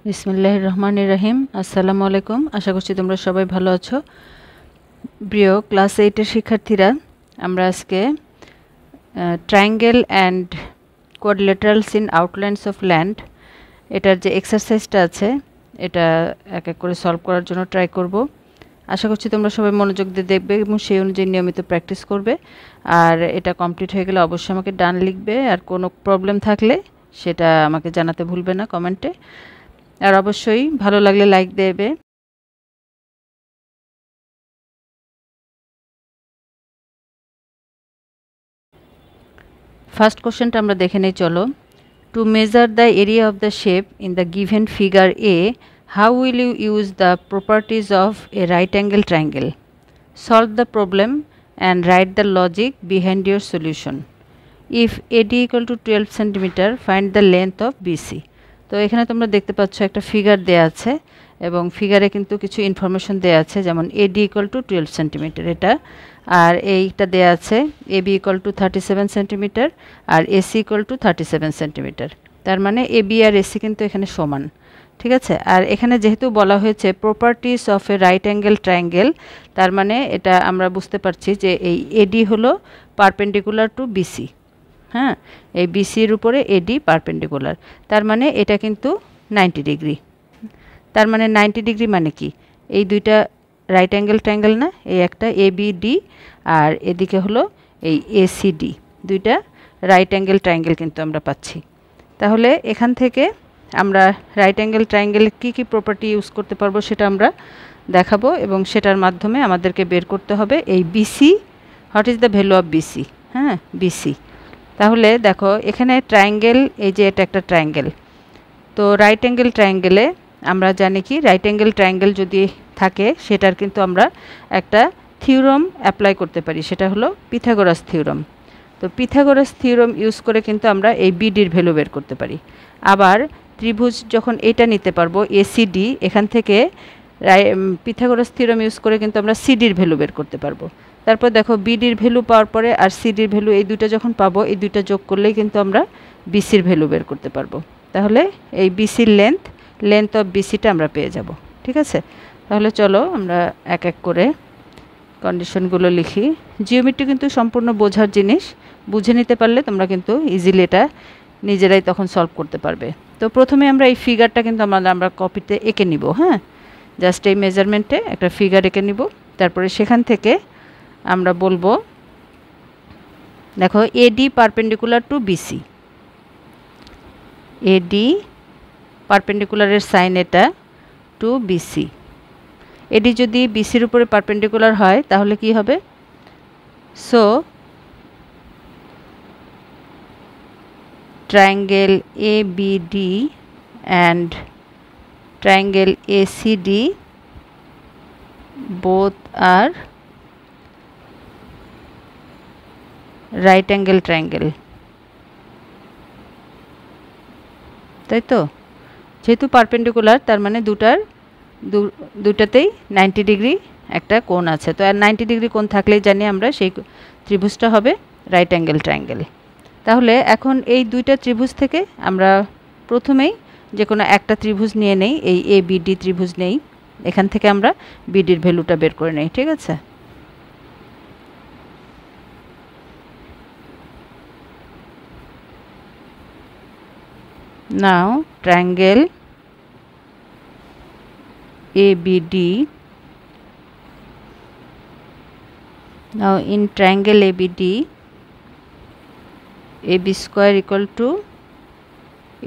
বিসমিল্লাহির রহমানির রহিম। আসসালামু আলাইকুম। আশা করছি তোমরা সবাই ভালো আছো। প্রিয় ক্লাস 8 এর শিক্ষার্থীরা, আমরা আজকে triangle and quadrilaterals in outlines of land এটার যে এক্সারসাইজটা আছে এটা এক এক করে সলভ করার জন্য ট্রাই করব। আশা করছি তোমরা সবাই মনোযোগ দিয়ে দেখবে এবং সেই অনুযায়ী নিয়মিত প্র্যাকটিস করবে। আর এটা কমপ্লিট হয়ে গেলে অবশ্যই আমাকে ডান লিখবে, আর কোনো প্রবলেম থাকলে সেটা আমাকে জানাতে ভুলবে না কমেন্টে। আর অবশ্যই ভালো লাগলে লাইক দেবে। ফার্স্ট কোশ্চেনটা আমরা দেখে নেই, চলো। To measure the area of the shape in the given figure A, how will you use the properties of a right angle triangle? Solve the problem and write the logic behind your solution. If AD equal to 12 centimetre, find the length of BC. তো এখানে তোমরা দেখতে পাচ্ছ একটা figure দেয়া আছে এবং ফিগারে কিন্তু কিছু ইনফরমেশন দেয়া আছে, যেমন এডি ইকুয়াল টু 12 সেন্টিমিটার এটা, আর এইটা দেয়া আছে এবি ইকুয়াল টু 37 সেন্টিমিটার আর এসি ইকুয়াল টু 37 সেন্টিমিটার। তার মানে এবি আর এসি কিন্তু এখানে সমান, ঠিক আছে। আর এখানে যেহেতু বলা হয়েছে properties of a right angle triangle, তার মানে এটা আমরা বুঝতে পারছি যে এই এডি হলো পারপেন্ডিকুলার টু বিসি। হ্যাঁ, এই বিসির উপরে এডি পারপেন্ডিকুলার, তার মানে এটা কিন্তু 90 ডিগ্রি। তার মানে 90 ডিগ্রি মানে কি, এই দুইটা রাইট অ্যাঙ্গেল ট্রায়াঙ্গেল না, এই একটা এবিডি আর এদিকে হলো এই এসিডি, দুইটা রাইট অ্যাঙ্গেল ট্রায়াঙ্গেল কিন্তু আমরা পাচ্ছি। তাহলে এখান থেকে আমরা রাইট অ্যাঙ্গেল ট্রায়াঙ্গেলের কী কী প্রপার্টি ইউজ করতে পারবো সেটা আমরা দেখাবো, এবং সেটার মাধ্যমে আমাদেরকে বের করতে হবে এই BC, what is the value of BC. হ্যাঁ, বিসি। তাহলে দেখো এখানে ট্রায়াঙ্গেল, এই যে এটা একটা ট্রায়াঙ্গেল, তো রাইট অ্যাঙ্গেল ট্রায়াঙ্গেলে আমরা জানি কি, রাইট অ্যাঙ্গেল ট্রায়াঙ্গেল যদি থাকে সেটার কিন্তু আমরা একটা থিওরাম অ্যাপ্লাই করতে পারি, সেটা হলো পিথাগোরাস থিওরাম। তো পিথাগোরাস থিওরাম ইউজ করে কিন্তু আমরা এই বিডির ভ্যালু বের করতে পারি। আবার ত্রিভুজ যখন এটা নিতে পারবো এসিডি, এখান থেকে পিথাগোরাস থিওরাম ইউজ করে কিন্তু আমরা সিডির ভ্যালু বের করতে পারবো। তারপর দেখো বিডির ভ্যালু পাওয়ার পরে আর সিডির ভ্যালু, এই দুইটা যখন পাবো এই দুইটা যোগ করলেই কিন্তু আমরা বিসির ভ্যালু বের করতে পারবো। তাহলে এই বিসির লেন্থ অফ বিসিটা আমরা পেয়ে যাব, ঠিক আছে। তাহলে চলো আমরা এক এক করে কন্ডিশনগুলো লিখি। জিওমেট্রি কিন্তু সম্পূর্ণ বোঝার জিনিস, বুঝে নিতে পারলে তোমরা কিন্তু ইজিলি এটা নিজেরাই তখন সলভ করতে পারবে। তো প্রথমে আমরা এই ফিগারটা কিন্তু আমরা কপিতে এঁকে নিব। হ্যাঁ, জাস্ট এই মেজারমেন্টে একটা ফিগার এঁকে নিব। তারপরে সেখান থেকে আমরা বলবো, দেখো AD perpendicular to BC, AD পারপেন্ডিকুলারের সাইন এটা টু বিসি। এডি যদি বিসির উপরে পারপেন্ডিকুলার হয় তাহলে কি হবে, so triangle ABD and triangle ACD both are right angle triangle, তাই তো। যেহেতু পারপেন্ডিকুলার তার মানে দুটাতেই 90 ডিগ্রি একটা কোণ আছে, তো আর 90 ডিগ্রি কোণ থাকলেই জানি আমরা সেই ত্রিভুজটা হবে রাইট অ্যাঙ্গেল ট্রায়াঙ্গেল। তাহলে এখন এই দুইটা ত্রিভুজ থেকে আমরা প্রথমেই যে কোনো একটা ত্রিভুজ নিয়ে নেই, এই এবিডি ত্রিভুজ নেই, এখান থেকে আমরা বিডির ভ্যালুটা বের করে নেই, ঠিক আছে। নাও triangle ABD, now in triangle ABD, AB square equal to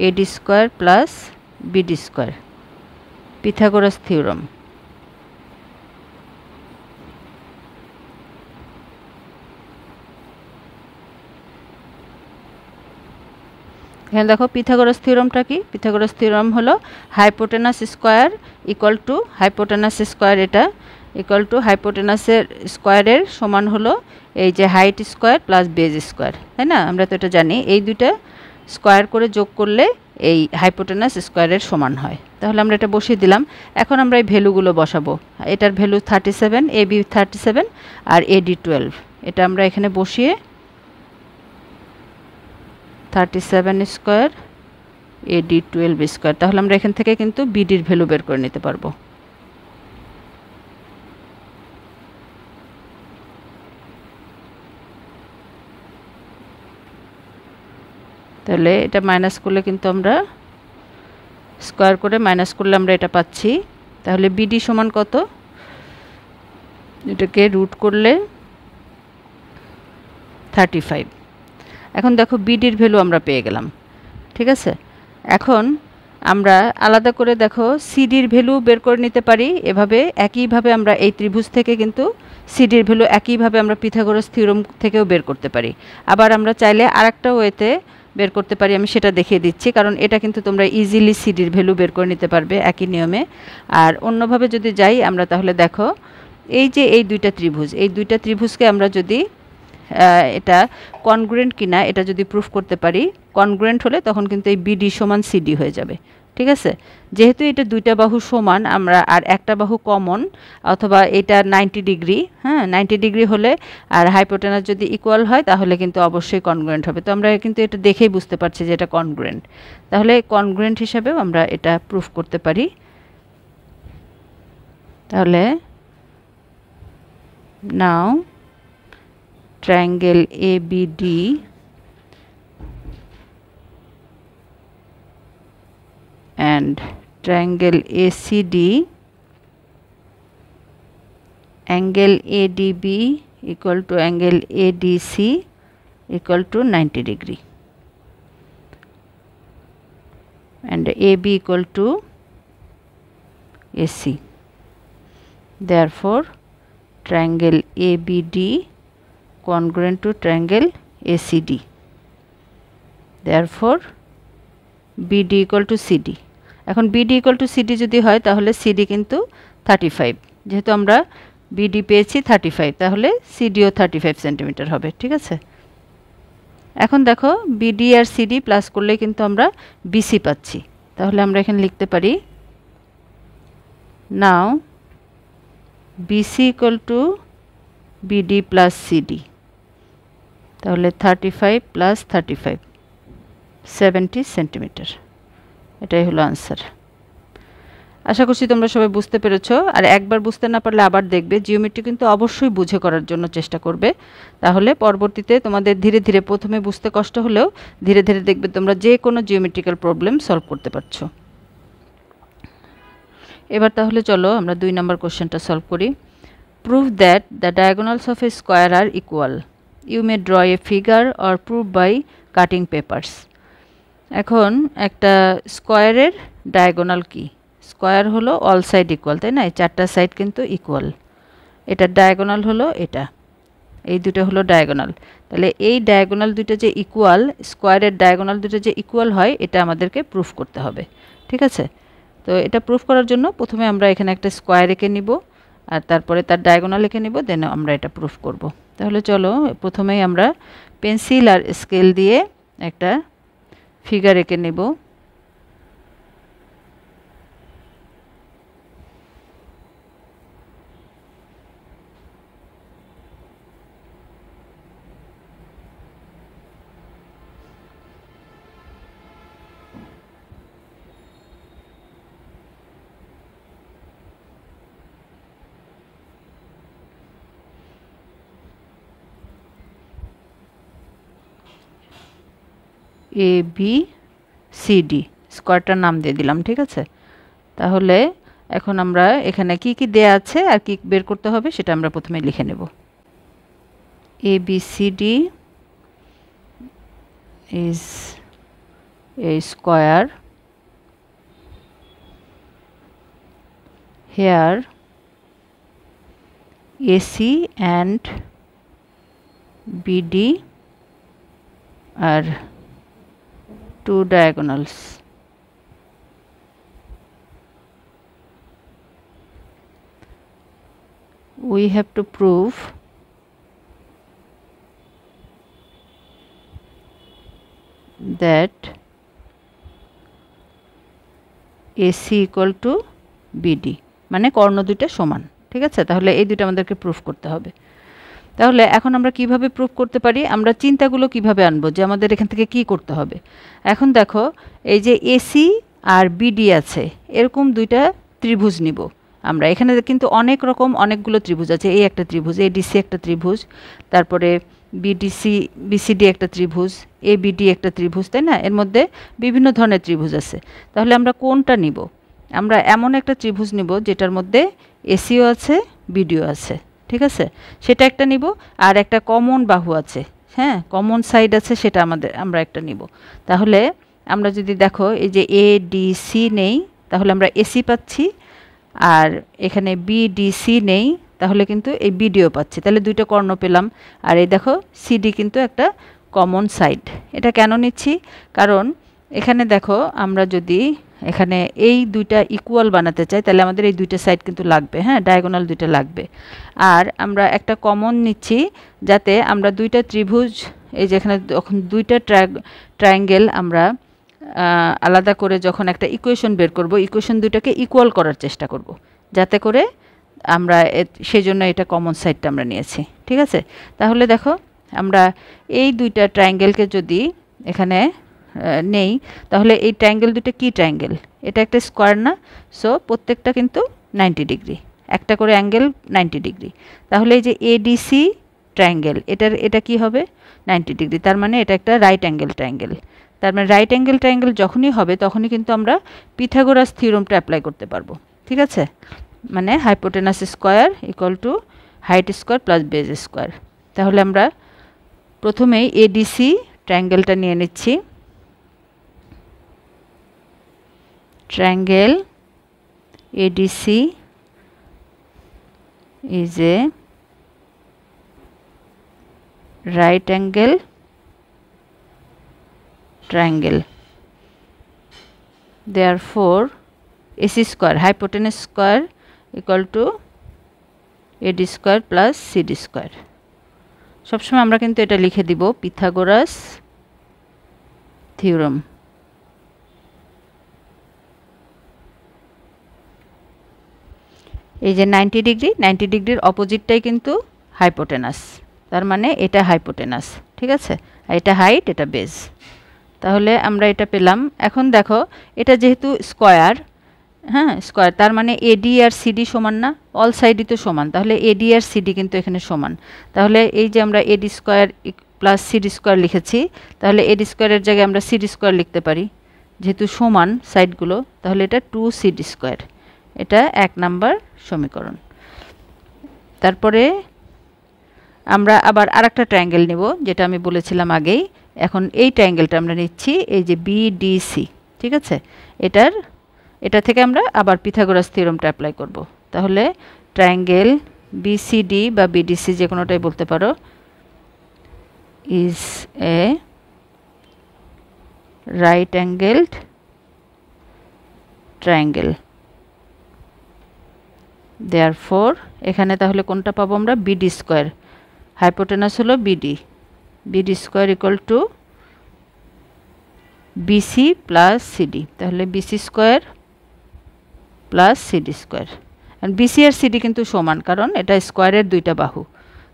AD square plus BD square, Pythagoras theorem। এখানে দেখো পিথাগোরাস থিওরামটা কি, পিথাগোরাস থিওরাম হলো hypotenuse square equal to hypotenuse square, এটা ইকুয়াল টু হাইপোটেনাসের স্কোয়ারের সমান হলো এই যে height square plus base square, তাই না। আমরা তো এটা জানি, এই দুইটা স্কোয়ার করে যোগ করলে এই হাইপোটেনাস স্কোয়ারের সমান হয়। তাহলে আমরা এটা বসিয়ে দিলাম। এখন আমরা এই ভ্যালুগুলো বসাবো। এটার ভ্যালু 37, এবি 37 আর এডি 12, এটা আমরা এখানে বসিয়ে 37 স্কোয়ার AD 12 স্কয়ার। তাহলে আমরা এখান থেকে কিন্তু BDর ভ্যালু বের করে নিতে পারবো। তাহলে এটা মাইনাস করলে কিন্তু আমরা স্কয়ার করে মাইনাস করলে আমরা এটা পাচ্ছি। তাহলে BD সমান কত? এটাকে রুট করলে 35। এখন দেখো BDর ভ্যালু আমরা পেয়ে গেলাম, ঠিক আছে। এখন আমরা আলাদা করে দেখো CDর ভ্যালু বের করে নিতে পারি। এভাবে একইভাবে আমরা এই ত্রিভুজ থেকে কিন্তু CDর ভ্যালু একইভাবে আমরা পিথাগোরাস থিওরেম থেকেও বের করতে পারি। আবার আমরা চাইলে আরেকটা ওয়েতে বের করতে পারি, আমি সেটা দেখিয়ে দিচ্ছি, কারণ এটা কিন্তু তোমরা ইজিলি CDর ভ্যালু বের করে নিতে পারবে একই নিয়মে। আর অন্যভাবে যদি যাই আমরা, তাহলে দেখো এই যে এই দুইটা ত্রিভুজকে আমরা যদি এটা কনগ্রুয়েন্ট কিনা এটা যদি প্রুফ করতে পারি, কনগ্রুয়েন্ট হলে তখন কিন্তু এই BD সমান CD হয়ে যাবে, ঠিক আছে। যেহেতু এটা দুইটা বাহু সমান, আমরা আর একটা বাহু কমন, অথবা এটা 90 ডিগ্রি, হ্যাঁ 90 ডিগ্রি হলে আর হাইপোটেনাস যদি ইকুয়াল হয় তাহলে কিন্তু অবশ্যই কনগ্রুয়েন্ট হবে। তো আমরা কিন্তু এটা দেখেই বুঝতে পারছি যে এটা কনগ্রুয়েন্ট। তাহলে কনগ্রুয়েন্ট হিসাবেও আমরা এটা প্রুফ করতে পারি। তাহলে নাও triangle ABD and triangle ACD, angle ADB equal to angle ADC equal to 90 degree and AB equal to AC. Therefore triangle ABD congruent to triangle ACD. Therefore BD equal to CD. এখন BD equal to CD যদি হয় তাহলে CD কিন্তু 35, যেহেতু আমরা BD পেয়েছি 35, তাহলে CDও 35 centimetre হবে, ঠিক আছে। এখন দেখো BD আর CD প্লাস করলে কিন্তু আমরা BC পাচ্ছি। তাহলে আমরা এখানে লিখতে পারি নাও BC equal to BD plus CD। তাহলে 35 প্লাস 35 70 সেন্টিমিটার। এটাই হলো আনসার। আশা করছি তোমরা সবাই বুঝতে পেরেছো। আর একবার বুঝতে না পারলে আবার দেখবে। জিওমেট্রি কিন্তু অবশ্যই বুঝে করার জন্য চেষ্টা করবে, তাহলে পরবর্তীতে তোমাদের ধীরে ধীরে, প্রথমে বুঝতে কষ্ট হলেও ধীরে ধীরে দেখবে তোমরা যে কোনো জিওমেট্রিক্যাল প্রবলেম সলভ করতে পারছো। এবার তাহলে চলো আমরা 2 নম্বর কোশ্চেনটা সলভ করি। Prove that the diagonals of a square are equal. You may draw a figure or prove by cutting papers. এখন একটা স্কয়ারের ডায়াগোনাল কি? স্কয়ার হলো অল সাইড ইকুয়াল, তাই না? এই চারটা সাইড কিন্তু ইকুয়াল। এটার ডায়াগোনাল হলো এটা, এই দুটো হলো ডায়াগোনাল। তাহলে এই ডায়াগোনাল দুটো যে ইকুয়াল, স্কয়ারের ডায়াগোনাল দুটো যে ইকুয়াল হয়, এটা আমাদেরকে প্রুফ করতে হবে, ঠিক আছে। তো এটা প্রুফ করার জন্য প্রথমে আমরা এখানে একটা স্কয়ার এঁকে নিব, আর তারপরে তার ডায়াগোনাল এঁকে নিব, দেন আমরা এটা প্রুফ করব। তাহলে চলো প্রথমেই আমরা পেন্সিল আর স্কেল দিয়ে একটা ফিগার এঁকে নেব। ABCD স্কয়ারটার নাম দিয়ে দিলাম, ঠিক আছে। তাহলে এখন আমরা এখানে কি কি দেয়া আছে আর কি বের করতে হবে সেটা আমরা প্রথমে লিখে নেব। ABCD is a square here AC and BD are two diagonals. We have to prove that AC equal to BD, মানে কর্ণ দুটো সমান, ঠিক আছে। তাহলে এই দুটো আমাদেরকে প্রুফ করতে হবে। তাহলে এখন আমরা কিভাবে প্রুফ করতে পারি, আমরা চিন্তাগুলো কিভাবে আনবো যে আমাদের এখান থেকে কি করতে হবে। এখন দেখো এই যে এসি আর বিডি আছে, এরকম দুইটা ত্রিভুজ নিব আমরা। এখানে কিন্তু অনেক রকম অনেকগুলো ত্রিভুজ আছে, এই একটা ত্রিভুজ, এডিসি একটা ত্রিভুজ, তারপরে বিডিসি বিসিডি একটা ত্রিভুজ, এবিডি একটা ত্রিভুজ, তাই না? এর মধ্যে বিভিন্ন ধরনের ত্রিভুজ আছে। তাহলে আমরা কোনটা নিব? আমরা এমন একটা ত্রিভুজ নিব যেটার মধ্যে এসিও আছে, বিডিও আছে, ঠিক আছে? সেটা একটা নিব। আর একটা কমন বাহু আছে, হ্যাঁ, কমন সাইড আছে, সেটা আমরা একটা নিব। তাহলে আমরা যদি দেখো এই যে এ ডি সি নেই, তাহলে আমরা এসি পাচ্ছি। আর এখানে বিডিসি নেই, তাহলে কিন্তু এই বিডিও পাচ্ছি। তাহলে দুইটা কর্ণ পেলাম। আর এই দেখো সিডি কিন্তু একটা কমন সাইড। এটা কেন নিচ্ছি? কারণ এখানে দেখো আমরা যদি এখানে এই দুইটা ইকুয়াল বানাতে চাই, তাহলে আমাদের এই দুইটা সাইড কিন্তু লাগবে, হ্যাঁ, ডায়াগোনাল দুইটা লাগবে। আর আমরা একটা কমন নিচ্ছি যাতে আমরা দুইটা ত্রিভুজ, এই যেখানে যখন দুইটা ট্রায়াঙ্গেল আমরা আলাদা করে যখন একটা ইকুয়েশন বের করব, ইকুয়েশন দুইটাকে ইকুয়াল করার চেষ্টা করব, যাতে করে আমরা সেই জন্য এটা কমন সাইডটা আমরা নিয়েছি, ঠিক আছে? তাহলে দেখো আমরা এই দুইটা ট্রায়াঙ্গেলকে যদি এখানে নেই, তাহলে এই ট্রায়াঙ্গেল দুটো কি ট্রায়াঙ্গেল? এটা একটা স্কোয়ার না? সো প্রত্যেকটা কিন্তু 90 ডিগ্রি, একটা করে অ্যাঙ্গেল 90 ডিগ্রি। তাহলে এই যে এডিসি ট্রায়াঙ্গেল, এটা কি হবে? 90 ডিগ্রি। তার মানে এটা একটা রাইট অ্যাঙ্গেল ট্রায়াঙ্গেল। তার মানে রাইট অ্যাঙ্গেল ট্রায়াঙ্গেল যখনই হবে তখনই কিন্তু আমরা পিথাগোরাস থিওরেমটা অ্যাপ্লাই করতে পারবো, ঠিক আছে? মানে hypotenuse square equal to height square plus base square. তাহলে আমরা প্রথমেই এডিসি ট্রায়াঙ্গেলটা নিয়ে নিচ্ছি। triangle ADC is a right angle triangle. Therefore AC square, hypotenuse square equal to AD square plus CD square. সবসময় আমরা কিন্তু এটা লিখে দিব পিথাগোরাস থিওরেম। এই যে 90 ডিগ্রি, 90 ডিগ্রির অপোজিটটাই কিন্তু হাইপোটেনাস, তার মানে এটা হাইপোটেনাস, ঠিক আছে? আর এটা হাইট, এটা বেজ। তাহলে আমরা এটা পেলাম। এখন দেখো এটা যেহেতু স্কোয়ার, হ্যাঁ স্কোয়ার, তার মানে এডি আর সিডি সমান না? অল সাইডই তো সমান, তাহলে এডি আর সিডি কিন্তু এখানে সমান। তাহলে এই যে আমরা এডি স্কোয়ার প্লাস সিডি স্কোয়ার লিখেছি, তাহলে এডি স্কোয়ারের জায়গায় আমরা সিডি স্কোয়ার লিখতে পারি, যেহেতু সমান সাইডগুলো। তাহলে এটা 2 সিডি স্কোয়ার, এটা 1 নাম্বার সমীকরণ। তারপরে আমরা আবার আরেকটা ট্রায়াঙ্গেল নেব, যেটা আমি বলেছিলাম আগেই। এখন এই ট্রায়াঙ্গেলটা আমরা নিচ্ছি, এই যে বিডিসি, ঠিক আছে? এটা থেকে আমরা আবার পিথাগোরাস থিওরেমটা অ্যাপ্লাই করব। তাহলে ট্রায়াঙ্গেল বিসিডি বা বিডিসি যে কোনোটাই বলতে পারো, is a right angled triangle. Therefore এখানে তাহলে কোনটা পাবো আমরা? BD square. হাইপোটেনাস হলো BD, BD square equal to BC plus CD. তাহলে BC square plus CD square. BC আর সিডি কিন্তু সমান, কারণ এটা স্কোয়ারের দুইটা বাহু।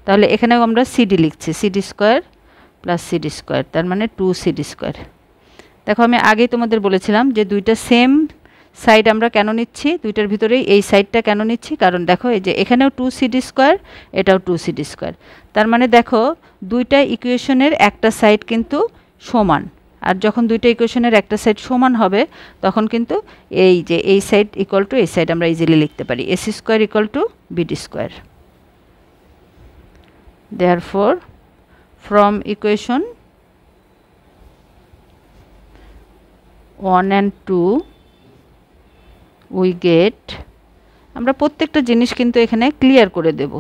তাহলে এখানেও আমরা সিডি লিখছি, CD square plus CD square, তার মানে 2 সিডি স্কোয়ার। দেখো আমি আগেই তোমাদের বলেছিলাম যে দুইটা সেম সাইড আমরা কেন নিচ্ছি, দুইটার ভিতরেই এই সাইডটা কেন নিচ্ছি? কারণ দেখো এই যে এখানেও 2 সিডি স্কোয়ার, এটাও 2 সিডি স্কোয়ার। তার মানে দেখো দুইটা ইকুয়েশনের একটা সাইড কিন্তু সমান। আর যখন দুইটা ইকুয়েশনের একটা সাইড সমান হবে, তখন কিন্তু এই যে এই সাইড ইকুয়াল টু এই সাইড আমরা ইজিলি লিখতে পারি, AC square equal to BD square. Therefore from equation 1 and 2 we get, আমরা প্রত্যেকটা জিনিস কিন্তু এখানে ক্লিয়ার করে দেব,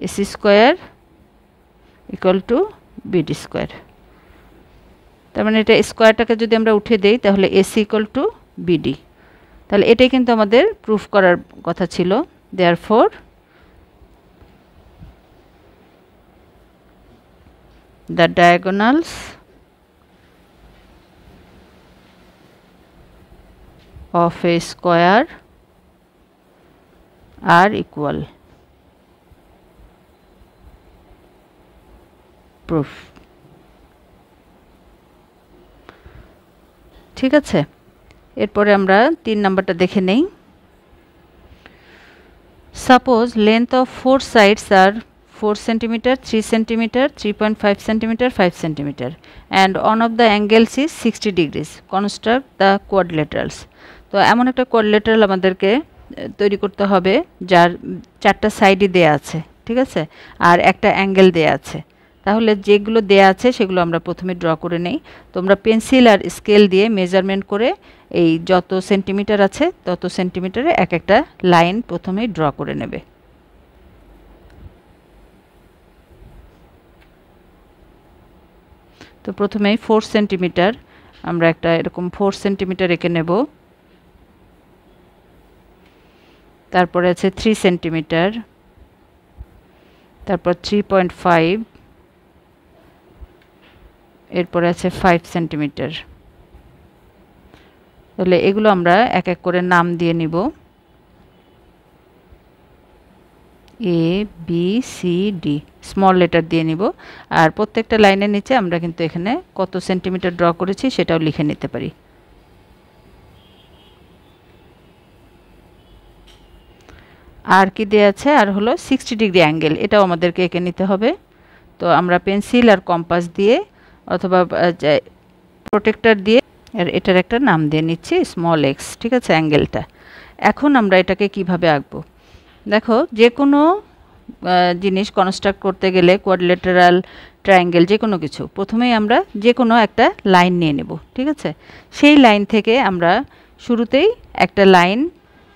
AC square equal to BD square. তার মানে এটা স্কোয়ারটাকে যদি আমরা উঠে দেই, তাহলে এসি ইকুয়াল টু বিডি। তাহলে এটাই কিন্তু আমাদের প্রুফ করার কথা ছিল। Therefore the diagonals of a square are equal. Proof. ঠিক আছে, এরপরে আমরা 3 নাম্বারটা দেখে নেই। Suppose length of 4 sides R 4 cm, 3 cm, 3.5 cm, 5 cm and one of the angles is 60 degrees. Construct the quadrilaterals. তো এমন একটা কোয়াড্রিল্যাটারাল আমাদেরকে তৈরি করতে হবে যার 4টা সাইডই দেয়া আছে, ঠিক আছে, আর একটা অ্যাঙ্গেল দেয়া আছে। তাহলে যেগুলো দেয়া আছে সেগুলো আমরা প্রথমে ড্র করে নেই। তোমরা পেন্সিল আর স্কেল দিয়ে মেজারমেন্ট করে এই যত সেন্টিমিটার আছে তত সেন্টিমিটারে এক একটা লাইন প্রথমেই ড্র করে নেবে। তো প্রথমেই 4 সেন্টিমিটার আমরা একটা এরকম 4 সেন্টিমিটার এঁকে নেব। তারপরে আছে 3 সেন্টিমিটার, তারপর 3.5, এরপরে আছে 5 সেন্টিমিটার। তাহলে এগুলো আমরা এক এক করে নাম দিয়ে নিব, A B C D small letter দিয়ে নিব। আর প্রত্যেকটা লাইনের নিচে আমরা কিন্তু এখানে কত সেন্টিমিটার ড্র করেছি সেটাও লিখে নিতে পারি। আর কি দেয়া আছে, আর হলো 60 ডিগ্রি অ্যাঙ্গেল, এটাও আমাদেরকে এঁকে নিতে হবে। তো আমরা পেন্সিল আর কম্পাস দিয়ে অথবা প্রোটেক্টর দিয়ে এটার একটা নাম দিয়ে নিচ্ছি স্মল এক্স, ঠিক আছে, অ্যাঙ্গেলটা। এখন আমরা এটাকে কিভাবে আঁকবো, দেখো যে কোনো জিনিস কনস্ট্রাক্ট করতে গেলে কোয়াড্রিল্যাটারাল, ট্রায়াঙ্গেল, যে কোনো কিছু প্রথমেই আমরা যে কোনো একটা লাইন নিয়ে নেব, ঠিক আছে। সেই লাইন থেকে আমরা শুরুতেই একটা লাইন,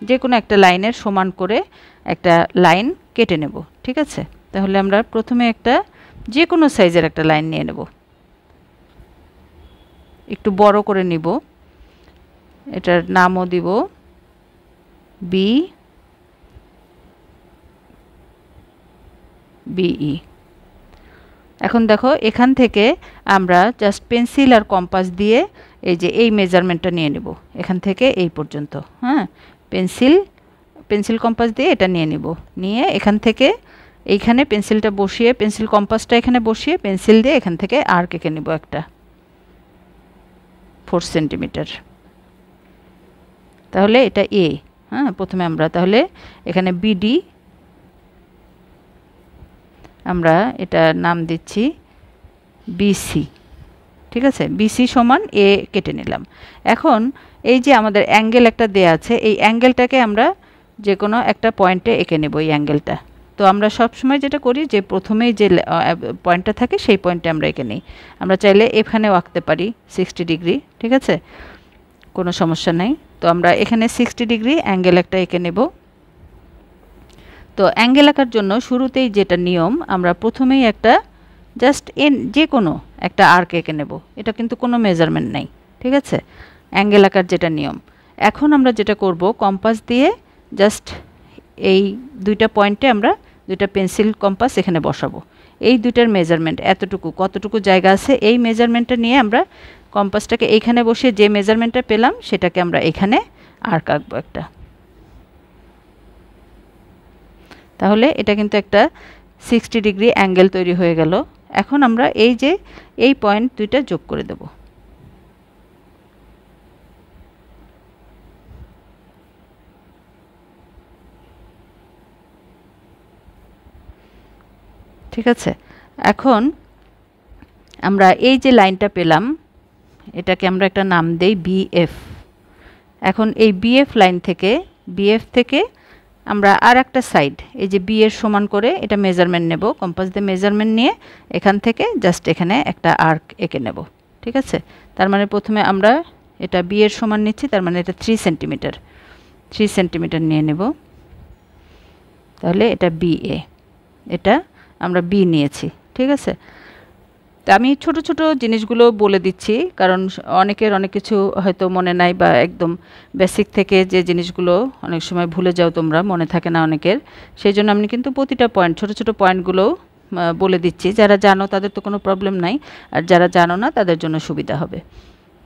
যে কোনো একটা লাইনের সমান করে একটা লাইন কেটে নেব, ঠিক আছে। তাহলে আমরা প্রথমে একটা যে কোনো সাইজের একটা লাইন নিয়ে নেব, একটু বড় করে নিব, এটার নামও দিব বি বিই। এখন দেখো এখান থেকে আমরা জাস্ট পেন্সিল আর কম্পাস দিয়ে এই যে এই মেজারমেন্টটা নিয়ে নেব, এখান থেকে এই পর্যন্ত। হ্যাঁ, পেন্সিল কম্পাস দিয়ে এটা নিয়ে নিব, নিয়ে এখান থেকে এইখানে পেন্সিলটা বসিয়ে, পেন্সিল কম্পাসটা এখানে বসিয়ে পেন্সিল দিয়ে এখান থেকে আর্ক এঁকে নেব একটা 4 সেন্টিমিটার। তাহলে এটা এ। হ্যাঁ, প্রথমে আমরা তাহলে এখানে বিডি আমরা এটা নাম দিচ্ছি বিসি, ঠিক আছে। বিসি সমান এ কেটে নিলাম। এখন এই যে আমাদের অ্যাঙ্গেল একটা দেয়া আছে, এই অ্যাঙ্গেলটাকে আমরা যে কোনো একটা পয়েন্টে এঁকে নেব এই অ্যাঙ্গেলটা। তো আমরা সব সময় যেটা করি যে প্রথমেই যে পয়েন্টটা থাকে সেই পয়েন্টে আমরা এঁকে নিই। আমরা চাইলে এখানেও আঁকতে পারি 60 ডিগ্রি, ঠিক আছে, কোনো সমস্যা নেই। তো আমরা এখানে 60 ডিগ্রি অ্যাঙ্গেল একটা এঁকে নেব। তো অ্যাঙ্গেল আঁকার জন্য শুরুতেই যেটা নিয়ম, আমরা প্রথমেই একটা জাস্ট যে কোনো একটা আর্ক এঁকে নেব, এটা কিন্তু কোনো মেজারমেন্ট নেই, ঠিক আছে, অ্যাঙ্গেল আঁকার যেটা নিয়ম। এখন আমরা যেটা করব, কম্পাস দিয়ে জাস্ট এই দুইটা পয়েন্টে আমরা দুইটা পেন্সিল কম্পাস এখানে বসাবো। এই দুইটার মেজারমেন্ট এতটুকু, কতটুকু জায়গা আছে এই মেজারমেন্টটা নিয়ে আমরা কম্পাসটাকে এইখানে বসিয়ে যে মেজারমেন্টটা পেলাম সেটাকে আমরা এখানে আর্ক আঁকবো একটা। তাহলে এটা কিন্তু একটা 60 ডিগ্রি অ্যাঙ্গেল তৈরি হয়ে গেল। এখন আমরা এই যে এই পয়েন্ট দুইটা যোগ করে দেব। ঠিক আছে, এখন আমরা এই যে লাইনটা পেলাম এটাকে আমরা একটা নাম দেই বিএফ। এখন এই বিএফ লাইন থেকে, বিএফ থেকে আমরা আর একটা সাইড এই যে বি এর সমান করে এটা মেজারমেন্ট নেব, কম্পাস দিয়ে মেজারমেন্ট নিয়ে এখান থেকে জাস্ট এখানে একটা আর্ক এঁকে নেব, ঠিক আছে। তার মানে প্রথমে আমরা এটা বি এর সমান নিচ্ছি, তার মানে এটা 3 সেন্টিমিটার, 3 সেন্টিমিটার নিয়ে নেব। তাহলে এটা বিএ, এটা আমরা বি নিয়েছি, ঠিক আছে। তা আমি ছোট ছোট জিনিসগুলো বলে দিচ্ছি কারণ অনেকের অনেক কিছু হয়তো মনে নাই, বা একদম বেসিক থেকে যে জিনিসগুলো অনেক সময় ভুলে যাও তোমরা, মনে থাকে না অনেকের, সেই জন্য আমি কিন্তু প্রতিটা পয়েন্ট, ছোট ছোট পয়েন্টগুলো বলে দিচ্ছি। যারা জানো তাদের তো কোনো প্রবলেম নাই, আর যারা জানো না তাদের জন্য সুবিধা হবে।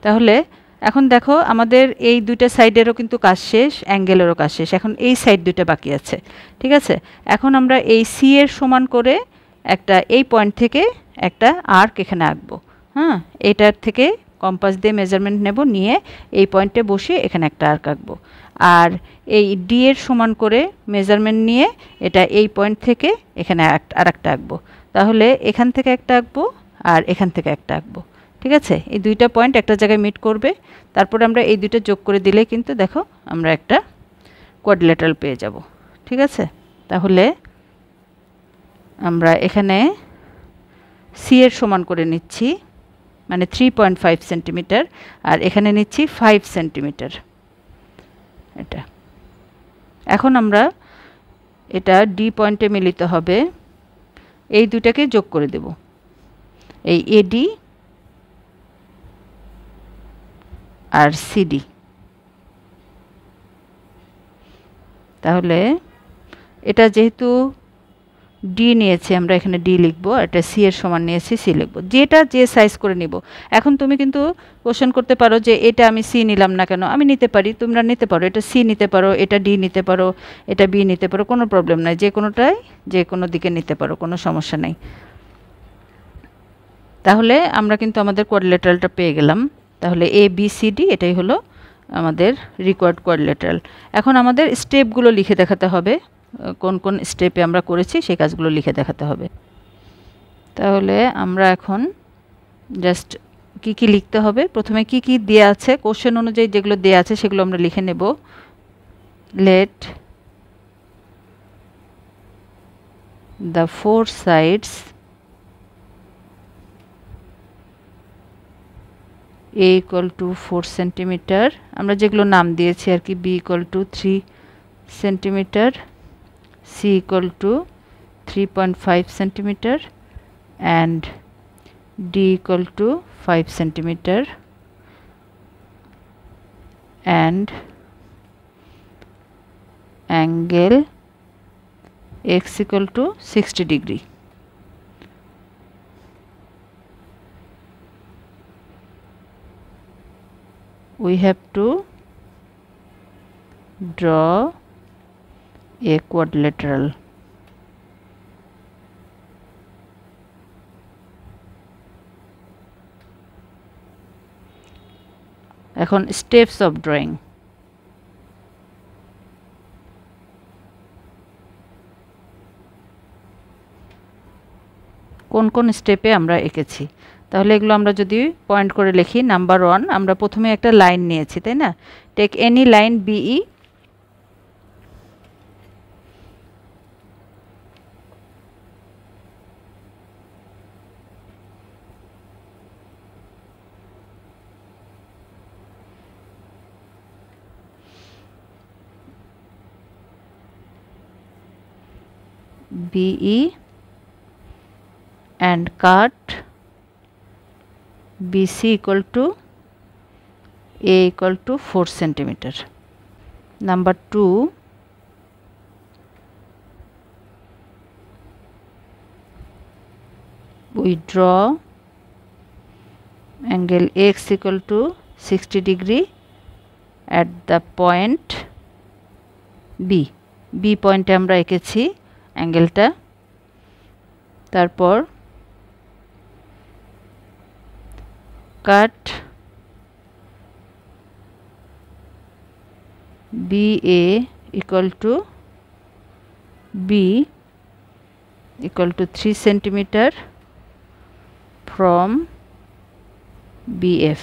তাহলে এখন দেখো আমাদের এই দুইটা সাইডেরও কিন্তু কাজ শেষ, অ্যাঙ্গেলেরও কাজ শেষ, এখন এই সাইড দুইটা বাকি আছে, ঠিক আছে। এখন আমরা এই সি এর সমান করে একটা এই পয়েন্ট থেকে একটা আর্ক এখানে আঁকবো। হ্যাঁ, এটার থেকে কম্পাস দিয়ে মেজারমেন্ট নেব, নিয়ে এই পয়েন্টে বসে এখানে একটা আর্ক আঁকবো। আর এই ডি এর সমান করে মেজারমেন্ট নিয়ে এটা এই পয়েন্ট থেকে এখানে আর একটা আঁকবো। তাহলে এখান থেকে একটা আঁকবো আর এখান থেকে একটা আঁকবো। ঠিক আছে, এই দুইটা পয়েন্ট একটা জায়গায় মিট করবে। তারপরে আমরা এই দুইটা যোগ করে দিলে কিন্তু দেখো আমরা একটা কোয়াড্রিল্যাটারাল পেয়ে যাব। ঠিক আছে, তাহলে আমরা এখানে সি এর সমান করে নিচ্ছি, মানে 3.5 সেন্টিমিটার, আর এখানে নিচ্ছি 5 সেন্টিমিটার এটা। এখন আমরা এটা ডি পয়েন্টে মিলিত হবে, এই দুটাকে যোগ করে দেব, এই এডি আর সিডি। তাহলে এটা যেহেতু ডি নিয়েছি, আমরা এখানে ডি লিখব, এটা সি এর সমান নিয়েছি, সি লিখব, যেটা যে সাইজ করে নিব। এখন তুমি কিন্তু কোশ্চেন করতে পারো যে এটা আমি সি নিলাম না কেন? আমি নিতে পারি, তোমরা নিতে পারো, এটা সি নিতে পারো, এটা ডি নিতে পারো, এটা বি নিতে পারো, কোনো প্রবলেম নাই, যে কোনোটাই যে কোনো দিকে নিতে পারো, কোনো সমস্যা নাই। তাহলে আমরা কিন্তু আমাদের কোয়াড্রিল্যাটারালটা পেয়ে গেলাম। তাহলে এ বি সি ডি এটাই হলো আমাদের রিকোয়ার্ড কোয়াড্রিল্যাটারাল। এখন আমাদের স্টেপগুলো লিখে দেখাতে হবে, কোন কোন স্টেপে আমরা করেছি সেই কাজগুলো লিখে দেখাতে হবে। তাহলে আমরা এখন জাস্ট কি কি লিখতে হবে, প্রথমে কি কি দেয়া আছে কোশ্চেন অনুযায়ী, যেগুলো দেয়া আছে সেগুলো আমরা লিখে নেব। Let the four sides a equal to 4 centimetre, আমরা যেগুলো নাম দিয়েছি আর কি, b equal to 3 centimetre, c equal to 3.5 centimetre and d equal to 5 centimetre and angle x equal to 60 degree. We have to draw a quadrilateral. এখন steps of drawing. কোন কোন স্টেপে আমরা এঁকেছি, তাহলে এগুলো আমরা যদি পয়েন্ট করে লিখি। নাম্বার 1, আমরা প্রথমে একটা লাইন নিয়েছি, তাই না? Take any line BE, BE and cut BC equal to A equal to 4 centimeter. Number 2, we draw angle X equal to 60 degree at the point B. B point আমরা এঁকেছি অ্যাঙ্গেলটা। তারপর কাট BA equal to B equal to 3 centimeter from BF.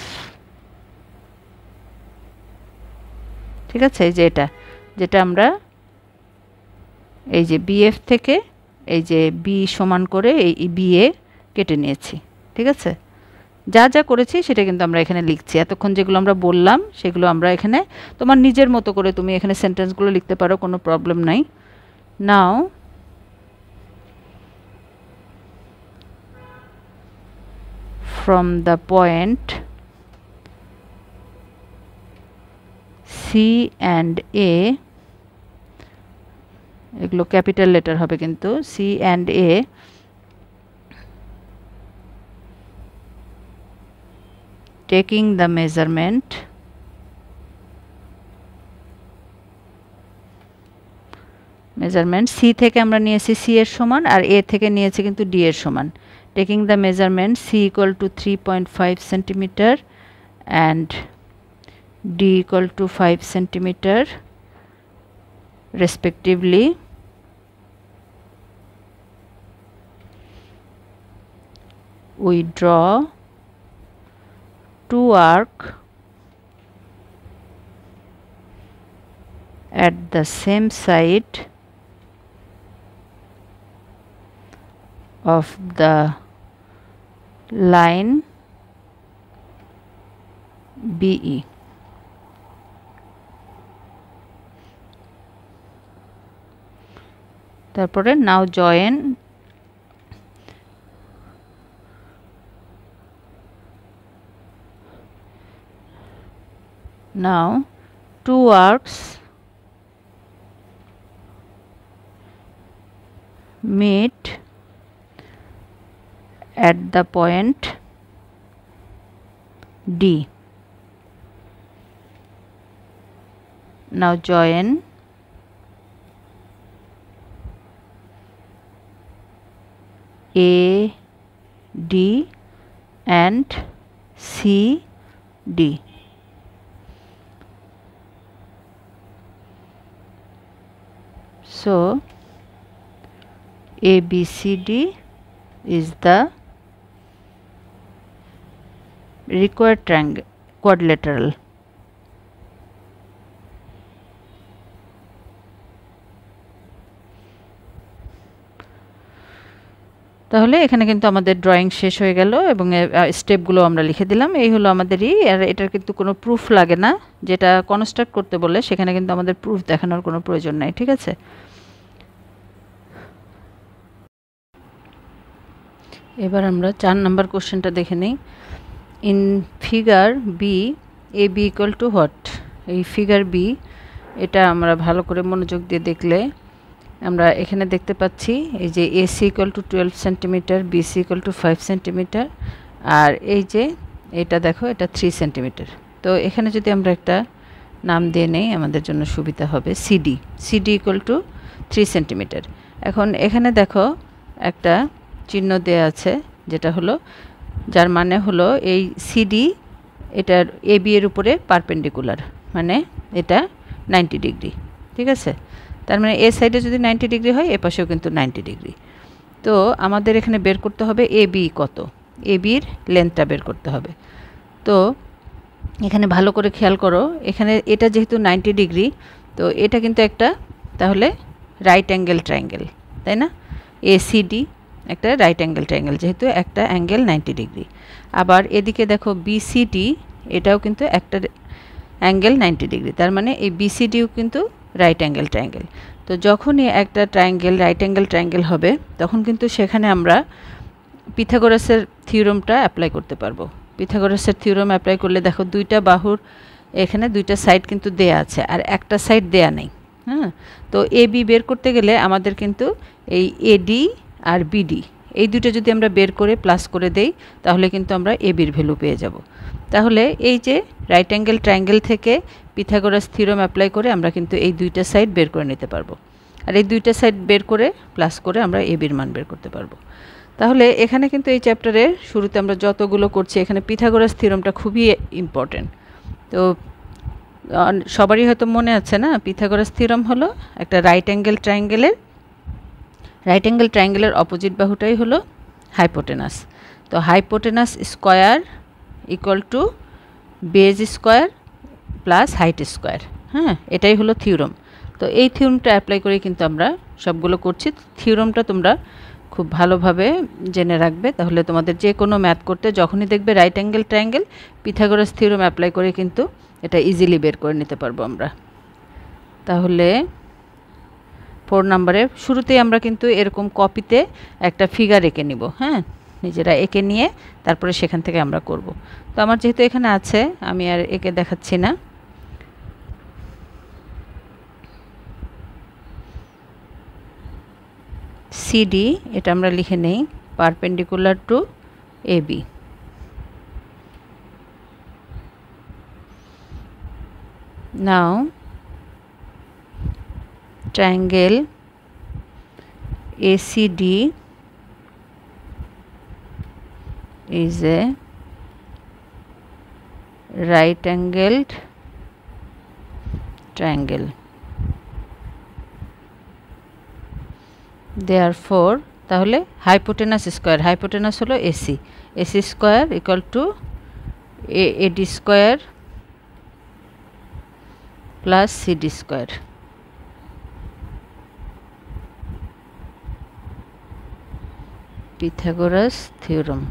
ঠিক আছে, এই যে এটা যেটা আমরা এই যে BF থেকে এই যে B সমান করে এই BA কেটে নিয়েছি। ঠিক আছে, যা যা করেছি সেটা কিন্তু আমরা এখানে লিখছি। এতক্ষণ যেগুলো আমরা বললাম সেগুলো আমরা এখানে তোমার নিজের মতো করে তুমি এখানে সেন্টেন্সগুলো লিখতে পারো, কোনো প্রবলেম নাই। নাও from the point C and A, এগুলো ক্যাপিটাল লেটার হবে কিন্তু, C and A, taking the measurement C থেকে আমরা নিয়েছি C এর সমান, আর A থেকে নিয়েছি কিন্তু D এর সমান। taking the measurement C equal to 3.5 centimeter and D equal to 5 centimeter respectively, we draw two arcs at the same side of the line BE. তারপরে now join now two arcs meet at the point D. Now join A, D and C, D. So ABCD is the required triangle quadrilateral. তাহলে এখানে কিন্তু আমাদের drawing শেষ হয়ে গেল এবং স্টেপগুলো আমরা লিখে দিলাম। এই হলো আমাদেরই, আর এটার কিন্তু কোনো প্রুফ লাগে না, যেটা কনস্ট্রাক্ট করতে বলে সেখানে কিন্তু আমাদের প্রুফ দেখানোর কোনো প্রয়োজন নাই, ঠিক আছে। এবার আমরা 4 নম্বর কোশ্চেনটা দেখে নিই। In figure B A B equal to what. এই ফিগার বি, এটা আমরা ভালো করে মনোযোগ দিয়ে দেখলে আমরা এখানে দেখতে পাচ্ছি এই যে AC equal to 12 centimetre, BC equal to 5 centimetre, আর এই যে এটা দেখো এটা 3 সেন্টিমিটার। তো এখানে যদি আমরা একটা নাম দিয়ে নেই আমাদের জন্য সুবিধা হবে, CD. CD equal to 3 centimetre. এখন এখানে দেখো একটা চিহ্ন দেয়া আছে, যেটা হলো যার মানে হলো এই সিডি এটার এ বি এর উপরে পারপেন্ডিকুলার, মানে এটা 90 ডিগ্রি, ঠিক আছে। তার মানে এ সাইডে যদি 90 ডিগ্রি হয় এ পাশেও কিন্তু 90 ডিগ্রি। তো আমাদের এখানে বের করতে হবে এ বি কত, এ বির লেন্থটা বের করতে হবে। তো এখানে ভালো করে খেয়াল করো, এখানে এটা যেহেতু 90 ডিগ্রি, তো এটা কিন্তু একটা তাহলে রাইট অ্যাঙ্গেল ট্রায়াঙ্গেল, তাই না। এসিডি একটা রাইট অ্যাঙ্গেল ট্রায়াঙ্গেল, যেহেতু একটা অ্যাঙ্গেল 90 ডিগ্রি। আবার এদিকে দেখো বিসিডি, এটাও কিন্তু একটা অ্যাঙ্গেল 90 ডিগ্রি, তার মানে এই বিসিডিও কিন্তু রাইট অ্যাঙ্গেল ট্রায়াঙ্গেল। তো যখনই একটা ট্রায়াঙ্গেল রাইট অ্যাঙ্গেল ট্রায়াঙ্গেল হবে তখন কিন্তু সেখানে আমরা পিথাগোরাসের থিওরেমটা অ্যাপ্লাই করতে পারবো। পিথাগোরাসের থিওরেম অ্যাপ্লাই করলে দেখো দুইটা বাহুর এখানে দুইটা সাইড কিন্তু দেয়া আছে আর একটা সাইড দেয়া নেই, হ্যাঁ। তো এ বি বের করতে গেলে আমাদের কিন্তু এই এডি আর বিডি এই দুটো যদি আমরা বের করে প্লাস করে দেই তাহলে কিন্তু আমরা এ বির ভ্যালু পেয়ে যাব। তাহলে এই যে রাইট অ্যাঙ্গেল ট্রায়াঙ্গেল থেকে পিথাগোরাস থিওরেম অ্যাপ্লাই করে আমরা কিন্তু এই দুইটা সাইড বের করে নিতে পারবো, আর এই দুইটা সাইড বের করে প্লাস করে আমরা এ বির মান বের করতে পারবো। তাহলে এখানে কিন্তু এই চ্যাপ্টারের শুরুতে আমরা যতগুলো করছি এখানে পিথাগোরাস থিওরেমটা খুবই ইম্পর্টেন্ট। তো সবারই হয়তো মনে আছে না, পিথাগোরাস থিওরেম হলো একটা রাইট অ্যাঙ্গেল ট্রায়াঙ্গেলের অপোজিট বাহুটাই হলো হাইপোটেনাস। তো hypotenuse square equal to base square plus height square, হ্যাঁ, এটাই হলো থিওরেম। তো এই থিওরেমটা অ্যাপ্লাই করে কিন্তু আমরা সবগুলো করছি। থিওরেমটা তোমরা খুব ভালোভাবে জেনে রাখবে, তাহলে তোমাদের যে কোনো ম্যাথ করতে যখনই দেখবে right angle triangle, Pythagoras theorem apply করে কিন্তু এটা ইজিলি বের করে নিতে পারবো আমরা। তাহলে 4 নম্বরে শুরুতেই আমরা কিন্তু এরকম কপিতে একটা ফিগার এঁকে নিব, হ্যাঁ, নিজেরা এঁকে নিয়ে তারপরে সেখান থেকে আমরা করব। তো আমার যেহেতু এখানে আছে আমি আর এঁকে দেখাচ্ছি না। সিডি এটা আমরা লিখে নেই perpendicular to AB. Now triangle ACD is a right angled triangle. Therefore তাহলে hypotenuse square, hypotenuse হলো AC, AC square equal to AD square plus CD square. Pythagoras theorem.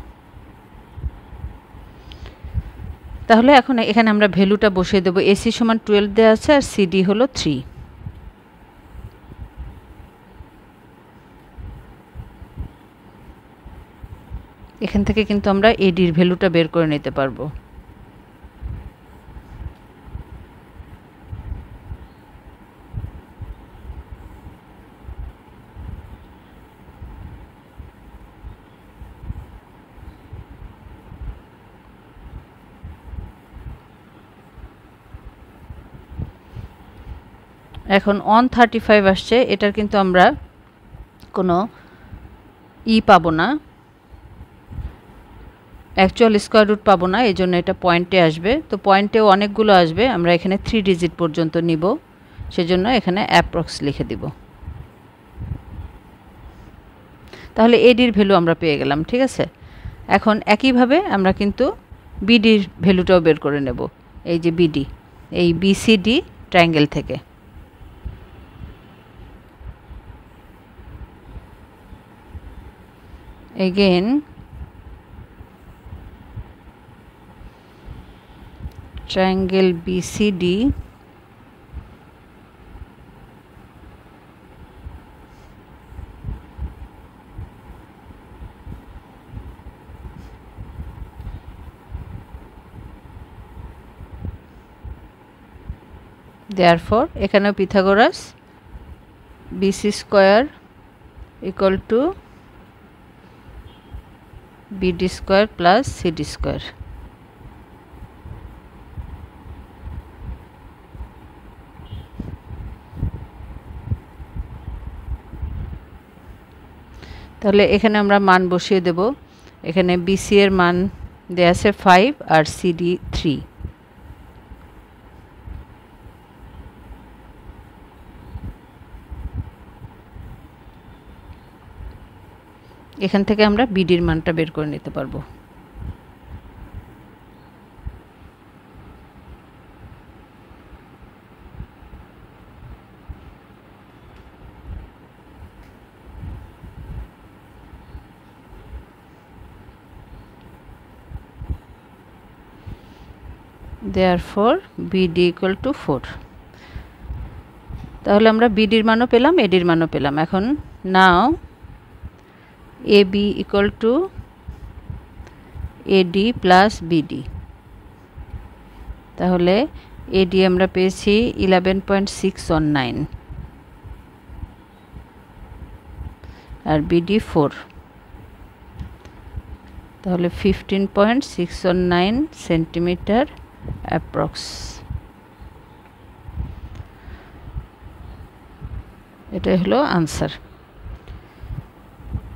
তাহলে এখন এখানে আমরা ভ্যালুটা বসিয়ে দেব। AC সমান 12 দেওয়া আছে আর CD হলো 3। এখান থেকে কিন্তু আমরা AD এর ভ্যালুটা বের করে নিতে পারবো। এখন 135 আসছে, এটার কিন্তু আমরা কোনো পাবো না, অ্যাকচুয়াল স্কয়ার রুট পাবো না, এই জন্য এটা পয়েন্টে আসবে। তো পয়েন্টেও অনেকগুলো আসবে, আমরা এখানে 3 ডিজিট পর্যন্ত নিব, সেজন্য এখানে অ্যাপ্রক্স লিখে দিব। তাহলে এডির ভ্যালু আমরা পেয়ে গেলাম, ঠিক আছে। এখন একইভাবে আমরা কিন্তু বিডির ভ্যালুটাও বের করে নেব। এই যে বিডি, এই বিসিডি ট্রায়াঙ্গেল থেকে। Again triangle BCD therefore এখানে Pythagoras BC square equal to BD square plus CD square. তাহলে এখানে আমরা মান বসিয়ে দেব। এখানে BC এর মান দেয়া আছে 5 আর CD 3। এখান থেকে আমরা বিডির মানটা বের করে নিতে পারবো। Therefore BD equal to 4. তাহলে আমরা বিডির মানও পেলাম, এডির মানও পেলাম। এখন নাও AB equal to AD plus BD। তাহলে AD আমরা পেয়েছি 11.619 আর BD 4, তাহলে 15.619 সেন্টিমিটার অ্যাপ্রক্স। এটাই হলো আনসার।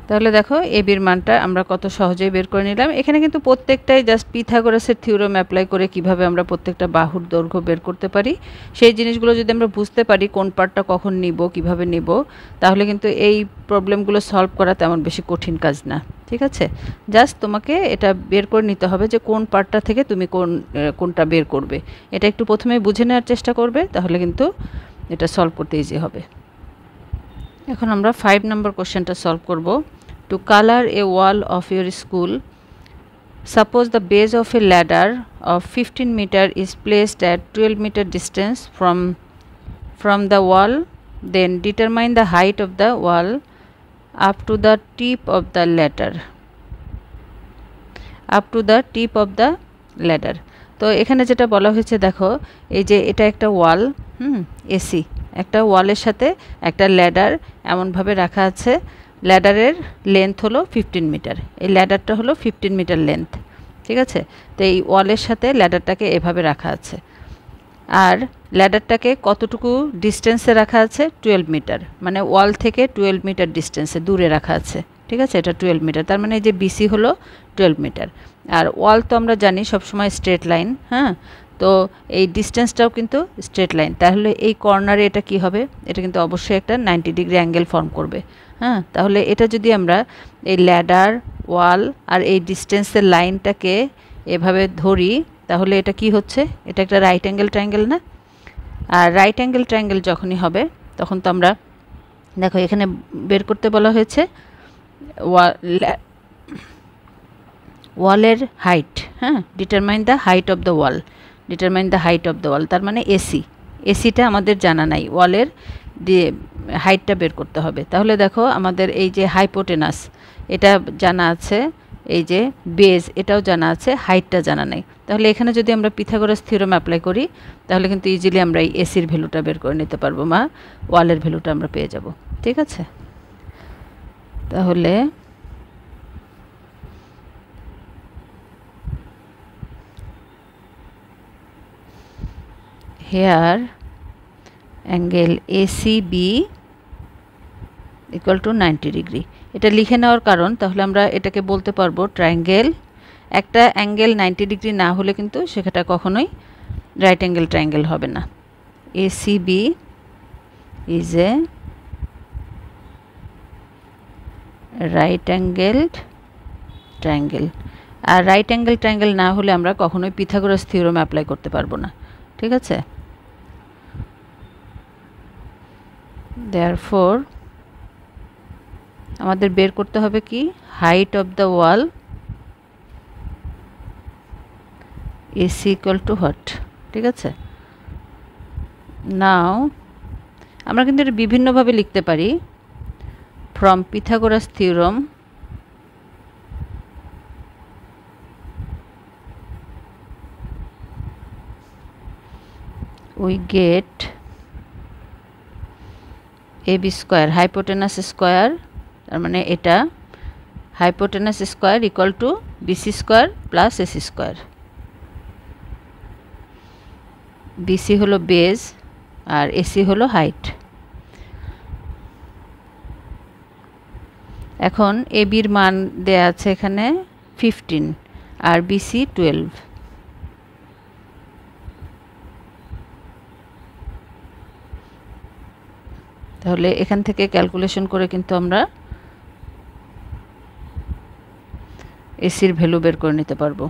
তাহলে দেখো এবির মানটা আমরা কত সহজেই বের করে নিলাম। এখানে কিন্তু প্রত্যেকটাই জাস্ট পিথাগোরাসের থিওরেম অ্যাপ্লাই করে কিভাবে আমরা প্রত্যেকটা বাহুর দৈর্ঘ্য বের করতে পারি সেই জিনিসগুলো যদি আমরা বুঝতে পারি, কোন পার্টটা কখন নিব, কিভাবে নিব, তাহলে কিন্তু এই প্রবলেমগুলো সলভ করা তেমন বেশি কঠিন কাজ না, ঠিক আছে। জাস্ট তোমাকে এটা বের করে নিতে হবে যে কোন পার্টটা থেকে তুমি কোনটা বের করবে। এটা একটু প্রথমে বুঝে নেওয়ার চেষ্টা করবে, তাহলে কিন্তু এটা সলভ করতে ইজি হবে। এখন আমরা 5 নম্বর কোশ্চেনটা সলভ করব। To color a wall of your school, suppose the base of a ladder of 15 meter is placed at 12 meter distance from the wall, then determine the height of the wall up to the tip of the ladder. Up to the tip of the ladder. তো এখানে যেটা বলা হয়েছে দেখো, এই যে এটা একটা ওয়াল, এসি একটা ওয়ালের সাথে একটা ল্যাডার এমনভাবে রাখা আছে, ল্যাডারের লেন্থ হলো 15 মিটার, এই ল্যাডারটা হলো 15 মিটার লেন্থ, ঠিক আছে। তো এই ওয়ালের সাথে ল্যাডারটাকে এভাবে রাখা আছে, আর ল্যাডারটাকে কতটুকু ডিস্টেন্সে রাখা আছে, 12 মিটার, মানে ওয়াল থেকে 12 মিটার ডিস্টেন্সে দূরে রাখা আছে, ঠিক আছে, এটা 12 মিটার। তার মানে এই যে বিসি হলো 12 মিটার। আর ওয়াল তো আমরা জানি সবসময় স্ট্রেট লাইন, হ্যাঁ, তো এই ডিস্টেন্সটাও কিন্তু স্ট্রেট লাইন। তাহলে এই কর্নারে এটা কি হবে, এটা কিন্তু অবশ্যই একটা 90 ডিগ্রি অ্যাঙ্গেল ফর্ম করবে, হ্যাঁ। তাহলে এটা যদি আমরা এই ল্যাডার, ওয়াল আর এই ডিস্টেন্সের লাইনটাকে এভাবে ধরি, তাহলে এটা কি হচ্ছে, এটা একটা রাইট অ্যাঙ্গেল ট্রায়াঙ্গেল না? আর রাইট অ্যাঙ্গেল ট্রায়াঙ্গেল যখনই হবে তখন তো আমরা দেখো এখানে বের করতে বলা হয়েছে ওয়ালের হাইট, হ্যাঁ, determine the height of the wall, determine the height of the wall. তার মানে এসিটা আমাদের জানা নাই, ওয়ালের হাইটটা বের করতে হবে। তাহলে দেখো আমাদের এই যে হাইপোটেনাস এটা জানা আছে, এই যে বেজ এটাও জানা আছে, হাইটটা জানা নেই। তাহলে এখানে যদি আমরা পিথাগোরাস থিওরেম অ্যাপ্লাই করি তাহলে কিন্তু ইজিলি আমরা এই এসির ভ্যালুটা বের করে নিতে পারবো, বা ওয়ালের ভ্যালুটা আমরা পেয়ে যাব, ঠিক আছে। তাহলে here angle ACB equal to 90 degree. এটা লিখে নেওয়ার কারণ, তাহলে আমরা এটাকে বলতে পারবো ট্রায়াঙ্গেল, একটা অ্যাঙ্গেল 90 ডিগ্রি না হলে কিন্তু সেটা কখনোই রাইট অ্যাঙ্গেল ট্রায়াঙ্গেল হবে না। ACB is a right angled triangle। আর রাইট অ্যাঙ্গেল ট্রায়াঙ্গেল না হলে আমরা কখনোই পিথাগোরাস থিওরেম অ্যাপ্লাই করতে পারবো না, ঠিক আছে। therefore আমাদের বের করতে হবে কি, height of the wall AC equal to what, ঠিক আছে। নাও আমরা কিন্তু এটা বিভিন্নভাবে লিখতে পারি। From Pythagoras theorem we get AB square hypotenuse square, তার মানে এটা hypotenuse square equal two BC square plus AC square. BC হলো বেজ আর AC হলো হাইট। এখন ABর মান দেয়া আছে এখানে 15 আর BC 12। তাহলে এখান থেকে ক্যালকুলেশন করে কিন্তু আমরা এসির ভ্যালু বের করে নিতে পারবো।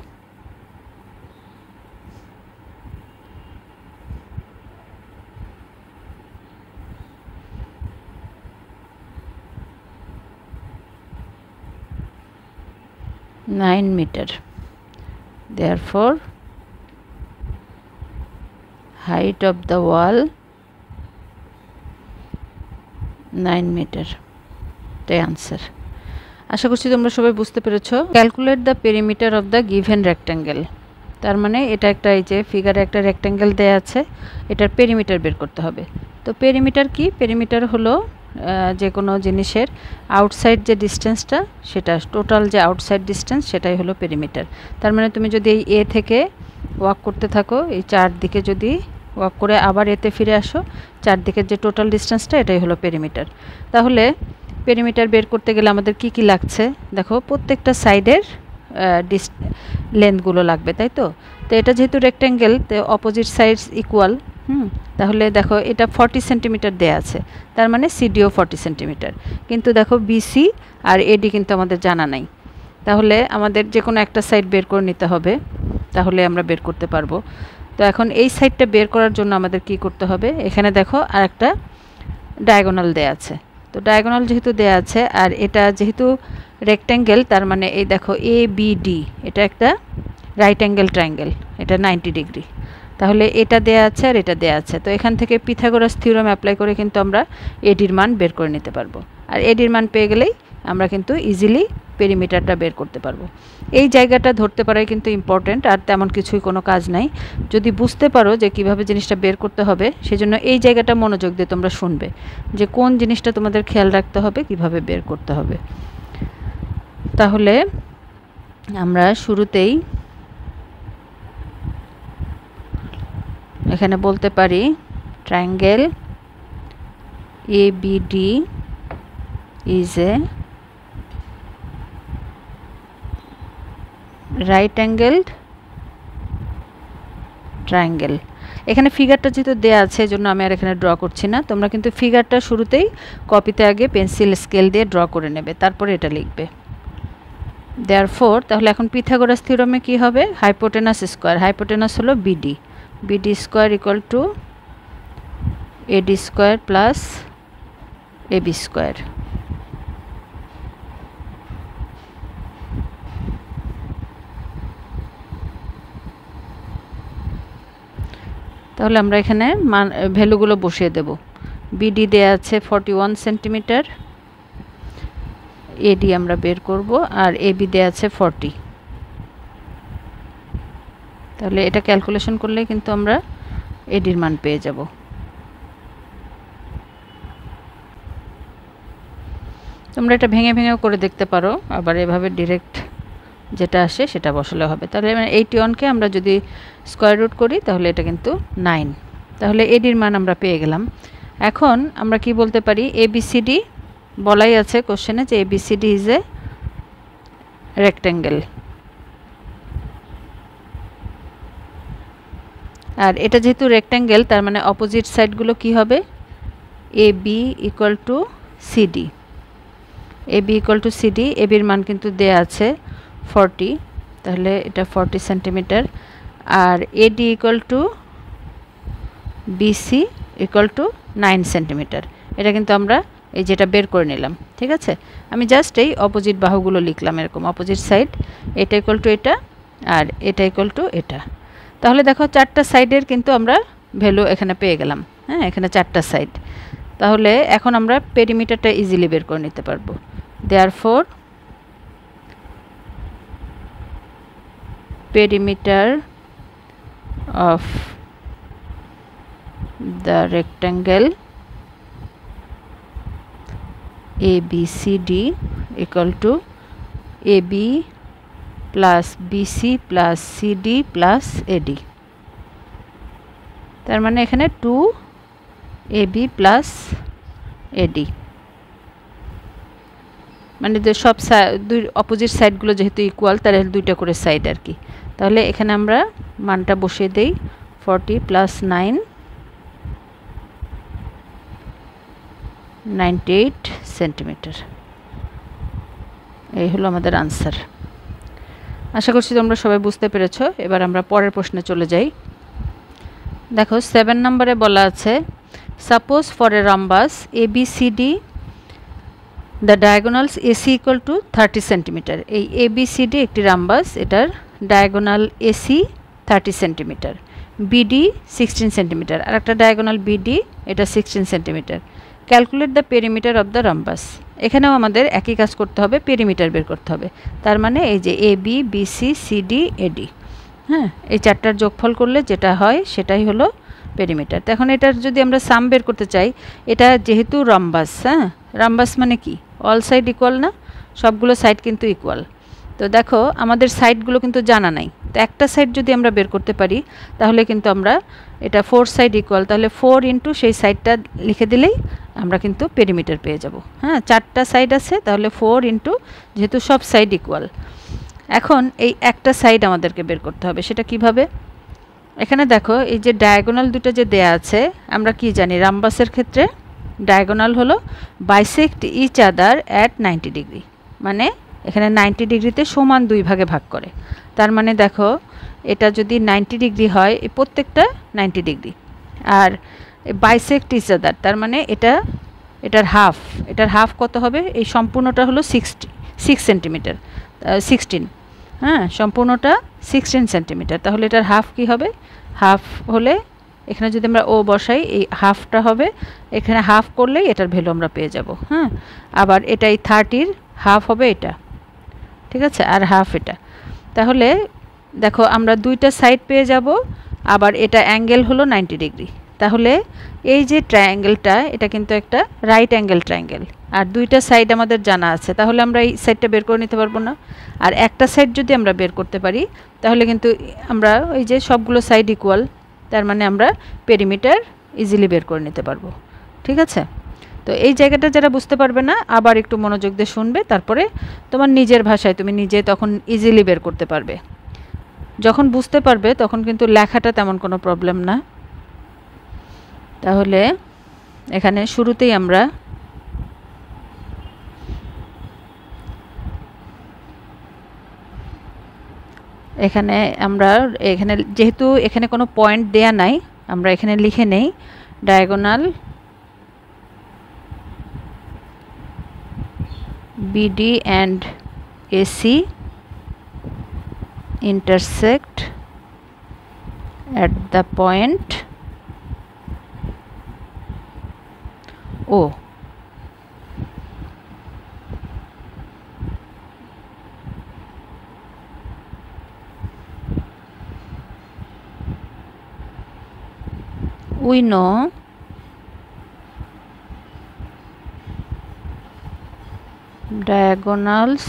Nine metre. therefore height of the wall 9 metre, তাই আনসার। আশা করছি তোমরা সবাই বুঝতে পেরেছো। Calculate the perimeter of the given rectangle, তার মানে এটা একটা, এই যে ফিগারে একটা রেক্ট্যাঙ্গেল দেয়া আছে, এটার পেরিমিটার বের করতে হবে। তো পেরিমিটার কি, পেরিমিটার হলো যে কোনো জিনিসের আউটসাইড যে ডিস্টেন্সটা, সেটা টোটাল যে আউটসাইড ডিস্টেন্স সেটাই হলো পেরিমিটার। তার মানে তুমি যদি এই এ থেকে ওয়াক করতে থাকো, এই চারদিকে যদি ওয়াক করে আবার এতে ফিরে আসো, চারদিকের যে টোটাল ডিস্টেন্সটা এটাই হলো পেরিমিটার। তাহলে পেরিমিটার বের করতে গেলে আমাদের কি কি লাগছে দেখো, প্রত্যেকটা সাইডের লেন্থগুলো লাগবে, তাই তো। তো এটা যেহেতু রেক্ট্যাঙ্গেল, তো অপোজিট সাইডস ইকুয়াল, তাহলে দেখো এটা 40 সেন্টিমিটার দেয়া আছে, তার মানে সিডিও 40 সেন্টিমিটার। কিন্তু দেখো বিসি আর এডি কিন্তু আমাদের জানা নাই, তাহলে আমাদের যে কোনো একটা সাইড বের করে নিতে হবে, তাহলে আমরা বের করতে পারবো। তো এখন এই সাইডটা বের করার জন্য আমাদের কি করতে হবে, এখানে দেখো আর একটা ডায়াগোনাল দেয়া আছে। তো ডায়াগোনাল যেহেতু দেয়া আছে আর এটা যেহেতু রেক্ট্যাঙ্গেল, তার মানে এই দেখো ABD এটা একটা রাইট অ্যাঙ্গেল ট্রায়াঙ্গেল, এটা 90 ডিগ্রি। তাহলে এটা দেয়া আছে আর এটা দেয়া আছে, তো এখান থেকে পিথাগোরাস থিওরেম অ্যাপ্লাই করে কিন্তু আমরা এডির মান বের করে নিতে পারবো। আর এডির মান পেয়ে গেলেই আমরা কিন্তু ইজিলি পেরিমিটারটা বের করতে পারবো। এই জায়গাটা ধরতে পারাই কিন্তু ইম্পর্ট্যান্ট, আর তেমন কিছুই কোনো কাজ নাই। যদি বুঝতে পারো যে কিভাবে জিনিসটা বের করতে হবে, সেজন্য এই জায়গাটা মনোযোগ দিয়ে তোমরা শুনবে যে কোন জিনিসটা তোমাদের খেয়াল রাখতে হবে, কিভাবে বের করতে হবে। তাহলে আমরা শুরুতেই এখানে বলতে পারি triangle ABD is a right angled triangle. এখানে ফিগারটা যেহেতু দেওয়া আছে এজন্য আমি আর এখানে ড্র করছি না, তোমরা কিন্তু ফিগারটা শুরুতেই কপিতে আগে পেন্সিল স্কেল দিয়ে ড্র করে নেবে, তারপরে এটা লিখবে। দেয়ারফোর তাহলে এখন পিথাগোরাস থিওরেমে কি হবে, হাইপোটেনাস স্কোয়ার, হাইপোটেনাস হলো BD, BD square equal to AD square plus AB square. তাহলে আমরা এখানে ভ্যালুগুলো বসিয়ে দেব। বিডি দেয়া আছে 41 সেন্টিমিটার, এডি আমরা বের করব, আর এবি দেয়া আছে 40। তাহলে এটা ক্যালকুলেশন করলে কিন্তু আমরা এডির মান পেয়ে যাব। তোমরা এটা ভেঙে ভেঙেও করে দেখতে পারো, আবার এভাবে ডিরেক্ট যেটা আসে সেটা বসালে হবে। তাহলে 81কে আমরা যদি স্কোয়ার রুট করি তাহলে এটা কিন্তু 9। তাহলে এডির মান আমরা পেয়ে গেলাম। এখন আমরা কি বলতে পারি, এবিসিডি বলাই আছে কোশ্চেনে যে এবিসিডি ইজ এ রেক্ট্যাঙ্গেল। আর এটা যেহেতু রেক্ট্যাঙ্গেল তার মানে অপোজিট সাইডগুলো কি হবে, A B equal to CD, A B equal to CD. এবির মান কিন্তু দেয়া আছে 40, তাহলে এটা 40 সেন্টিমিটার। আর AD equal to BC equal to 9 centimetre. এটা কিন্তু আমরা এই যেটা বের করে নিলাম, ঠিক আছে। আমি জাস্ট এই অপোজিট বাহুগুলো লিখলাম এরকম, অপোজিট সাইড, এটা ইকুয়াল টু এটা আর এটা ইকুয়াল টু এটা। তাহলে দেখো চারটা সাইডের কিন্তু আমরা ভ্যালু এখানে পেয়ে গেলাম। হ্যাঁ, এখানে চারটা সাইড। তাহলে এখন আমরা পেরিমিটারটা ইজিলি বের করে নিতে পারবো। Therefore perimeter of the rectangle ABCD equal to AB plus BC plus CD plus AD। তার মানে এখানে 2AB plus AD, মানে সব দুই অপোজিট সাইডগুলো যেহেতু ইকুয়াল তাহলে দুইটা করে সাইড আর কি। তাহলে এখানে আমরা মানটা বসিয়ে দেই, 40 প্লাস 9 98 সেন্টিমিটার। এই হলো আমাদের আনসার। আশা করছি তোমরা সবাই বুঝতে পেরেছো। এবার আমরা পরের প্রশ্নে চলে যাই। দেখো 7 নম্বরে বলা আছে, suppose for a rhombus ABCD the diagonals AC equal to 30 centimetre. এই এবিসিডি একটি রাম্বাস, এটার diagonal AC 30 centimetre, BD 16 centimetre, আর একটা ডায়াগোনাল বিডি এটা 16 centimetre. Calculate the perimeter of the rhombus. এখানেও আমাদের একই কাজ করতে হবে, পেরিমিটার বের করতে হবে। তার মানে এই যে এ বি বিসি সিডি এডি, হ্যাঁ, এই চারটার যোগফল করলে যেটা হয় সেটাই হলো পেরিমিটার। তো এখন এটার যদি আমরা সাম বের করতে চাই, এটা যেহেতু রাম্বাস, হ্যাঁ, রাম্বাস মানে কি, অল সাইড ইকুয়াল না, সবগুলো সাইড কিন্তু ইকুয়াল। তো দেখো আমাদের সাইডগুলো কিন্তু জানা নাই, তো একটা সাইড যদি আমরা বের করতে পারি তাহলে কিন্তু আমরা এটা 4 সাইড ইকুয়াল, তাহলে 4 ইন্টু সেই সাইডটা লিখে দিলেই আমরা কিন্তু পেরিমিটার পেয়ে যাব। হ্যাঁ, চারটা সাইড আছে, তাহলে 4 ইন্টু, যেহেতু সব সাইড ইকুয়াল। এখন এই একটা সাইড আমাদেরকে বের করতে হবে, সেটা কিভাবে, এখানে দেখো এই যে ডায়াগোনাল দুটো যে দেয়া আছে, আমরা কি জানি রাম্বাসের ক্ষেত্রে ডায়াগোনাল হলো bisect each other at 90 degree, মানে এখানে 90 ডিগ্রিতে সমান দুই ভাগে ভাগ করে। তার মানে দেখো এটা যদি 90 ডিগ্রি হয়, এই প্রত্যেকটা 90 ডিগ্রি, আর বাইসেক্ট ইচ আদার তার মানে এটার হাফ কত হবে, এই সম্পূর্ণটা হলো 6 সেন্টিমিটার, 16, হ্যাঁ, সম্পূর্ণটা 16 সেন্টিমিটার। তাহলে এটার হাফ কি হবে, হাফ হলে এখানে যদি আমরা ও বসাই, এই হাফটা হবে, এখানে হাফ করলেই এটার ভ্যালু আমরা পেয়ে যাব। হ্যাঁ, আবার এটাই 30-র হাফ হবে এটা, ঠিক আছে, আর হাফ এটা। তাহলে দেখো আমরা দুইটা সাইড পেয়ে যাব, আবার এটা অ্যাঙ্গেল হলো 90 ডিগ্রি। তাহলে এই যে ট্রায়াঙ্গেলটা এটা কিন্তু একটা রাইট অ্যাঙ্গেল ট্রায়াঙ্গেল, আর দুইটা সাইড আমাদের জানা আছে, তাহলে আমরা এই সাইডটা বের করে নিতে পারবো না। আর একটা সাইড যদি আমরা বের করতে পারি তাহলে কিন্তু আমরা ওই যে সবগুলো সাইড ইকুয়াল, তার মানে আমরা পেরিমিটার ইজিলি বের করে নিতে পারবো, ঠিক আছে। তো এই জায়গাটা যারা বুঝতে পারবে না আবার একটু মনোযোগ দিয়ে শুনবে, তারপরে তোমার নিজের ভাষায় তুমি নিজে তখন ইজিলি বের করতে পারবে। যখন বুঝতে পারবে তখন কিন্তু লেখাটা তেমন কোনো প্রবলেম না। তাহলে এখানে শুরুতেই আমরা এখানে যেহেতু এখানে কোনো পয়েন্ট দেয়া নাই, আমরা এখানে লিখে নেই diagonal BD and AC intersect at the point O. We know diagonals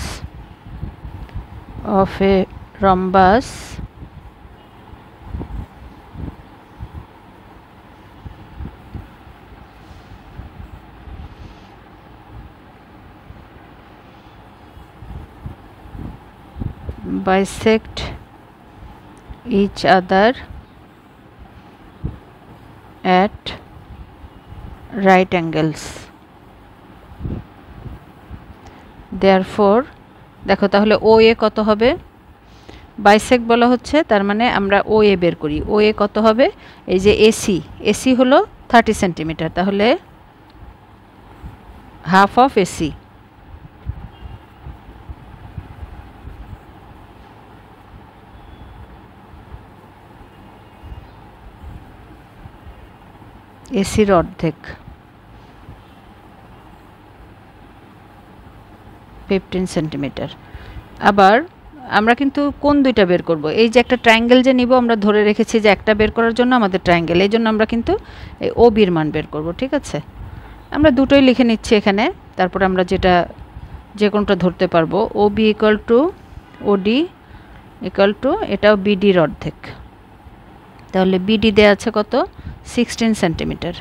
of a rhombus bisect each other at right angles. Therefore দেখো তাহলে OA কত হবে, বাইসেক্ট বলা হচ্ছে, তার মানে আমরা OA বের করি। OA কত হবে, এই যে AC হলো 30 সেন্টিমিটার, তাহলে হাফ অফ AC। এসির অর্ধেক 15 সেন্টিমিটার। আবার আমরা কিন্তু কোন দুইটা বের করব, এই যে একটা ট্রায়াঙ্গেল যে নিব আমরা ধরে রেখেছি যে একটা বের করার জন্য আমাদের ট্রায়াঙ্গেল, এই জন্য আমরা কিন্তু এই OBর মান বের করব। ঠিক আছে, আমরা দুটোই লিখে নিচ্ছি এখানে, তারপরে আমরা যে কোনটা ধরতে পারবো। OB equal to OD equal to এটাও BDর অর্ধেক, তাহলে BD দেওয়া আছে কত 16 সেন্টিমিটার।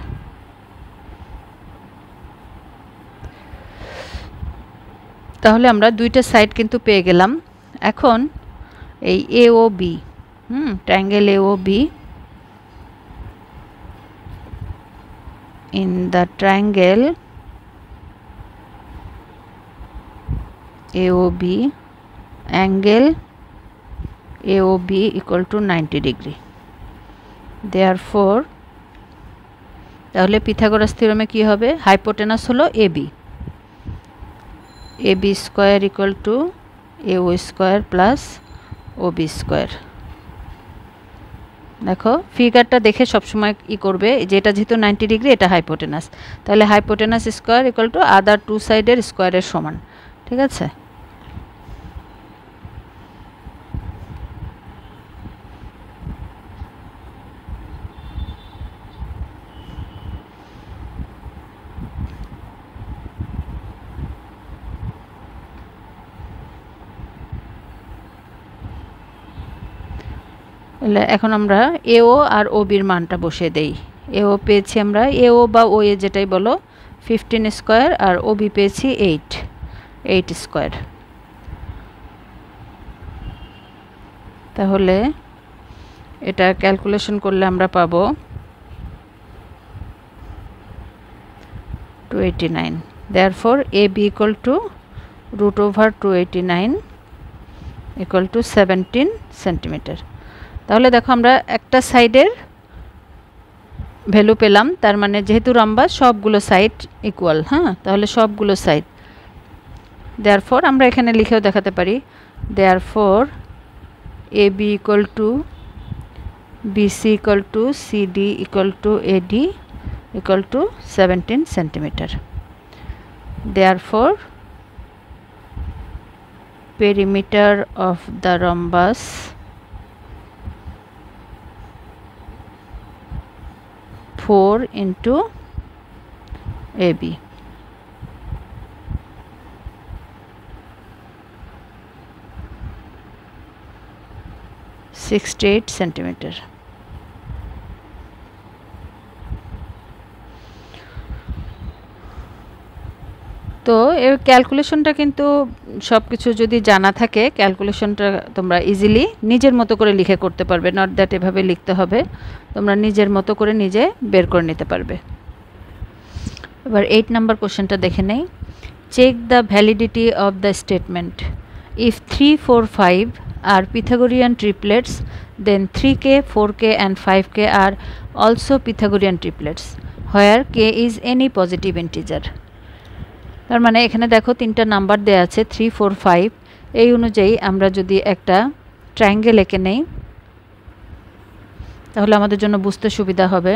তাহলে আমরা দুইটা সাইড কিন্তু পেয়ে গেলাম। এখন এই AOB, triangle AOB, in the triangle AOB angle AOB equal to 90 degree. Therefore তাহলে পিথাগোরাস থিওরেমে কি হবে, হাইপোটেনাস হলো AB square equal two AO square plus OB square. দেখো ফিগারটা দেখে সবসময় করবে, যেটা যেহেতু 90 ডিগ্রি এটা হাইপোটেনাস, তাহলে hypotenuse square equal to other two সাইডের স্কয়ারের সমান। ঠিক আছে, এখন আমরা AO আর OBর মানটা বসিয়ে দেই। AO পেয়েছি আমরা, AO বা OA যেটাই বলো, 15 স্কয়ার, আর OB পেয়েছি 8 স্কয়ার। তাহলে এটা ক্যালকুলেশন করলে আমরা পাবো 289। Therefore AB equal to root over 289 equal to 17 centimetre. তাহলে দেখো আমরা একটা সাইডের ভ্যালু পেলাম, তার মানে যেহেতু রম্বাস সবগুলো সাইড ইকুয়াল, তাহলে সবগুলো সাইড। দেয়ারফর আমরা এখানে লিখেও দেখাতে পারি, therefore AB equal to BC equal to CD equal to AD equal to 17 centimetre. Therefore perimeter of the rhombus four into AB. 68 centimetre. তো এর ক্যালকুলেশনটা কিন্তু সব কিছু যদি জানা থাকে ক্যালকুলেশনটা তোমরা ইজিলি নিজের মতো করে লিখে করতে পারবে, নট দ্যাট এভাবে লিখতে হবে, তোমরা নিজের মতো করে নিজে বের করে নিতে পারবে। এবার 8 নাম্বার কোশ্চেনটা দেখে নেই। Check the validity of the statement. If 3, 4, 5 are Pythagorean triplets, then 3k, 4k and 5k are also Pythagorean triplets, where k is any positive integer. তার মানে এখানে দেখো তিনটা নাম্বার দেয়া আছে 3, 4, 5, এই অনুযায়ী আমরা যদি একটা ট্রায়াঙ্গেল এঁকে নেই তাহলে আমাদের জন্য বুঝতে সুবিধা হবে।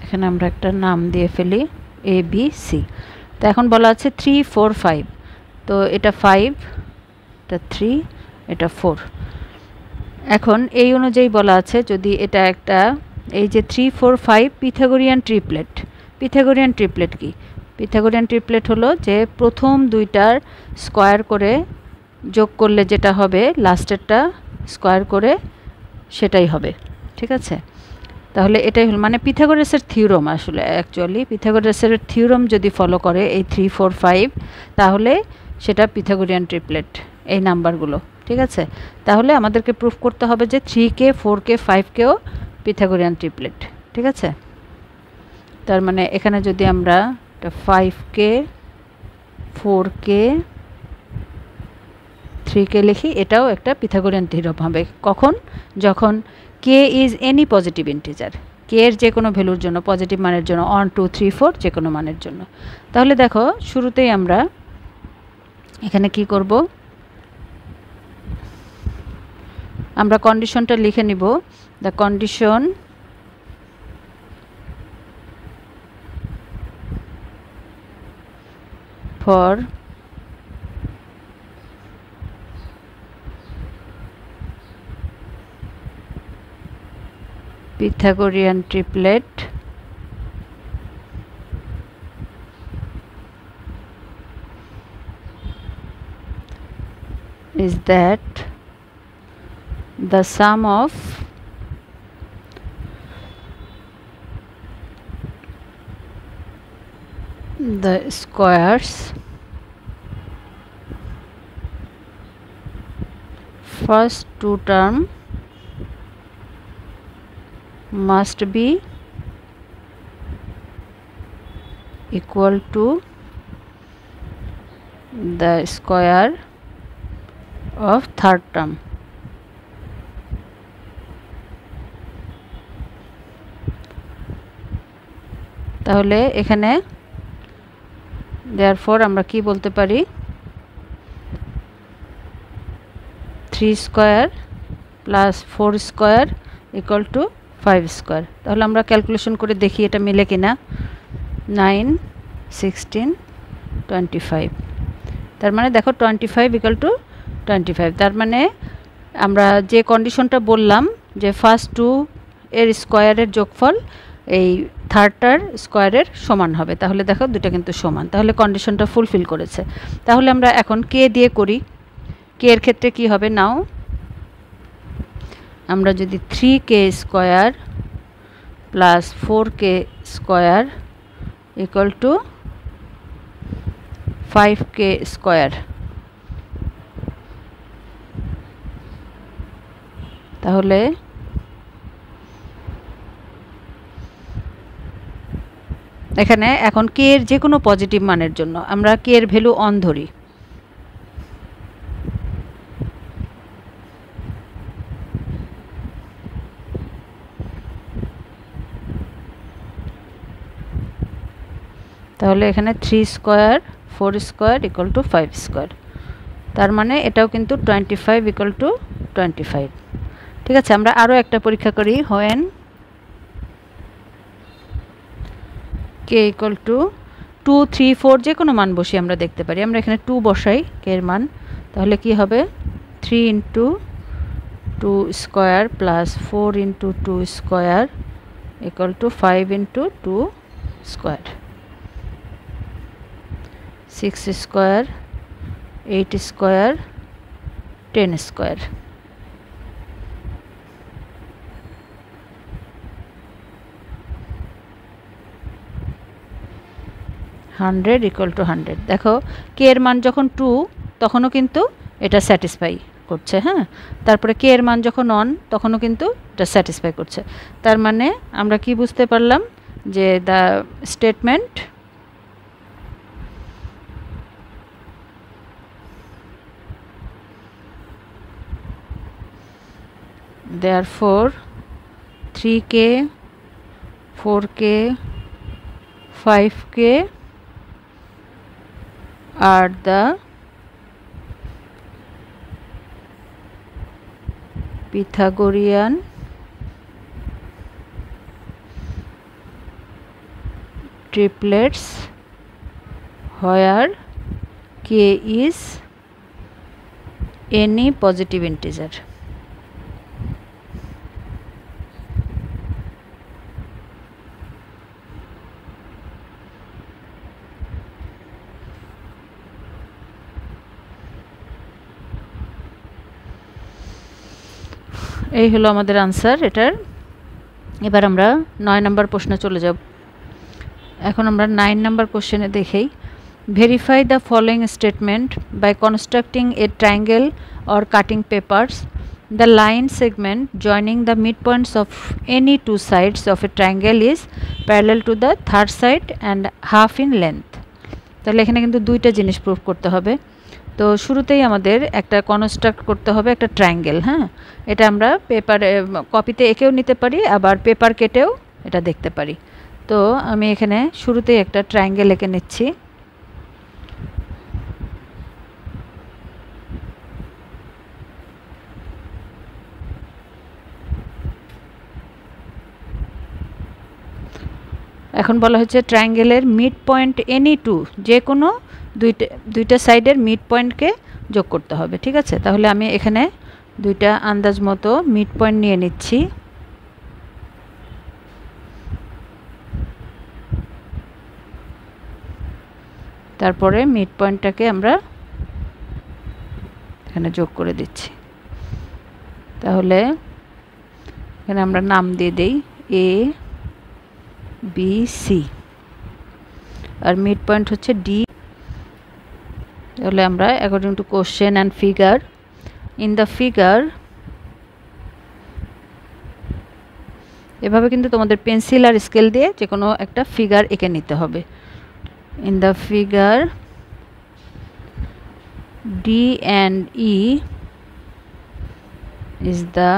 এখানে আমরা একটা নাম দিয়ে ফেলি এ বি সি। তো এখন বলা আছে 3, 4, 5, তো এটা 5, এটা 3, এটা 4। এখন এই অনুযায়ী বলা আছে যদি এটা একটা এই যে 3, 4, 5 পিথাগোরিয়ান ট্রিপলেট। পিথাগোরিয়ান ট্রিপলেট কি? পিথাগোরিয়ান ট্রিপলেট হলো যে প্রথম দুইটার স্কোয়ার করে যোগ করলে যেটা হবে লাস্টেরটা স্কোয়ার করে সেটাই হবে, ঠিক আছে? তাহলে এটাই হলো মানে পিথাগোরাসের থিওরাম। আসলে অ্যাকচুয়ালি পিথাগোরাসের থিওরাম যদি ফলো করে এই 3, 4, 5 তাহলে সেটা পিথাগোরিয়ান ট্রিপলেট এই নাম্বারগুলো, ঠিক আছে? তাহলে আমাদেরকে প্রুফ করতে হবে যে 3k, 4k, 5kও পিথাগোরিয়ান ট্রিপলেট, ঠিক আছে? তার মানে এখানে যদি আমরা 5k, 4k, 3k লিখি এটাও একটা পিথাগোরিয়ান থিওরাম হবে। কখন? যখন k is any positive integer, k এর যে কোনো ভ্যালুর জন্য, পজিটিভ মানের জন্য, 1, 2, 3, 4 যে কোনো মানের জন্য। তাহলে দেখো শুরুতেই আমরা এখানে কি করব, আমরা কন্ডিশনটা লিখে নিব। The condition for Pythagorean triplet is that the sum of the squares first two term must be equal to the square of third term. তাহলে এখানে therefore আমরা কি বলতে পারি, 3 square plus 4 square equal to 5 square. তাহলে আমরা calculation করে দেখি এটা মিলে কিনা। 9, 16, 25। তার মানে দেখো 25 ইকুয়াল টু 25। তার মানে আমরা যে কন্ডিশনটা বললাম যে ফার্স্ট টু এর স্কোয়ারের যোগফল এই থার্ডটার স্কোয়ারের সমান হবে, তাহলে দেখো দুটো কিন্তু সমান, তাহলে কন্ডিশনটা ফুলফিল করেছে। তাহলে আমরা এখন কে দিয়ে করি। কে এর ক্ষেত্রে কি হবে, নাও আমরা যদি 3k square plus 4k square equal two 5k square, তাহলে এখানে এখন কে এর যে কোনো পজিটিভ মানের জন্য আমরা কে এর ভ্যালু অন ধরি। তাহলে এখানে 3 square 4 square equal to 5 square, তার মানে এটাও কিন্তু 25 ইকুয়াল টু 25। ঠিক আছে, আমরা আরও একটা পরীক্ষা করি। হোয়েন কে ইকুয়াল টু 2, 3, 4 যে কোনো মান বসি আমরা দেখতে পারি। আমরা এখানে 2 বসাই কে এর মান, তাহলে কি হবে 3 into 2 square plus 4 into 2 square equal to 5 into 2 square, 6 square 8 square 10 square. Hundred equal to 100। দেখো কে এর মান যখন 2 তখনও কিন্তু এটা স্যাটিসফাই করছে, হ্যাঁ। তারপরে কে এর মান যখন 1 তখনও কিন্তু এটা স্যাটিসফাই করছে। তার মানে আমরা কি বুঝতে পারলাম যে the statement therefore 3k 4k 5k are the Pythagorean triplets where k is any positive integer. এই হলো আমাদের আনসার এটার। এবার আমরা 9 নম্বর প্রশ্নে চলে যাব। এখন আমরা 9 নম্বর কোশ্চেনে দেখেই, verify the following statement by constructing a triangle or cutting papers the line segment joining the mid points of any two sides of a triangle is parallel to the third side and half in length. তাহলে এখানে কিন্তু দুইটা জিনিস proof করতে হবে। তো শুরুতেই আমাদের একটা কনস্ট্রাক্ট করতে হবে একটা ট্রায়াঙ্গেল, হ্যাঁ। এটা আমরা পেপারে কপিতে এঁকেও নিতে পারি, আবার পেপার কেটেও এটা দেখতে পারি। তো আমি এখানে শুরুতেই একটা ট্রায়াঙ্গেল এঁকে নিচ্ছি। এখন বলা হচ্ছে ট্রায়াঙ্গেলের মিড পয়েন্ট এনি টু, যে কোনো দুইটা সাইডের মিড পয়েন্টকে যোগ করতে হবে, ঠিক আছে। তাহলে আমি এখানে দুইটা আন্দাজ মতো মিড পয়েন্ট নিয়ে নিচ্ছি। তারপরে মিড পয়েন্টটাকে আমরা এখানে যোগ করে দিচ্ছি। তাহলে এখানে আমরা নাম দিয়ে দেই এ বি সি, আর মিড পয়েন্ট হচ্ছে ডি। তাহলে আমরা according to question and figure, in the figure, এভাবে কিন্তু তোমাদের পেন্সিল আর স্কেল দিয়ে যে কোনো একটা ফিগার এঁকে নিতে হবে। In the figure D and E is the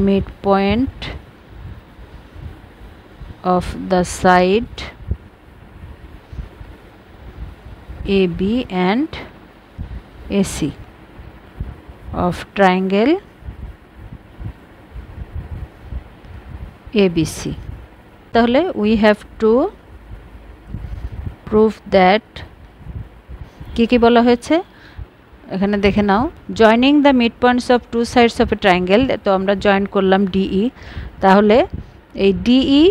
midpoint of the side AB and AC of triangle ABC. তাহলে we have to prove that কি বলা হয়েছে এখানে দেখে নাও, joining the mid points of two sides of a triangle. তো আমরা join করলাম ডিই, তাহলে এই DE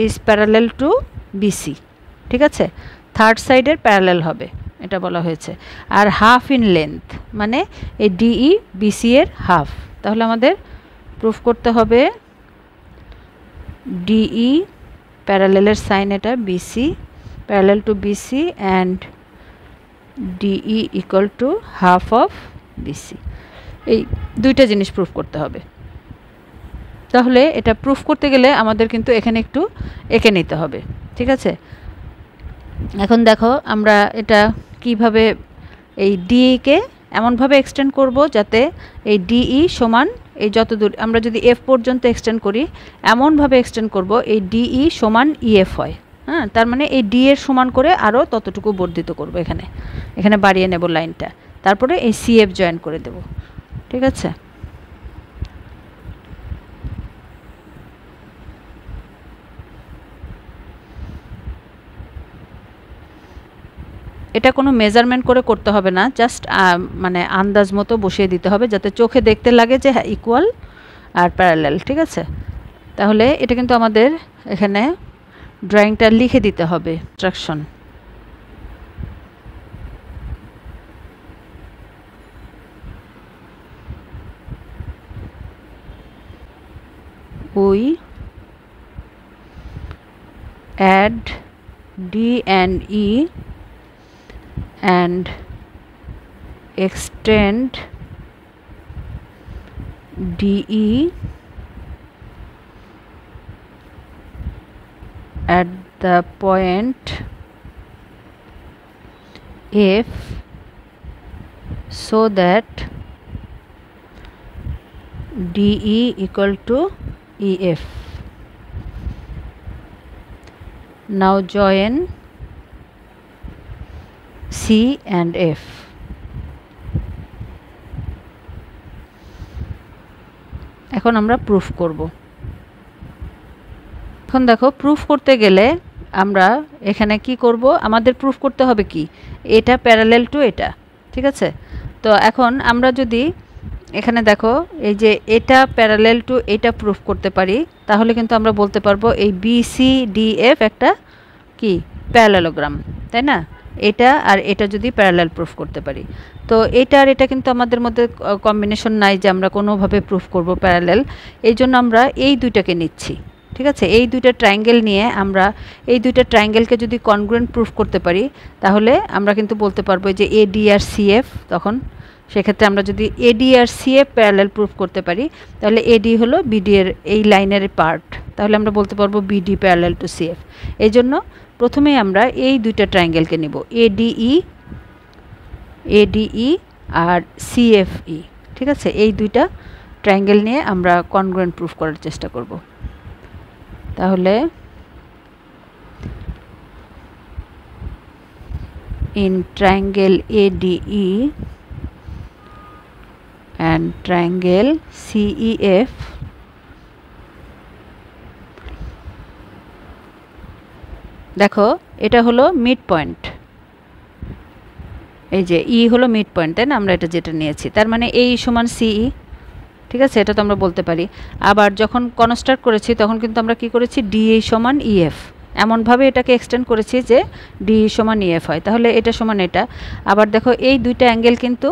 is parallel to BC, ঠিক আছে। থার্ড সাইডের প্যারালেল হবে এটা বলা হয়েছে। আর হাফ ইন লেন্থ মানে এই ডিই বিসি এর হাফ। তাহলে আমাদের প্রুফ করতে হবে ডিই প্যারালেলের সাইন এটা BC, parallel to BC, and DE equal to half of BC. এই দুইটা জিনিস প্রুফ করতে হবে। তাহলে এটা প্রুফ করতে গেলে আমাদের কিন্তু এখানে একটু এঁকে নিতে হবে, ঠিক আছে। এখন দেখো আমরা এটা কিভাবে এই ডিইকে এমনভাবে এক্সটেন্ড করব যাতে এই ডিই সমান এই যত দূর আমরা যদি এফ পর্যন্ত এক্সটেন্ড করি, এমনভাবে এক্সটেন্ড করব এই ডিই সমান ইএফ হয়, হ্যাঁ। তার মানে এই ডি এর সমান করে আরও ততটুকু বর্ধিত করব, এখানে বাড়িয়ে নেব লাইনটা। তারপরে এই সিএফ জয়েন করে দেব, ঠিক আছে। এটা কোনো মেজারমেন্ট করে করতে হবে না, জাস্ট মানে আন্দাজ মতো বসিয়ে দিতে হবে যাতে চোখে দেখতে লাগে যে হ্যাঁ ইকুয়াল আর প্যারালেল, ঠিক আছে। তাহলে এটা কিন্তু আমাদের এখানে ড্রয়িংটা লিখে দিতে হবে। Instruction we add D and E and extend DE at the point F so that DE equal to EF. Now join C and F. এখন আমরা প্রুফ করব। এখন দেখো প্রুফ করতে গেলে আমরা এখানে কি করব, আমাদের প্রুফ করতে হবে কি এটা প্যারালাল টু এটা, ঠিক আছে। তো এখন আমরা যদি এখানে দেখো এই যে এটা প্যারালাল টু এটা প্রুফ করতে পারি, তাহলে কিন্তু আমরা বলতে পারবো এই BCDF একটা কি প্যারালেলোগ্রাম, তাই না। এটা আর এটা যদি প্যারালাল প্রুফ করতে পারি, তো এটা আর এটা কিন্তু আমাদের মধ্যে কম্বিনেশন নাই যে আমরা কোনোভাবে প্রুফ করব প্যারালাল, এই জন্য আমরা এই দুইটাকে নিচ্ছি, ঠিক আছে। এই দুইটা ট্রায়াঙ্গেল নিয়ে আমরা এই দুইটা ট্রায়াঙ্গেলকে যদি কনগ্রুয়েন্ট প্রুফ করতে পারি, তাহলে আমরা কিন্তু বলতে পারবো যে AD আর CF, তখন সেক্ষেত্রে আমরা যদি AD আর CF প্যারালাল প্রুফ করতে পারি, তাহলে AD হলো BD এর এই লাইনের পার্ট, তাহলে আমরা বলতে পারবো BD প্যারালাল টু CF। এই জন্য প্রথমেই আমরা এই দুইটা ট্রায়াঙ্গেলকে নিব, ADE আর CFE, ঠিক আছে। এই দুইটা ট্রায়াঙ্গেল নিয়ে আমরা কনগ্রুয়েন্ট প্রুফ করার চেষ্টা করব। তাহলে in triangle ADE and triangle CEF, দেখো এটা হলো মিড পয়েন্ট, এই যে E হলো মিড পয়েন্ট, তাই না, আমরা এটা যেটা নিয়েছি, তার মানে AE সমান CE, ঠিক আছে, এটা তো আমরা বলতে পারি। আবার যখন কনস্ট্রাক্ট করেছি তখন কিন্তু আমরা কি করেছি, DE সমান EF, এমনভাবে এটাকে এক্সটেন্ড করেছি যে DE সমান EF হয়, তাহলে এটা সমান এটা। আবার দেখো এই দুইটা অ্যাঙ্গেল কিন্তু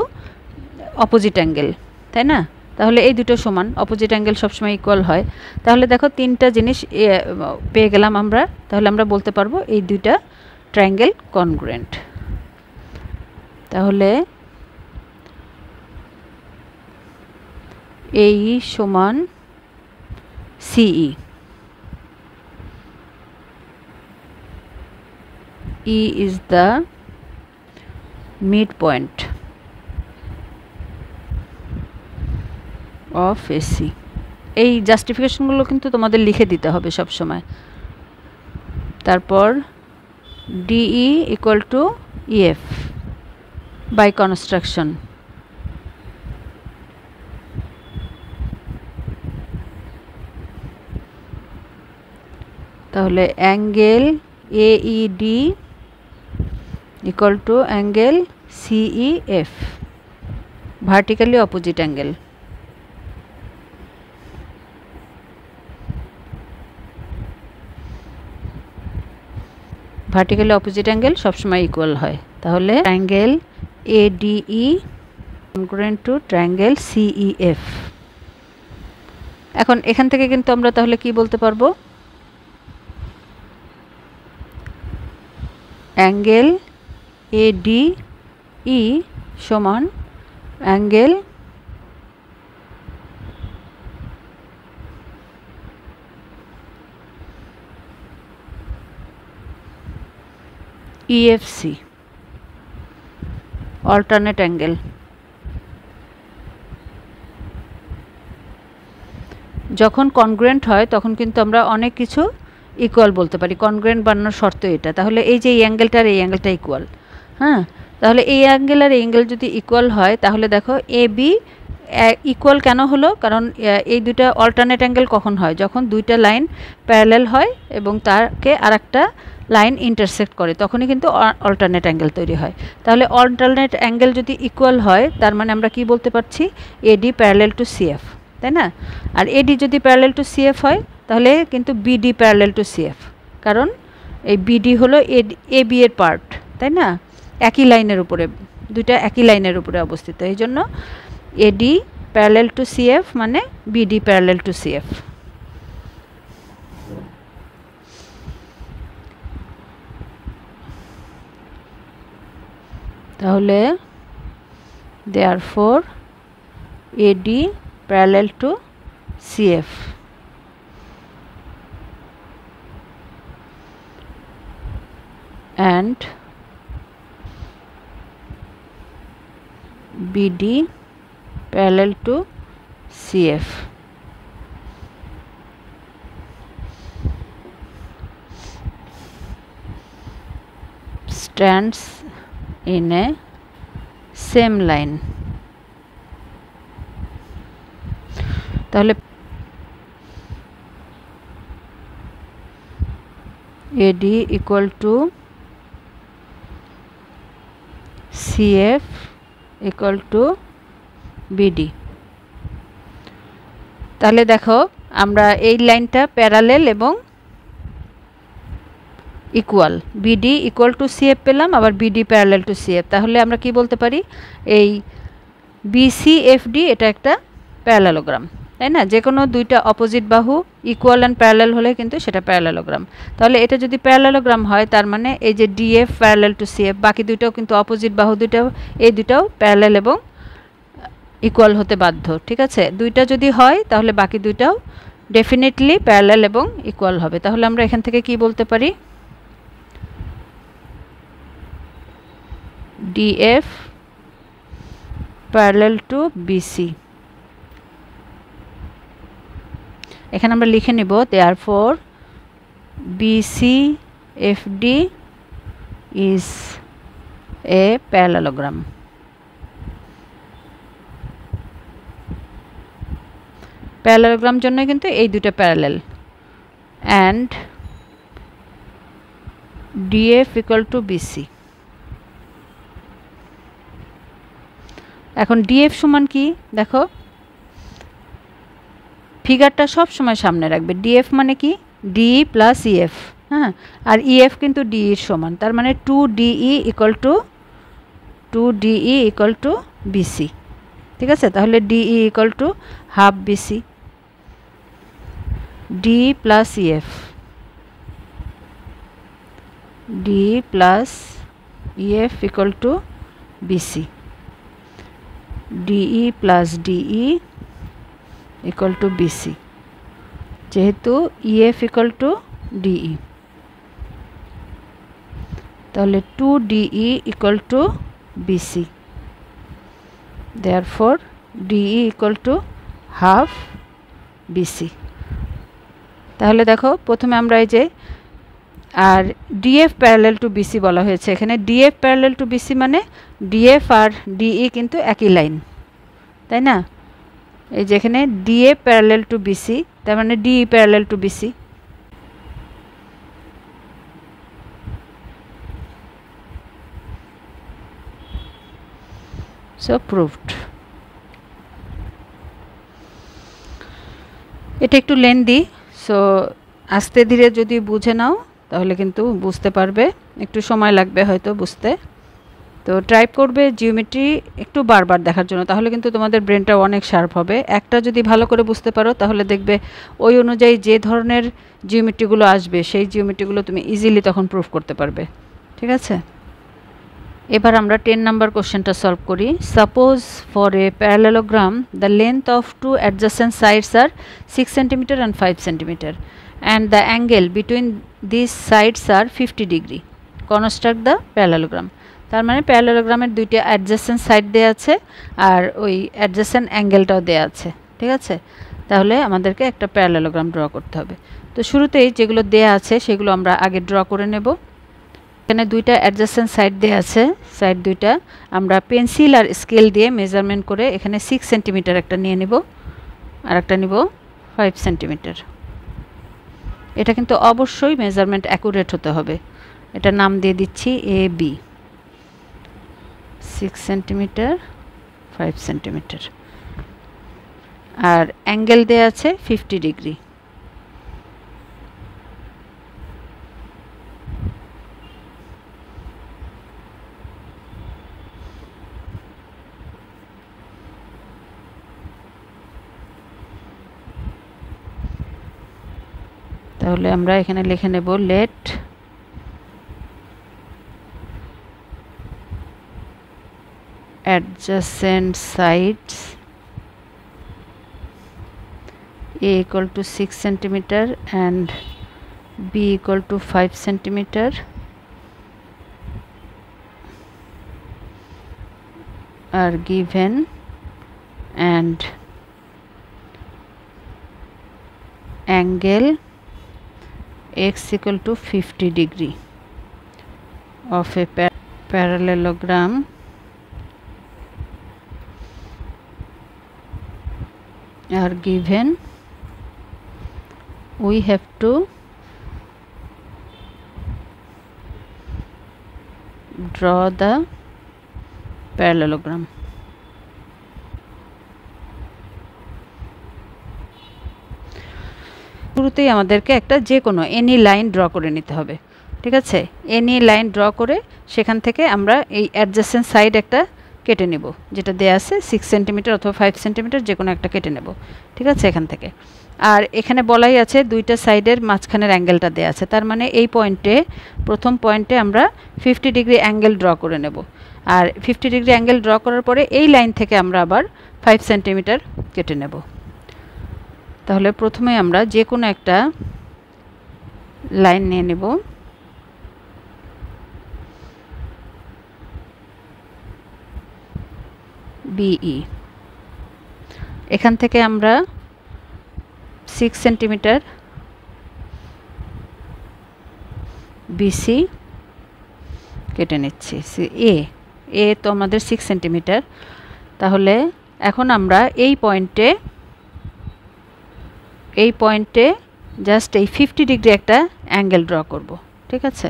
অপোজিট অ্যাঙ্গেল, তাই না, তাহলে এই দুটো সমান, অপোজিট অ্যাঙ্গেল সবসময় ইকুয়াল হয়। তাহলে দেখো তিনটা জিনিস পেয়ে গেলাম আমরা, তাহলে আমরা বলতে পারবো এই দুইটা ট্রায়াঙ্গেল কনগ্রুয়েন্ট। তাহলে AE সমান CE, E is the midpoint of AC। এই জাস্টিফিকেশনগুলো কিন্তু তোমাদের লিখে দিতে হবে সব সময়। তারপর DE equal to EF by construction, তাহলে angle AED equal to angle CEF, vertically opposite angle. Vertically opposite angle সবসময় ইকুয়াল হয়, তাহলে triangle ADE congruent to triangle CEF। এখন এখান থেকে কিন্তু আমরা তাহলে কি বলতে পারবো, অ্যাঙ্গেল ADE সমান অ্যাঙ্গেল EFC, অল্টারনেট অ্যাঙ্গেল। যখন কনগ্রুয়েন্ট হয় তখন কিন্তু আমরা অনেক কিছু ইকুয়াল বলতে পারি, কনগ্রুয়েন্ট বানানোর শর্ত এটা। তাহলে এই যে এই অ্যাঙ্গেলটা আর এই অ্যাঙ্গেলটা ইকুয়াল, হ্যাঁ, তাহলে এই অ্যাঙ্গেল আর এই অ্যাঙ্গেল যদি ইকুয়াল হয়, তাহলে দেখো AB ইকুয়াল কেন হলো, কারণ এই দুইটা অল্টারনেট অ্যাঙ্গেল কখন হয়, যখন দুইটা লাইন প্যারালাল হয় এবং তাকে আরেকটা লাইন ইন্টারসেক্ট করে, তখনই কিন্তু অল্টারনেট অ্যাঙ্গেল তৈরি হয়। তাহলে অল্টারনেট অ্যাঙ্গেল যদি ইকুয়াল হয়, তার মানে আমরা কি বলতে পারছি, AD প্যারালাল টু CF, তাই না। আর AD যদি প্যারালাল টু CF হয়, তাহলে কিন্তু BD প্যারালাল টু CF, কারণ এই BD হলো AB এর পার্ট, তাই না, একই লাইনের উপরে, দুইটা একই লাইনের উপরে অবস্থিত, এই জন্য AD প্যারালাল টু CF মানে BD প্যারালাল টু CF। তাহলে therefore AD parallel to CF and BD parallel to CF. Stands in a same line. তাহলে AD equal to CF equal to BD. তাহলে দেখো আমরা এই লাইনটা প্যারালেল এবং equal, BD equal to CF পেলাম, আবার BD প্যারালেল টু CF। তাহলে আমরা কি বলতে পারি, এই BCFD এটা একটা প্যারালেলোগ্রাম, তাই না? যে কোনো দুইটা অপোজিট বাহু ইকুয়াল অ্যান্ড প্যারালেল হলে কিন্তু সেটা প্যারালেলোগ্রাম। তাহলে এটা যদি প্যারালেলোগ্রাম হয় তার মানে এই যে DF প্যারালেল টু CF, বাকি দুইটাও কিন্তু অপোজিট বাহু দুইটাও, এই দুইটাও প্যারালেল এবং ইকুয়াল হতে বাধ্য, ঠিক আছে? দুইটা যদি হয় তাহলে বাকি দুইটাও ডেফিনেটলি প্যারালেল এবং ইকুয়াল হবে। তাহলে আমরা এখান থেকে কি বলতে পারি, DF প্যারালেল টু BC। এখানে আমরা লিখে নিব therefore BCFD is a parallelogram. Parallelogram জন্য কিন্তু এই দুটো parallel, and DF equal to BC। এখন DF সমান কি দেখো, ফিগারটা সব সময় সামনে রাখবে। DF মানে কি, DE প্লাস EF, হ্যাঁ, আর EF কিন্তু DE এর সমান, তার মানে 2DE equal to BC, ঠিক আছে? তাহলে DE equal to half BC, DE plus EF, DE plus EF equal to BC, DE plus DE equal to BC, যেহেতু EF equal to DE, তাহলে 2DE equal to BC, therefore DE equal to half BC। তাহলে দেখো প্রথমে আমরা এই যে, আর DF parallel two BC বলা হয়েছে, এখানে DF প্যারালেল টু BC মানে DF আর DE কিন্তু একই লাইন, তাই না? এই যেখানে DF প্যারালেল টু BC তার মানে DE parallel two BC। So proved. এটা একটু লেন্দি, সো আস্তে ধীরে যদি বুঝে নাও তাহলে কিন্তু বুঝতে পারবে, একটু সময় লাগবে হয়তো বুঝতে। তো ট্রাই করবে জিওমেট্রি একটু বারবার দেখার জন্য, তাহলে কিন্তু তোমাদের ব্রেনটা অনেক শার্প হবে। একটা যদি ভালো করে বুঝতে পারো তাহলে দেখবে ওই অনুযায়ী যে ধরনের জিওমেট্রিগুলো আসবে সেই জিওমেট্রিগুলো তুমি ইজিলি তখন প্রুফ করতে পারবে, ঠিক আছে? এবার আমরা 10 নাম্বার কোশ্চেনটা সলভ করি। Suppose for a parallelogram the length of two adjacent sides are 6 centimetre and 5 centimetre and the angle between this sides are 50 degree, construct the parallelogram. তার মানে প্যারালেলোগ্রামের দুইটা অ্যাডজাসেন্ট সাইড দেওয়া আছে আর ওই অ্যাডজাসেন্ট অ্যাঙ্গেলটাও দেওয়া আছে, ঠিক আছে? তাহলে আমাদেরকে একটা প্যারালেলোগ্রাম ড্র করতে হবে। তো শুরুতেই যেগুলো দেওয়া আছে সেগুলো আমরা আগে ড্র করে নেব। এখানে দুইটা অ্যাডজাসেন্ট সাইড দেওয়া আছে, সাইড দুইটা আমরা পেন্সিল আর স্কেল দিয়ে মেজারমেন্ট করে এখানে 6 সেন্টিমিটার একটা নিয়ে নেব আর একটা নিব 5 সেন্টিমিটার। এটা কিন্তু অবশ্যই মেজারমেন্ট অ্যাকুরেট হতে হবে। এটা নাম দিয়ে দিচ্ছি AB, 6 সেন্টিমিটার 5 সেন্টিমিটার, আর অ্যাঙ্গেল দেওয়া আছে 50 ডিগ্রি। তাহলে আমরা এখানে লিখে নেব late adjacent sides A equal to 6 centimeter and B equal to 5 centimeter are given and angle x equal to 50 degree of a parallelogram are given, we have to draw the parallelogram. শুরুতেই আমাদেরকে একটা যে কোনো any line draw করে নিতে হবে, ঠিক আছে। এনি লাইন ড্র করে সেখান থেকে আমরা এই অ্যাডজাসেন্ট সাইড একটা কেটে নেব, যেটা দেয়া আছে 6 সেন্টিমিটার অথবা 5 সেন্টিমিটার, যে কোনো একটা কেটে নেব, ঠিক আছে, এখান থেকে। আর এখানে বলাই আছে দুইটা সাইডের মাঝখানের অ্যাঙ্গেলটা দেয়া আছে, তার মানে এই পয়েন্টে, প্রথম পয়েন্টে আমরা 50 ডিগ্রি অ্যাঙ্গেল ড্র করে নেব। আর 50 ডিগ্রি অ্যাঙ্গেল ড্র করার পরে এই লাইন থেকে আমরা আবার 5 সেন্টিমিটার কেটে নেব। তাহলে প্রথমে আমরা যে কোনো একটা লাইন নিয়ে নেব, বিই। এখান থেকে আমরা 6 সেন্টিমিটার বিসি কেটে নিচ্ছি। এ তো আমাদের 6 সেন্টিমিটার। তাহলে এখন আমরা এই পয়েন্টে জাস্ট এই 50 ডিগ্রি একটা অ্যাঙ্গেল ড্র করব, ঠিক আছে।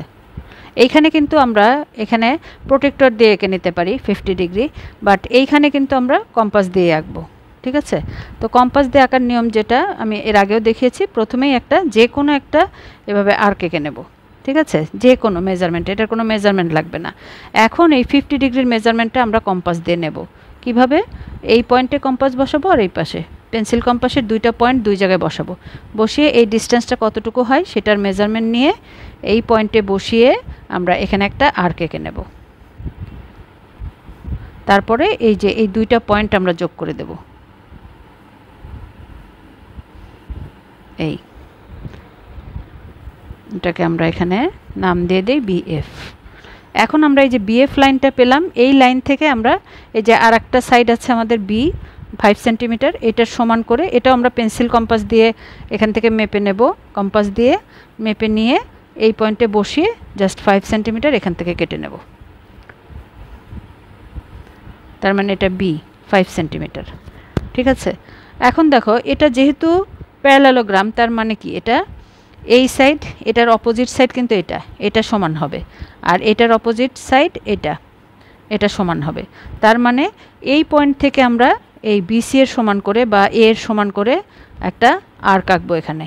এইখানে কিন্তু আমরা এখানে প্রোটেক্টর দিয়ে এঁকে নিতে পারি 50 ডিগ্রি, বাট এইখানে কিন্তু আমরা কম্পাস দিয়ে আঁকবো, ঠিক আছে। তো কম্পাস দিয়ে আঁকার নিয়ম যেটা আমি এর আগেও দেখিয়েছি, প্রথমেই একটা যে কোনো একটা এভাবে আর্ক এঁকে নেব, ঠিক আছে, যে কোনো মেজারমেন্ট, এটার কোনো মেজারমেন্ট লাগবে না। এখন এই 50 ডিগ্রির মেজারমেন্টটা আমরা কম্পাস দিয়ে নেব। কিভাবে? এই পয়েন্টে কম্পাস বসাবো আর এই পাশে পেন্সিল কম্পাসের দুইটা পয়েন্ট দুই জায়গায় বসাবো, বসিয়ে এই ডিস্টেন্সটা কতটুকু হয় সেটার মেজারমেন্ট নিয়ে এই পয়েন্টে বসিয়ে আমরা এখানে একটা আর্ক এঁকে নেব। তারপরে এই যে এই দুইটা পয়েন্ট আমরা যোগ করে দেব, এটাকে আমরা এখানে নাম দিয়ে দেই বিএফ। এখন আমরা এই যে বিএফ লাইনটা পেলাম, এই লাইন থেকে আমরা এই যে আর একটা সাইড আছে আমাদের বি 5 সেন্টিমিটার, এটার সমান করে এটাও আমরা পেন্সিল কম্পাস দিয়ে এখান থেকে মেপে নেব, কম্পাস দিয়ে মেপে নিয়ে এই পয়েন্টে বসিয়ে জাস্ট 5 সেন্টিমিটার এখান থেকে কেটে নেব। তার মানে এটা বি 5 সেন্টিমিটার, ঠিক আছে। এখন দেখো এটা যেহেতু প্যারালেলোগ্রাম, তার মানে কি এটা এই সাইড, এটার অপোজিট সাইড কিন্তু এটা সমান হবে, আর এটার অপোজিট সাইড এটা সমান হবে। তার মানে এই পয়েন্ট থেকে আমরা এই বিসি এর সমান করে বা এ এর সমান করে একটা আর্ক আঁকবো এখানে,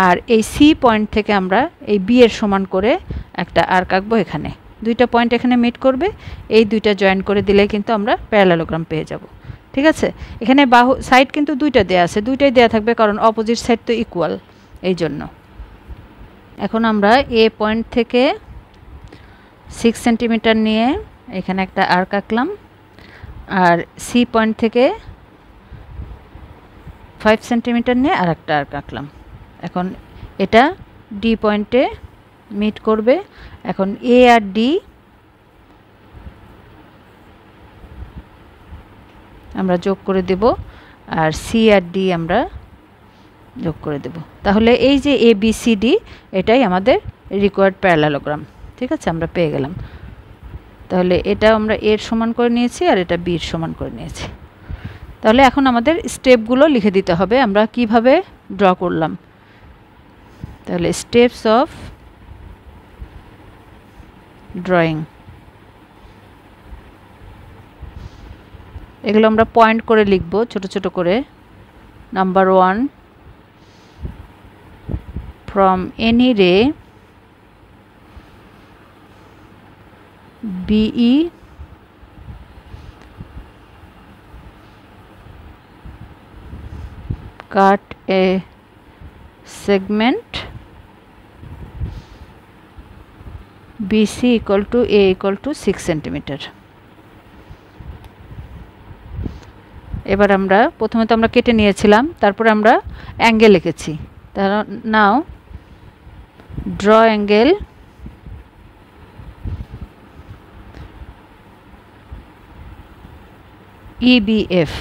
আর এই সি পয়েন্ট থেকে আমরা এই বি এর সমান করে একটা আর্ক আঁকবো এখানে। দুইটা পয়েন্ট এখানে মিট করবে, এই দুইটা জয়েন করে দিলে কিন্তু আমরা প্যারালেলোগ্রাম পেয়ে যাব, ঠিক আছে। এখানে বাহু সাইড কিন্তু দুইটা দেয়া আছে, দুইটাই দেয়া থাকবে কারণ অপোজিট সাইড তো ইকুয়াল, এই জন্য। এখন আমরা এ পয়েন্ট থেকে 6 সেন্টিমিটার নিয়ে এখানে একটা আর্ক আঁকলাম, আর সি পয়েন্ট থেকে 5 সেন্টিমিটার নিয়ে আর একটা আর্ক আঁকলাম। এখন এটা ডি পয়েন্টে মিট করবে। এখন এ আর ডি আমরা যোগ করে দেব, আর সি আর ডি আমরা যোগ করে দেব। তাহলে এই যে এ বি সি ডি এটাই আমাদের রিকোয়ার্ড প্যারালেলোগ্রাম, ঠিক আছে, আমরা পেয়ে গেলাম। তাহলে এটা আমরা এর সমান করে নিয়েছি আর এটা বির সমান করে নিয়েছি। তাহলে এখন আমাদের স্টেপগুলো লিখে দিতে হবে আমরা কিভাবে ড্র করলাম। তাহলে স্টেপস অফ ড্রয়িং, এগুলো আমরা পয়েন্ট করে লিখব ছোট ছোট করে। Number 1, from any ray BE cut a segment BC equal to A equal to 6 centimeter. এবার আমরা প্রথমে তো আমরা কেটে নিয়েছিলাম, তারপরে আমরা অ্যাঙ্গেল লিখেছি। তাহলে now draw angle EBF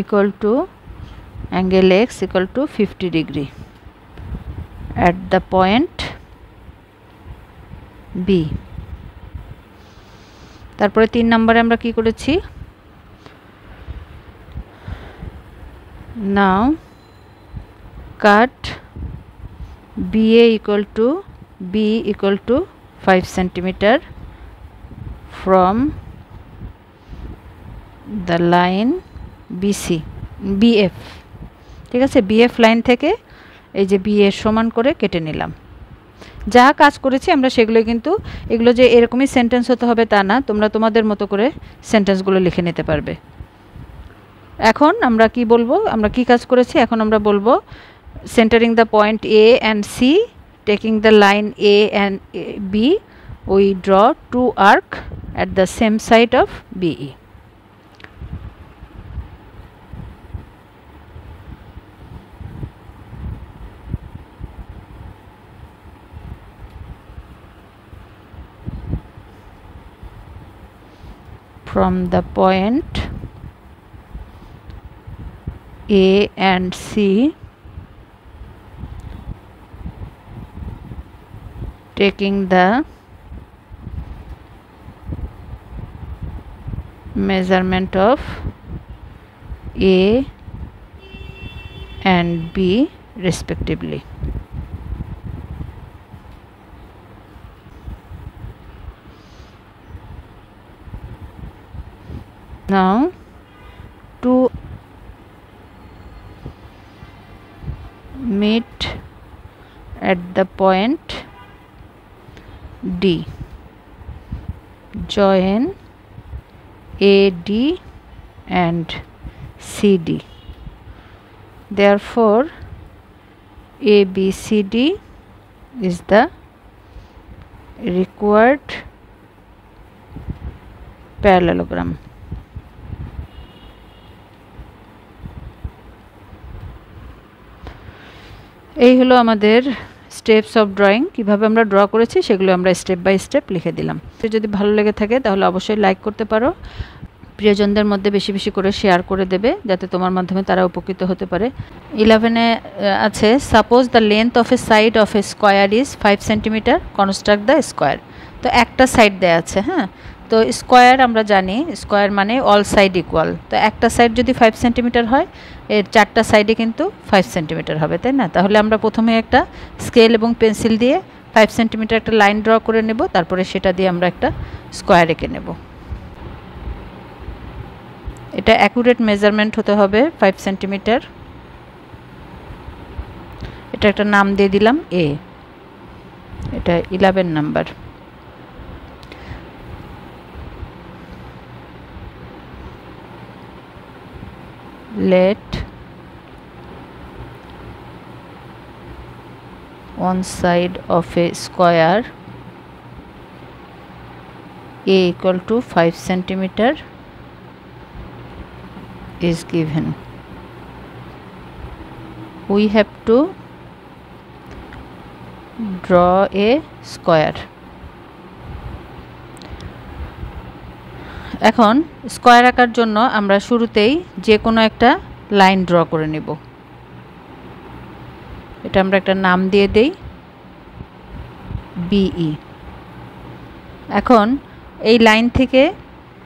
equal to angle X equal to 50 degree at the point B। তারপরে 3 নম্বরে আমরা কি করেছি, now cut BA equal to B equal to 5 centimeter from the line BC BF। ঠিক আছে, BF লাইন থেকে এই যে BA সমান করে কেটে নিলাম। যা কাজ করেছি আমরা সেগুলোই, কিন্তু এগুলো যে এরকমই সেন্টেন্স হতে হবে তা না, তোমরা তোমাদের মতো করে সেন্টেন্সগুলো লিখে নিতে পারবে। এখন আমরা কি বলবো, আমরা কি কাজ করেছি, এখন আমরা বলবো centering the point A and C, taking the line A and B, we draw two arcs at the same side of BE। From the point A and C, taking the measurement of A and B respectively। Now to meet at the point D, join AD and CD, therefore ABCD is the required parallelogram। এই হলো আমাদের steps of drawing. কিভাবে আমরা draw করেছি সেগুলো আমরা step by step লিখে দিলাম। যদি ভালো লেগে থাকে তাহলে অবশ্যই লাইক করতে পারো, প্রিয়জনদের মধ্যে বেশি বেশি করে শেয়ার করে দেবে যাতে তোমার মাধ্যমে তারা উপকৃত হতে পারে। 11-এ আছে suppose the length of A side of A square is 5 centimetre, construct the square. তো একটা সাইড দেয়া আছে, হ্যাঁ, তো স্কোয়ার আমরা জানি স্কোয়ার মানে অল সাইড ইকুয়াল। তো একটা সাইড যদি 5 সেন্টিমিটার হয়, এর চারটা সাইডে কিন্তু 5 সেন্টিমিটার হবে, তাই না? তাহলে আমরা প্রথমে একটা স্কেল এবং পেন্সিল দিয়ে 5 সেন্টিমিটার একটা লাইন ড্র করে নেব, তারপরে সেটা দিয়ে আমরা একটা স্কোয়ার এঁকে নেব। এটা অ্যাকুরেট মেজারমেন্ট হতে হবে 5 সেন্টিমিটার। এটা একটা নাম দিয়ে দিলাম এ, এটা 11 number. Let one side of a square A equal to 5 centimeter is given. We have to draw a square. এখন স্কোয়ার আঁকার জন্য আমরা শুরুতেই যে কোনো একটা লাইন ড্র করে নেব। এটা আমরা একটা নাম দিয়ে দেই বিই। এখন এই লাইন থেকে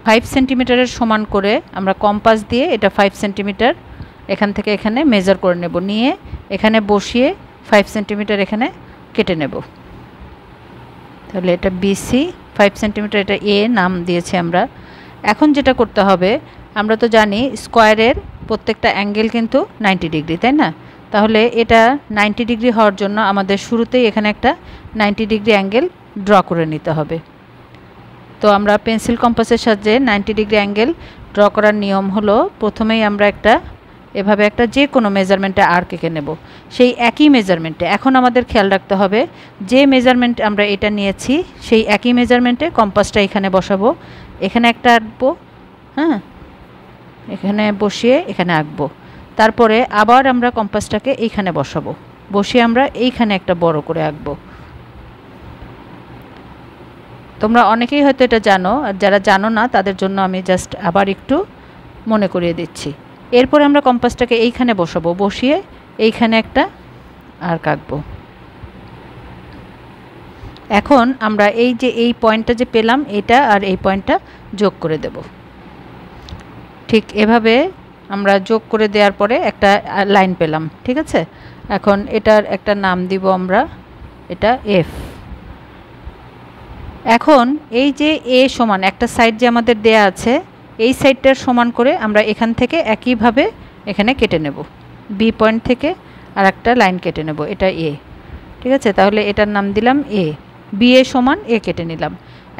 5 সেন্টিমিটারের সমান করে আমরা কম্পাস দিয়ে এটা 5 সেন্টিমিটার এখান থেকে এখানে মেজার করে নেব, নিয়ে এখানে বসিয়ে 5 সেন্টিমিটার এখানে কেটে নেব। তাহলে এটা বিসি 5 সেন্টিমিটার, এটা এ নাম দিয়েছি আমরা। এখন যেটা করতে হবে, আমরা তো জানি স্কোয়ারের প্রত্যেকটা অ্যাঙ্গেল কিন্তু 90 ডিগ্রি, তাই না? তাহলে এটা 90 ডিগ্রি হওয়ার জন্য আমাদের শুরুতেই এখানে একটা 90 ডিগ্রি অ্যাঙ্গেল ড্র করে নিতে হবে। তো আমরা পেন্সিল কম্পাসের সাহায্যে 90 ডিগ্রি অ্যাঙ্গেল ড্র করার নিয়ম হলো, প্রথমেই আমরা একটা এভাবে একটা যে কোনো মেজারমেন্টে আর্ক এঁকে নেব, সেই একই মেজারমেন্টে। এখন আমাদের খেয়াল রাখতে হবে যে মেজারমেন্ট আমরা এটা নিয়েছি সেই একই মেজারমেন্টে কম্পাসটা এখানে বসাবো, এখানে একটা আঁকবো, হ্যাঁ, এখানে বসিয়ে এখানে আঁকবো। তারপরে আবার আমরা কম্পাসটাকে এইখানে বসাবো, বসিয়ে আমরা এইখানে একটা বড় করে আঁকবো। তোমরা অনেকেই হয়তো এটা জানো, আর যারা জানো না তাদের জন্য আমি জাস্ট আবার একটু মনে করিয়ে দিচ্ছি। এরপরে আমরা কম্পাসটাকে এইখানে বসাবো, বসিয়ে এইখানে একটা আর্ক আঁকবো। এখন আমরা এই যে এই পয়েন্টটা যে পেলাম, এটা আর এই পয়েন্টটা যোগ করে দেব। ঠিক এভাবে আমরা যোগ করে দেওয়ার পরে একটা লাইন পেলাম, ঠিক আছে। এখন এটার একটা নাম দিব আমরা, এটা এফ। এখন এই যে এ সমান একটা সাইড যে আমাদের দেয়া আছে, এই সাইডটার সমান করে আমরা এখান থেকে একইভাবে এখানে কেটে নেব, বি পয়েন্ট থেকে আর একটা লাইন কেটে নেব, এটা এ, ঠিক আছে। তাহলে এটার নাম দিলাম এ, বি এ সমান এ কেটে নিলাম।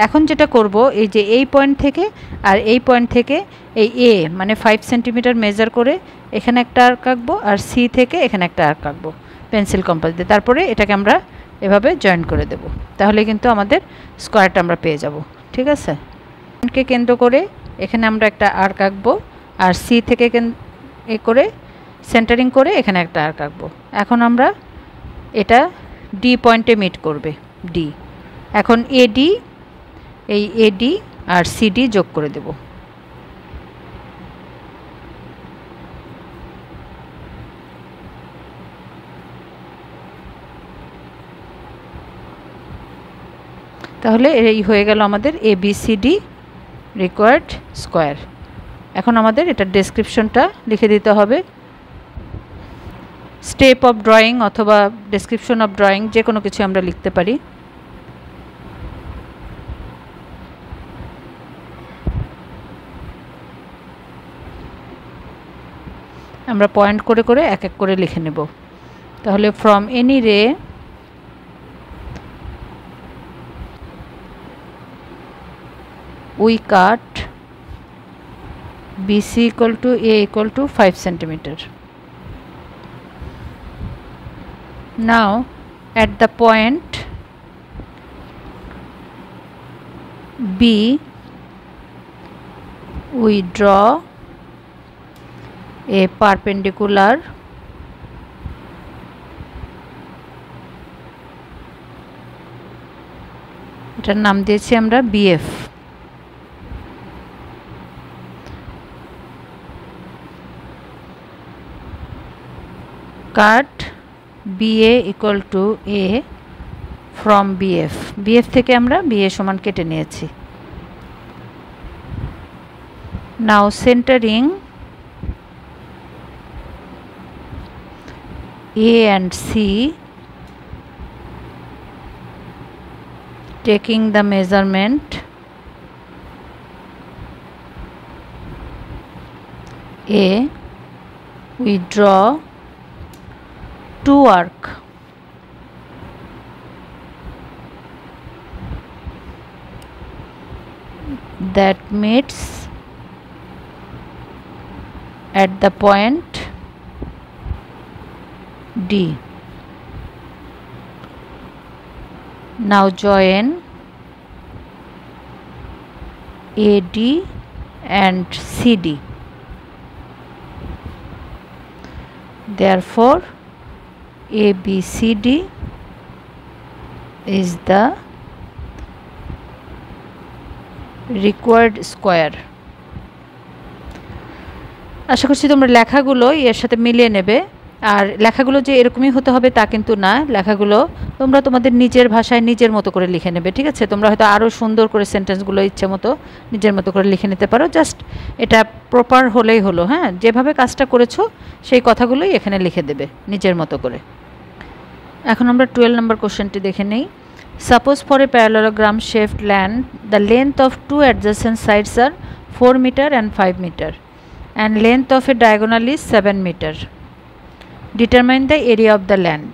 এখন যেটা করব, এই যে এই পয়েন্ট থেকে আর এই পয়েন্ট থেকে এই এ মানে 5 সেন্টিমিটার মেজার করে এখানে একটা আর্ক আঁকবো, আর সি থেকে এখানে একটা আর্ক আঁকবো পেন্সিল কম্পাস দিয়ে। তারপরে এটাকে আমরা এভাবে জয়েন করে দেব, তাহলে কিন্তু আমাদের স্কোয়ারটা আমরা পেয়ে যাব, ঠিক আছে। পয়েন্টকে কেন্দ্র করে এখানে আমরা একটা আর্ক আঁকবো, আর সি থেকে এ করে সেন্টারিং করে এখানে একটা আর্ক আঁকবো। এখন আমরা এটা ডি পয়েন্টে মিট করবে, ডি। এখন এডি, এই এডি আর সিডি যোগ করে দেব। তাহলে এই হয়ে গেল আমাদের ABCD রিকোয়ার্ড স্কোয়ার। এখন আমাদের এটা ডেসক্রিপশনটা লিখে দিতে হবে, স্টেপ অফ ড্রয়িং অথবা ডেসক্রিপশন অফ ড্রয়িং যে কোনো কিছু আমরা লিখতে পারি। আমরা পয়েন্ট করে করে এক এক করে লিখে নেব। তাহলে ফ্রম এনি রে we cut BC equal to A equal to 5 centimeter. Now at the point B we draw a perpendicular এটার নাম দিয়েছি আমরা BF। cut BA equal to A from BF, BF থেকে আমরা BA সমান কেটে নিয়েছি। Now centering A and C, taking the measurement A, we draw two arc that meets at the point D. Now join AD and CD. Therefore ABCD is the required square. আশা করছি তোমরা লেখাগুলো এর সাথে মিলিয়ে নেবে। আর লেখাগুলো যে এরকমই হতে হবে তা কিন্তু না, লেখাগুলো তোমরা তোমাদের নিজের ভাষায় নিজের মতো করে লিখে নেবে, ঠিক আছে। তোমরা হয়তো আরও সুন্দর করে সেন্টেন্সগুলো ইচ্ছে মতো নিজের মতো করে লিখে নিতে পারো, জাস্ট এটা প্রপার হলেই হলো। হ্যাঁ, যেভাবে কাজটা করেছো সেই কথাগুলোই এখানে লিখে দেবে নিজের মতো করে। এখন আমরা 12 নম্বর কোশ্চেনটি দেখে নেই। Suppose for a parallelogram shaped land the length of two adjacent sides R 4 metre and 5 metre and length of a diagonal is 7 metre. Determine the area of the land.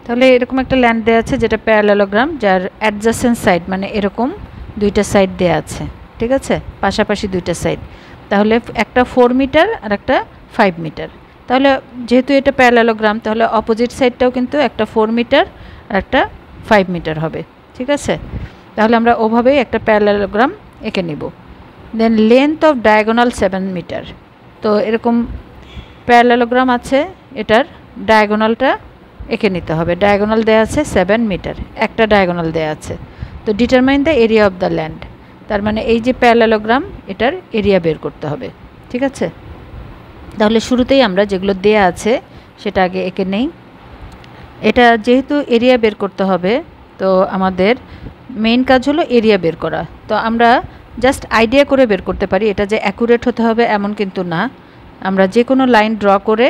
তাহলে এরকম একটা ল্যান্ড দেওয়া আছে যেটা প্যারালেলোগ্রাম, যার adjacent side মানে এরকম দুইটা সাইড দেওয়া আছে, ঠিক আছে, পাশাপাশি দুইটা সাইড। তাহলে একটা 4 মিটার আর একটা 5 মিটার। তাহলে যেহেতু এটা প্যারালেলোগ্রাম তাহলে অপোজিট সাইডটাও কিন্তু একটা 4 মিটার আর একটা 5 মিটার হবে, ঠিক আছে। তাহলে আমরা ওভাবেই একটা প্যারালেলোগ্রাম এঁকে নিব। দেন লেন্থ অফ ডায়াগোনাল 7 মিটার। তো এরকম প্যারালেলোগ্রাম আছে, এটার ডায়াগোনালটা এঁকে নিতে হবে। ডায়াগোনাল দেওয়া আছে 7 মিটার, একটা ডায়াগোনাল দেওয়া আছে। তো determine the area of the land, তার মানে এই যে প্যারালেলোগ্রাম এটার এরিয়া বের করতে হবে, ঠিক আছে। তাহলে শুরুতেই আমরা যেগুলো দেয়া আছে সেটা আগে এঁকে নেই। এটা যেহেতু এরিয়া বের করতে হবে তো আমাদের মেইন কাজ হলো এরিয়া বের করা। তো আমরা জাস্ট আইডিয়া করে বের করতে পারি, এটা যে অ্যাকুরেট হতে হবে এমন কিন্তু না। আমরা যে কোনো লাইন ড্র করে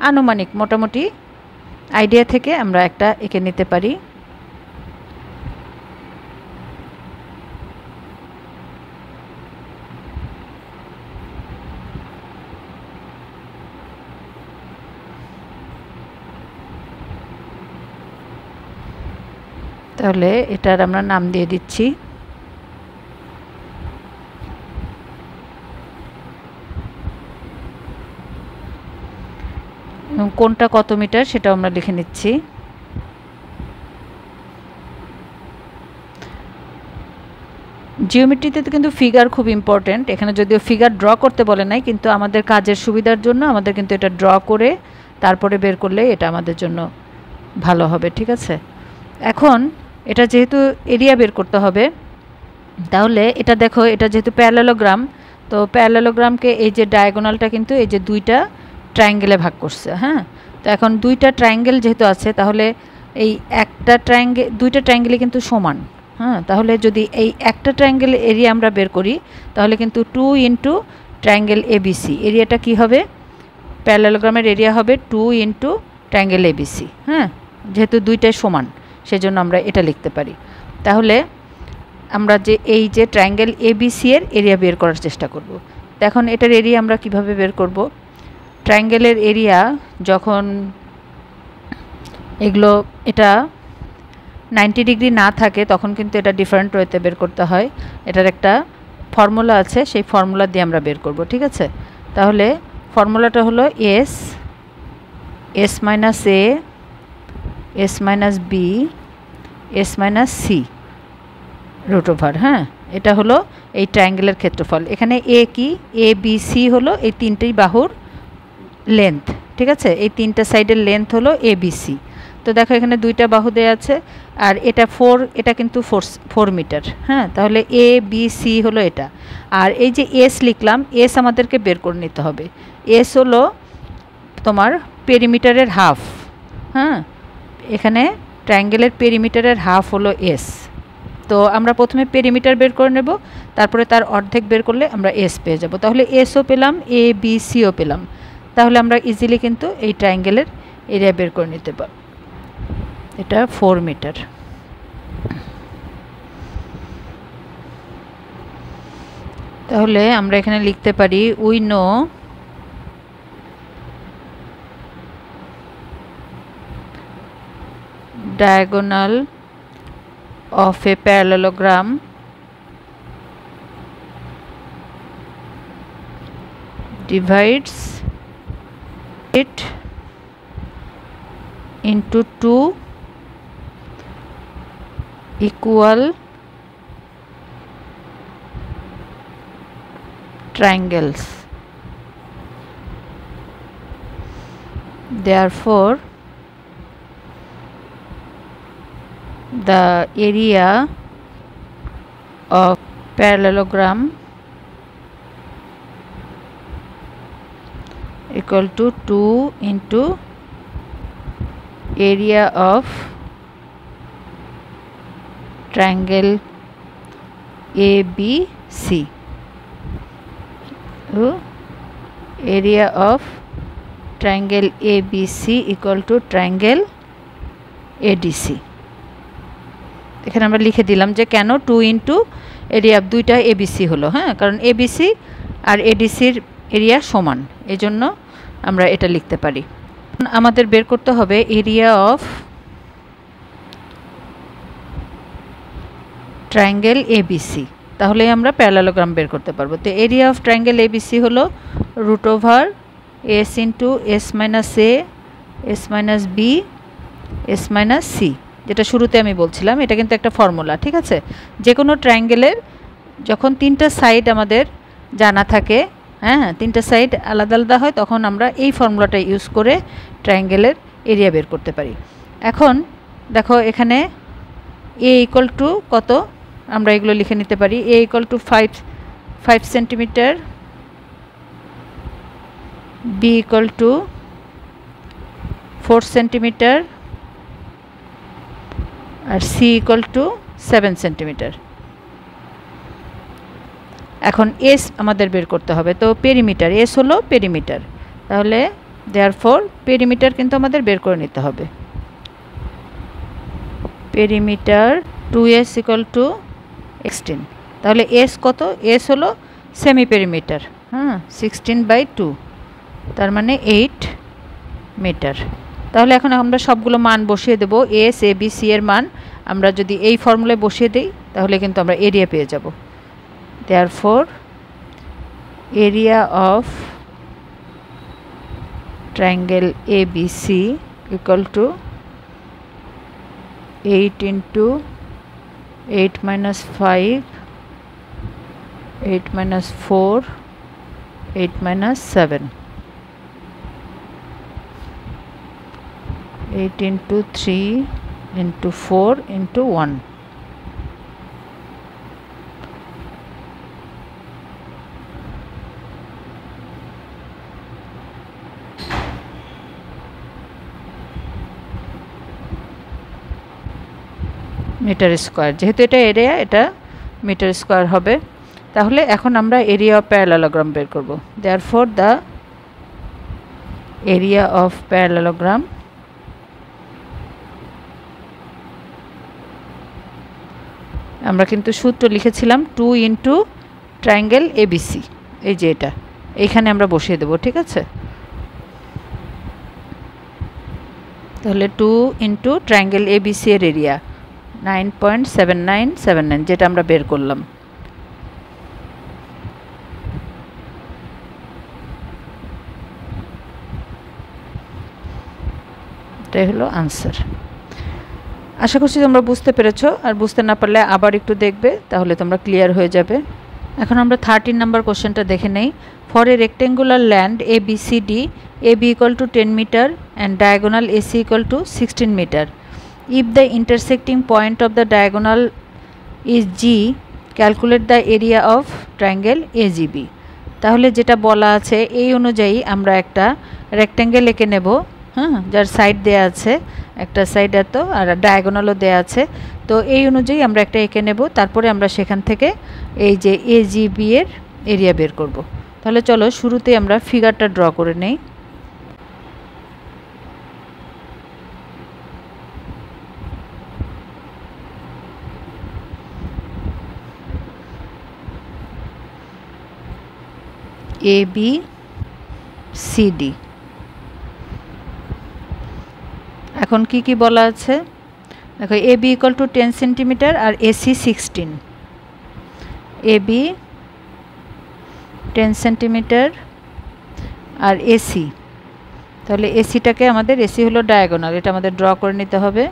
আনুমানিক মোটামুটি আইডিয়া থেকে আমরা একটা এঁকে নিতে পারি। তাহলে এটার আমরা নাম দিয়ে দিচ্ছি কোনটা কত মিটার সেটা আমরা লিখে নিচ্ছি। জিওমেট্রিতে কিন্তু ফিগার খুব ইম্পর্টেন্ট, এখানে যদিও ফিগার ড্র করতে বলে নাই কিন্তু আমাদের কাজের সুবিধার জন্য আমাদের কিন্তু এটা ড্র করে তারপরে বের করলে এটা আমাদের জন্য ভালো হবে, ঠিক আছে। এখন এটা যেহেতু এরিয়া বের করতে হবে তাহলে এটা দেখো, এটা যেহেতু প্যারালেলোগ্রাম তো প্যারালেলোগ্রামকে এই যে ডায়াগোনালটা কিন্তু এই যে দুইটা ট্রায়াঙ্গেলে ভাগ করছে, হ্যাঁ। তো এখন দুইটা ট্রায়াঙ্গেল যেহেতু আছে তাহলে এই একটা ট্রায়াঙ্গেল দুইটা ট্রায়াঙ্গেলই কিন্তু সমান, হ্যাঁ। তাহলে যদি এই একটা ট্রায়াঙ্গেল এরিয়া আমরা বের করি তাহলে কিন্তু 2 ইন্টু ট্রায়াঙ্গেল এবিসি এরিয়াটা কি হবে, প্যারালেলোগ্রামের এরিয়া হবে 2 ইন্টু ট্রায়াঙ্গেল এবিসি, হ্যাঁ। যেহেতু দুইটাই সমান সেজন্য আমরা এটা লিখতে পারি। তাহলে আমরা যে এই যে ট্রায়াঙ্গেল এবিসি এর এরিয়া বের করার চেষ্টা করব। এখন এটার এরিয়া আমরা কিভাবে বের করব, ট্রায়াঙ্গেলের এরিয়া যখন এগুলো এটা 90 ডিগ্রি না থাকে তখন কিন্তু এটা ডিফারেন্ট ওয়েতে বের করতে হয়। এটার একটা ফর্মুলা আছে, সেই ফর্মুলা দিয়ে আমরা বের করব, ঠিক আছে। তাহলে ফর্মুলাটা হলো s minus A S minus B S minus c root over, হ্যাঁ। এটা হলো এই ট্রায়াঙ্গেলের ক্ষেত্রফল। এখানে এ কি, এ বি সি হলো এই তিনটেই বাহুর লেন্থ, ঠিক আছে। এই তিনটা সাইডের লেন্থ হলো এ বি সি। তো দেখো এখানে দুইটা বাহু দেওয়া আছে আর এটা 4, এটা কিন্তু 4 মিটার, হ্যাঁ। তাহলে এ বি সি হলো এটা। আর এই যে এস লিখলাম, এস আমাদেরকে বের করে নিতে হবে। এস হলো তোমার পেরিমিটারের হাফ, হ্যাঁ। এখানে ট্রায়াঙ্গেলের পেরিমিটারের হাফ হলো এস। তো আমরা প্রথমে পেরিমিটার বের করে নেব, তারপরে তার অর্ধেক বের করলে আমরা এস পেয়ে যাব। তাহলে এসও পেলাম, এ বি সিও পেলাম। তাহলে আমরা ইজিলি কিন্তু এই ট্রায়াঙ্গেলের এরিয়া বের করে নিতে পারব। এটা 4 মিটার। তাহলে আমরা এখানে লিখতে পারি we know diagonal of a parallelogram divides it into two equal triangles. Therefore, the area of parallelogram equal to 2 into area of triangle ABC. Area of triangle ABC equal to triangle ADC. এখানে আমরা লিখে দিলাম যে কেন 2 into area দুইটা ABC হলো, হ্যাঁ। কারণ এবিসি আর এডিসির এরিয়া সমান, এই জন্য আমরা এটা লিখতে পারি। আমাদের বের করতে হবে এরিয়া অফ ট্রায়াঙ্গেল এবিসি, তাহলে আমরা প্যারালেলোগ্রাম বের করতে পারবো। তো এরিয়া অফ ট্রায়াঙ্গেল এবিসি হলো √2 এস ইন্টু এস মাইনাস এ, S minus B, S minus C, যেটা শুরুতে আমি বলছিলাম, এটা কিন্তু একটা ফর্মুলা, ঠিক আছে। যে কোনো ট্রায়াঙ্গেলের যখন তিনটা সাইড আমাদের জানা থাকে, হ্যাঁ, তিনটা সাইড আলাদা আলাদা হয়, তখন আমরা এই ফর্মুলাটা ইউজ করে ট্রায়াঙ্গেলের এরিয়া বের করতে পারি। এখন দেখো এখানে এ ইকুয়াল টু কত, আমরা এগুলো লিখে নিতে পারি। A equal to 5 centimetre, B equal to 4 centimetre, আর সি ইকুয়াল টু 7 সেন্টিমিটার। এখন এস আমাদের বের করতে হবে, তো পেরিমিটার, এস হলো পেরিমিটার, তাহলে দেয়ারফর পেরিমিটার কিন্তু আমাদের বের করে নিতে হবে। পেরিমিটার 2s ইকুয়াল টু 16, তাহলে এস কত, এস হলো সেমি পেরিমিটার, হ্যাঁ, 16/2, তার মানে 8 মিটার। তাহলে এখন আমরা সবগুলো মান বসিয়ে দেব, এস, এ, বি, সি এর মান আমরা যদি এই ফর্মুলায় বসিয়ে দিই তাহলে কিন্তু আমরা এরিয়া পেয়ে যাব। Therefore, area of triangle ABC equal to 8 into 8 minus 5, 8 minus 4, 8 minus 7, 8 into 3 into 4 into 1. Metre square, যেহেতু এটা এরিয়া, এটা মিটার স্কোয়ার হবে। তাহলে এখন আমরা এরিয়া অফ প্যারালেলোগ্রাম বের করব। Therefore the area of parallelogram আমরা কিন্তু সূত্র লিখেছিলাম 2 ইন্টু ট্রায়াঙ্গেল এবিসি, এই যে এটা এইখানে আমরা বসিয়ে দেব, ঠিক আছে। তাহলে 2 ইন্টু ট্রায়াঙ্গেল এবিসি এর এরিয়া 9.7979, যেটা আমরা বের করলাম। এটাই হলো আনসার। আশা করছি তোমরা বুঝতে পেরেছো, আর বুঝতে না পারলে আবার একটু দেখবে, তাহলে তোমরা ক্লিয়ার হয়ে যাবে। এখন আমরা 13 নাম্বার কোশ্চেনটা দেখে নেই। For a rectangular land A B C D, A B equal to 10 metre and diagonal A C equal to 16 metre. If the intersecting point of the diagonal is G, calculate the area of triangle AGB. তাহলে যেটা বলা আছে এই অনুযায়ী আমরা একটা rectangle এঁকে নেব, হ্যাঁ, যার সাইড দেয়া আছে, একটা সাইড এত আর ডায়াগোনালও দেয়া আছে। তো এই অনুযায়ী আমরা একটা এঁকে নেব, তারপরে আমরা সেখান থেকে এই যে AGB এর এরিয়া বের করব। তাহলে চলো শুরুতে আমরা ফিগারটা ড্র করে নেই। এ বি সি ডি, এখন কি কি বলা আছে দেখো। A B equal to 10 centimetre আর এসি 16, এ বি 10 সেন্টিমিটার আর এসি, তাহলে এসিটাকে আমাদের, এসি হলো ডায়াগোনাল, এটা আমাদের ড্র করে নিতে হবে।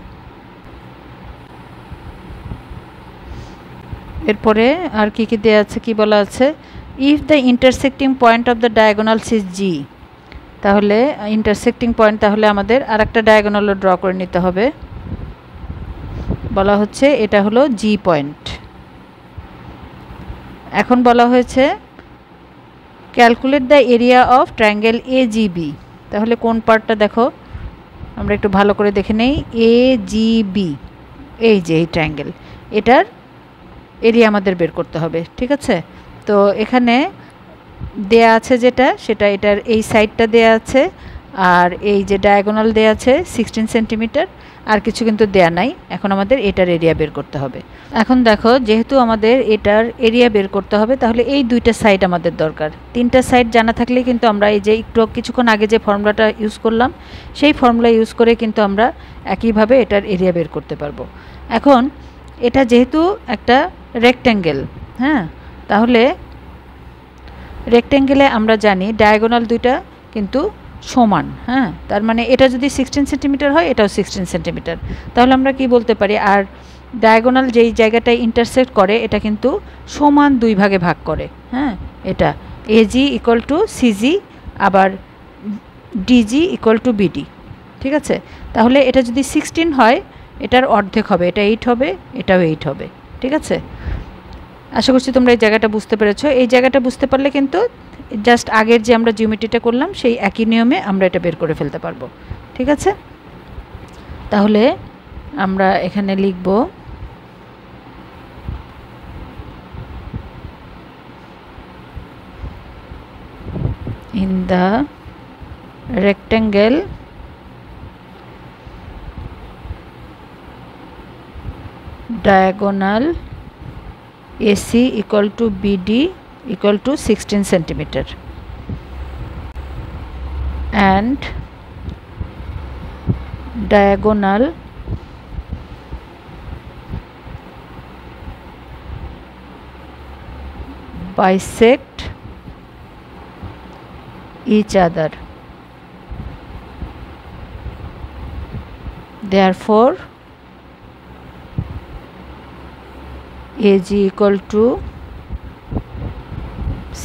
এরপরে আর কি কি দেওয়া আছে, কি বলা আছে, if the intersecting point of the diagonals is G, তাহলে ইন্টারসেক্টিং পয়েন্ট, তাহলে আমাদের আর একটা ডায়াগোনালও ড্র করে নিতে হবে। বলা হচ্ছে এটা হলো জি পয়েন্ট। এখন বলা হয়েছে calculate the area of triangle AGB, তাহলে কোন পার্টটা দেখো আমরা একটু ভালো করে দেখে নেই। এজিবি, এই যে এই ট্রায়াঙ্গেল, এটার এরিয়া আমাদের বের করতে হবে, ঠিক আছে। তো এখানে দেয়া আছে যেটা, সেটা এটার এই সাইডটা দেয়া আছে, আর এই যে ডায়াগোনাল দেয়া আছে 16 সেন্টিমিটার, আর কিছু কিন্তু দেয়া নাই। এখন আমাদের এটার এরিয়া বের করতে হবে। এখন দেখো যেহেতু আমাদের এটার এরিয়া বের করতে হবে, তাহলে এই দুইটা সাইড আমাদের দরকার। তিনটা সাইড জানা থাকলে কিন্তু আমরা এই যে একটু কিছুক্ষণ আগে যে ফর্মুলাটা ইউজ করলাম, সেই ফর্মুলা ইউজ করে কিন্তু আমরা একইভাবে এটার এরিয়া বের করতে পারবো। এখন এটা যেহেতু একটা রেক্ট্যাঙ্গেল, হ্যাঁ, তাহলে রেক্ট্যাঙ্গেলে আমরা জানি ডায়াগোনাল দুইটা কিন্তু সমান, হ্যাঁ। তার মানে এটা যদি 16 সেন্টিমিটার হয়, এটাও 16 সেন্টিমিটার। তাহলে আমরা কি বলতে পারি, আর ডায়াগোনাল যেই জায়গাটায় ইন্টারসেক্ট করে এটা কিন্তু সমান 2 ভাগে ভাগ করে, হ্যাঁ। এটা এজি ইকুয়াল টু সিজি, আবার ডিজি ইকুয়াল টু বিডি, ঠিক আছে। তাহলে এটা যদি 16 হয়, এটার অর্ধেক হবে, এটা 8 হবে, এটাও 8 হবে, ঠিক আছে। আশা করছি তোমরা এই জায়গাটা বুঝতে পেরেছো। এই জায়গাটা বুঝতে পারলে কিন্তু জাস্ট আগের যে আমরা জিওমেট্রিটা করলাম সেই একই নিয়মে আমরা এটা বের করে ফেলতে পারবো, ঠিক আছে। তাহলে আমরা এখানে লিখব in the rectangle diagonal AC equal to BD equal to 16 centimeter and diagonal bisect each other. Therefore AG equal to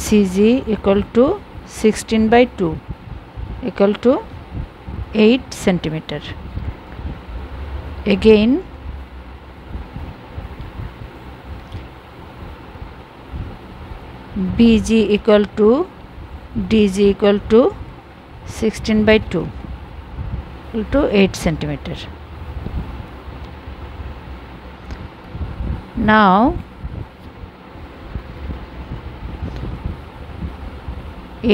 CG equal to 16/2 equal to 8 centimeter. Again BG equal to DG equal to 16/2 equal to 8 centimeter. Now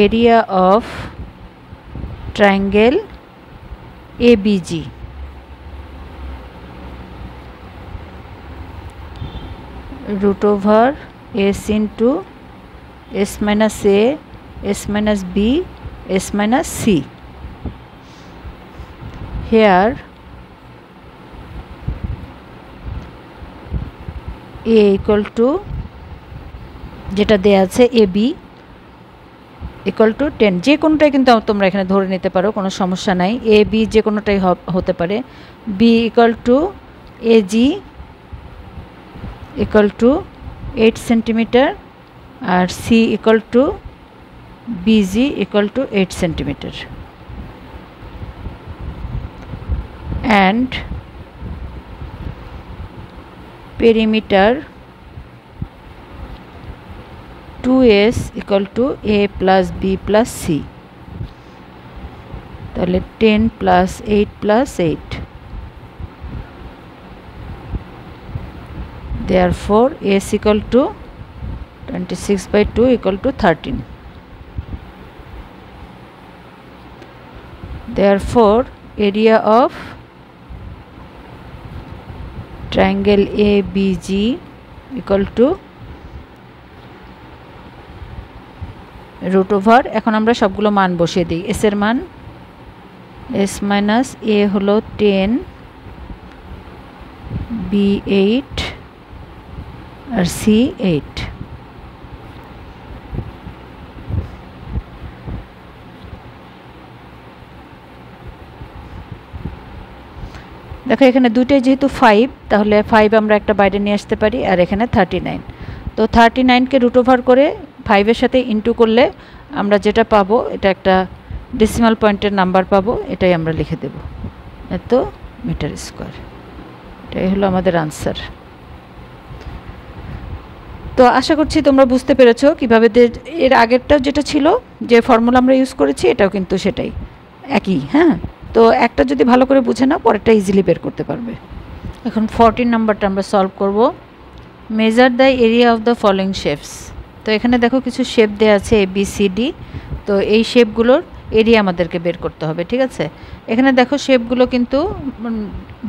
area of triangle ABG, root over S into S minus A, S minus B, S minus C. Here A equal to যেটা দেয়া আছে AB equal to 10, যে কোনোটাই কিন্তু তোমরা এখানে ধরে নিতে পারো, কোনো সমস্যা নাই। AB যে কোনোটাই হতে পারে। B equal to AG equal to 8 centimeter R C equal to BG equal to 8 centimeter and perimeter 2S equal to A plus B plus C, তাহলে 10 plus 8 plus 8, therefore S equal to 26/2 equal to 13. Therefore area of triangle ABG equal to root over, এখন আমরা সবগুলো মান বসিয়ে দিই। S এর মান S minus A হলো 10, B 8 আর C 8। দেখো এখানে দুটোই যেহেতু 5, তাহলে 5 আমরা একটা বাইরে নিয়ে আসতে পারি, আর এখানে 39। তো 39কে রুট ওভার করে 5-এর সাথে ইন্টু করলে আমরা যেটা পাবো এটা একটা ডেসিমাল পয়েন্টের নাম্বার পাবো, এটাই আমরা লিখে দেব, এত মিটার স্কোয়ার। এটাই হলো আমাদের আনসার। তো আশা করছি তোমরা বুঝতে পেরেছো কিভাবে। এর আগেরটাও যেটা ছিল, যে ফর্মুলা আমরা ইউজ করেছি, এটাও কিন্তু সেটাই একই, হ্যাঁ। তো একটা যদি ভালো করে বুঝে নাও, পরেরটা ইজিলি বের করতে পারবে। এখন 14 নাম্বারটা আমরা সলভ করব। Measure the area of the following shapes. তো এখানে দেখো কিছু শেপ দেওয়া আছে ABCD, তো এই শেপগুলোর এরিয়া আমাদেরকে বের করতে হবে, ঠিক আছে। এখানে দেখো শেপগুলো কিন্তু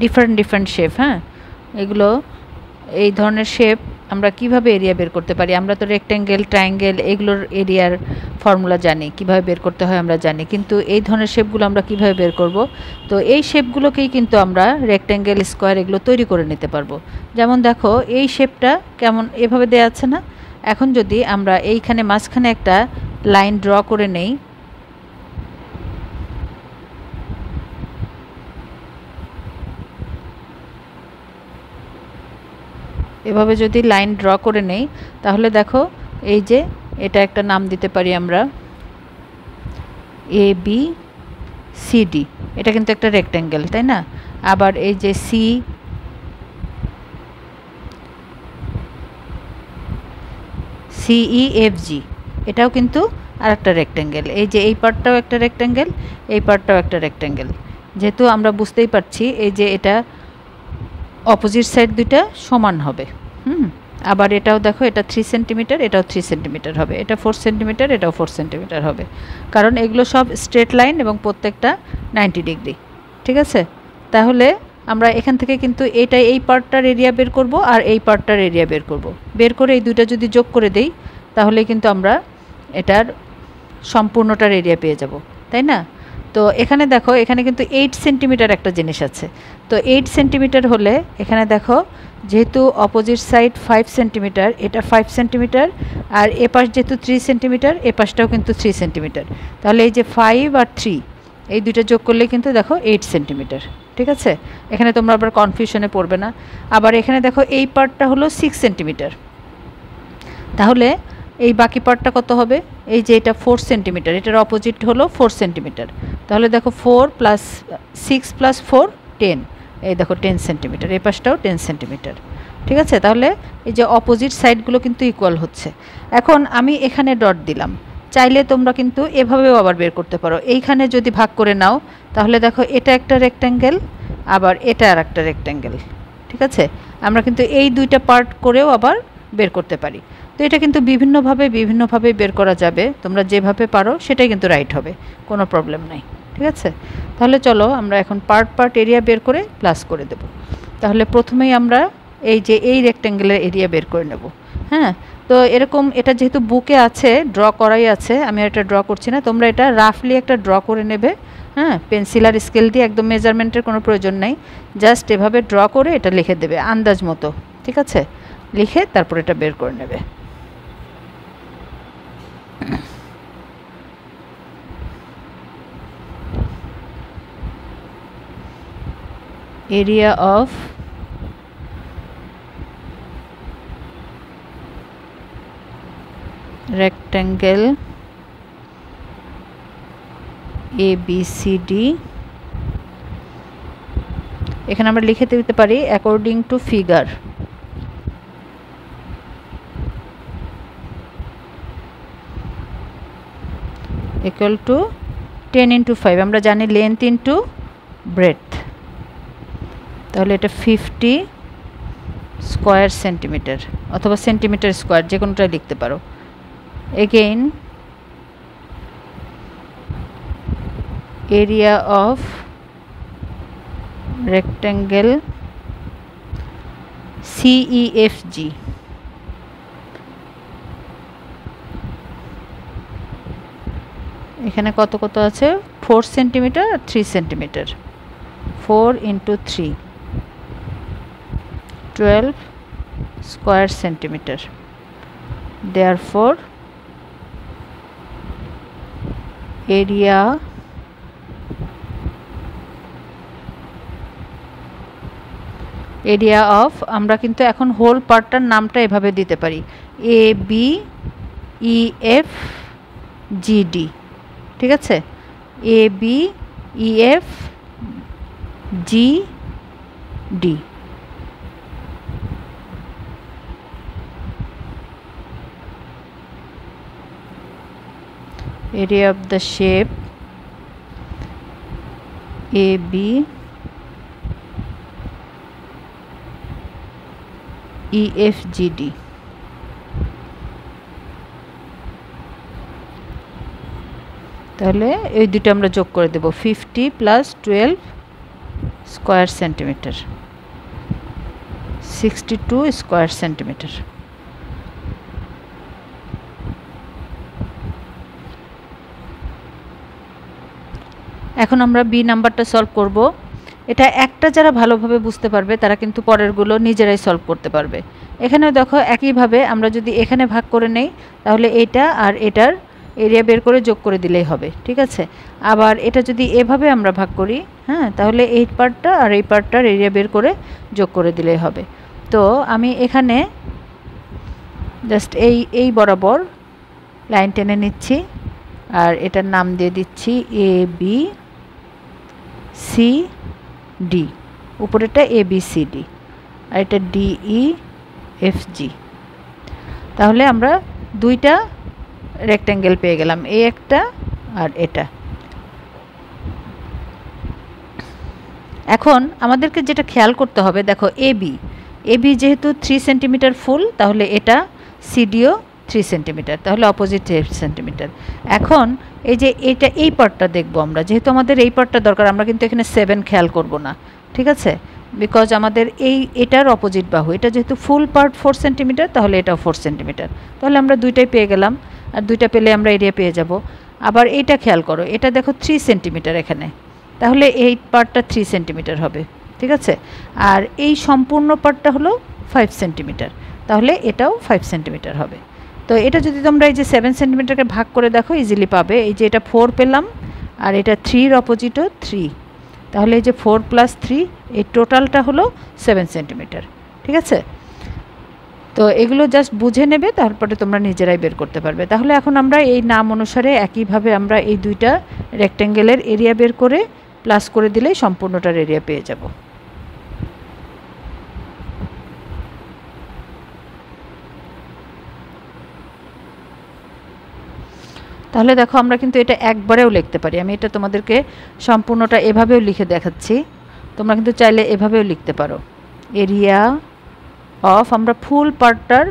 ডিফারেন্ট শেপ, হ্যাঁ। এগুলো এই ধরনের শেপ আমরা কিভাবে এরিয়া বের করতে পারি? আমরা তো রেক্ট্যাঙ্গেল, ট্রায়াঙ্গেল এগুলোর এরিয়ার ফর্মুলা জানি, কিভাবে বের করতে হয় আমরা জানি, কিন্তু এই ধরনের শেপগুলো আমরা কিভাবে বের করব? তো এই শেপগুলোকেই কিন্তু আমরা রেক্ট্যাঙ্গেল, স্কোয়ার এগুলো তৈরি করে নিতে পারবো। যেমন দেখো এই শেপটা কেমন এভাবে দেওয়া আছে না? এখন যদি আমরা এইখানে মাঝখানে একটা লাইন ড্র করে নেই, এভাবে যদি লাইন ড্র করে নেই তাহলে দেখো এই যে এটা একটা নাম দিতে পারি আমরা এ বি সি ডি, এটা কিন্তু একটা রেক্ট্যাঙ্গেল, তাই না? আবার এই যে সিইএফজি, এটাও কিন্তু আর একটা রেক্ট্যাঙ্গেল। এই যে এই পার্টটাও একটা রেক্ট্যাঙ্গেল, এই পার্টটাও একটা রেক্ট্যাঙ্গেল। যেহেতু আমরা বুঝতেই পারছি এই যে এটা অপোজিট সাইড দুইটা সমান হবে। আবার এটাও দেখো, এটা 3 সেন্টিমিটার, এটাও 3 সেন্টিমিটার হবে, এটা 4 সেন্টিমিটার, এটাও 4 সেন্টিমিটার হবে, কারণ এগুলো সব স্ট্রেট লাইন এবং প্রত্যেকটা 90 ডিগ্রি। ঠিক আছে, তাহলে আমরা এখান থেকে কিন্তু এই পার্টটার এরিয়া বের করব আর এই পার্টটার এরিয়া বের করব। বের করে এই দুইটা যদি যোগ করে দেই তাহলে কিন্তু আমরা এটার সম্পূর্ণটার এরিয়া পেয়ে যাব, তাই না? তো এখানে দেখো, এখানে কিন্তু 8 সেন্টিমিটার একটা জিনিস আছে। তো 8 সেন্টিমিটার হলে এখানে দেখো, যেহেতু অপোজিট সাইড 5 সেন্টিমিটার, এটা 5 সেন্টিমিটার, আর এ পাশ যেহেতু 3 সেন্টিমিটার, এ পাশটাও কিন্তু 3 সেন্টিমিটার, তাহলে এই যে 5 আর 3 এই দুইটা যোগ করলে কিন্তু দেখো 8 সেন্টিমিটার। ঠিক আছে, এখানে তোমরা আবার কনফিউশনে পড়বে না। আবার এখানে দেখো এই পার্টটা হলো 6 সেন্টিমিটার, তাহলে এই বাকি পার্টটা কত হবে? এই যে এটা 4 সেন্টিমিটার, এটার অপোজিট হলো 4 সেন্টিমিটার, তাহলে দেখো 4 + 6 + 4 10, এই দেখো 10 সেন্টিমিটার, এই পাশটাও 10 সেন্টিমিটার। ঠিক আছে, তাহলে এই যে অপোজিট সাইডগুলো কিন্তু ইকুয়াল হচ্ছে। এখন আমি এখানে ডট দিলাম, চাইলে তোমরা কিন্তু এভাবেও আবার বের করতে পারো। এইখানে যদি ভাগ করে নাও তাহলে দেখো এটা একটা রেক্ট্যাঙ্গেল, আবার এটা আর একটা রেক্ট্যাঙ্গেল। ঠিক আছে, আমরা কিন্তু এই দুইটা পার্ট করেও আবার বের করতে পারি। তো এটা কিন্তু বিভিন্নভাবে বের করা যাবে, তোমরা যেভাবে পারো সেটাই কিন্তু রাইট হবে, কোনো প্রবলেম নাই। ঠিক আছে, তাহলে চলো আমরা এখন পার্ট এরিয়া বের করে প্লাস করে দেব। তাহলে প্রথমেই আমরা এই যে এই রেক্ট্যাঙ্গেলের এরিয়া বের করে নেব। হ্যাঁ, তো এরকম এটা যেহেতু বুকে আছে, ড্র করাই আছে, আমি আর এটা ড্র করছি না, তোমরা এটা রাফলি একটা ড্র করে নেবে। হ্যাঁ, পেন্সিল আর স্কেল দিয়ে, একদম মেজারমেন্টের কোনো প্রয়োজন নেই, জাস্ট এভাবে ড্র করে এটা লিখে দেবে আন্দাজ মতো। ঠিক আছে, লিখে তারপর এটা বের করে নেবে। area of rectangle ABCD, এখানে আমরা লিখে দিতে পারি according to figure equal to 10 × 5, আমরা জানি লেন্থ ইন্টু ব্রেডথ, তাহলে এটা 50 স্কোয়ার সেন্টিমিটার অথবা সেন্টিমিটার স্কোয়ার, যে কোনোটাই লিখতে পারো। Again area of rectangle CEFG, এখানে কত আছে? 4 সেন্টিমিটার আর 3 centimetre, 4 × 3 12 square centimetre. therefore area of, আমরা কিন্তু এখন হোল পার্টটার নামটা এভাবে দিতে পারি ABEFGD। ঠিক আছে, ABEFGD। area of the shape ABEFGD। তাহলে এই দুটো আমরা যোগ করে দেব, 50 + 12 স্কোয়ার সেন্টিমিটার, 62 স্কোয়ার সেন্টিমিটার। এখন আমরা বি নাম্বারটা সলভ করব। এটা একটা যারা ভালোভাবে বুঝতে পারবে তারা কিন্তু পরেরগুলো নিজেরাই সলভ করতে পারবে। এখানেও দেখো একইভাবে আমরা যদি এখানে ভাগ করে নেই তাহলে এটা আর এটার এরিয়া বের করে যোগ করে দিলেই হবে। ঠিক আছে, আবার এটা যদি এভাবে আমরা ভাগ করি, হ্যাঁ, তাহলে এই পার্টটা আর এই পার্টটার এরিয়া বের করে যোগ করে দিলেই হবে। তো আমি এখানে জাস্ট এই বরাবর লাইন টেনে নিচ্ছি আর এটার নাম দিয়ে দিচ্ছি এ বি সি ডি, উপরেটা এ বি সি ডি আর এটা ডি ই এফ জি। তাহলে আমরা দুইটা রেক্ট্যাঙ্গেল পেয়ে গেলাম, এই একটা আর এটা। এখন আমাদেরকে যেটা খেয়াল করতে হবে, দেখো এ বি যেহেতু 3 সেন্টিমিটার ফুল, তাহলে এটা সিডিও 3 সেন্টিমিটার, তাহলে অপোজিট 8 সেন্টিমিটার। এখন এই যে এই পার্টটা দেখবো আমরা, যেহেতু আমাদের এই পার্টটা দরকার, আমরা কিন্তু এখানে 7 খেয়াল করব না, ঠিক আছে, বিকজ আমাদের এটার অপোজিট বাহু, এটা যেহেতু ফুল পার্ট 4 সেন্টিমিটার, তাহলে এটাও 4 সেন্টিমিটার, তাহলে আমরা দুইটাই পেয়ে গেলাম। আর দুইটা পেলে আমরা এরিয়া পেয়ে যাব। আবার এইটা খেয়াল করো, এটা দেখো 3 সেন্টিমিটার এখানে, তাহলে এই পার্টটা 3 সেন্টিমিটার হবে, ঠিক আছে। আর এই সম্পূর্ণ পার্টটা হলো 5 সেন্টিমিটার, তাহলে এটাও 5 সেন্টিমিটার হবে। তো এটা যদি তোমরা এই যে 7 সেন্টিমিটারকে ভাগ করে দেখো, ইজিলি পাবে। এই যে এটা 4 পেলাম আর এটা 3-র অপোজিটও 3, তাহলে এই যে 4 + 3, এই টোটালটা হলো 7 সেন্টিমিটার, ঠিক আছে। তো এগুলো জাস্ট বুঝে নেবে, তারপরে তোমরা নিজেরাই বের করতে পারবে। তাহলে এখন আমরা এই নাম অনুসারে একইভাবে আমরা এই দুইটা রেক্ট্যাঙ্গেলের এরিয়া বের করে প্লাস করে দিলেই সম্পূর্ণটার এরিয়া পেয়ে যাব। তাহলে দেখো আমরা কিন্তু এটা একবারেও লিখতে পারি। আমি এটা তোমাদেরকে সম্পূর্ণটা এভাবেও লিখে দেখাচ্ছি, তোমরা কিন্তু চাইলে এভাবেও লিখতে পারো। এরিয়া অফ, আমরা ফুল পার্টটার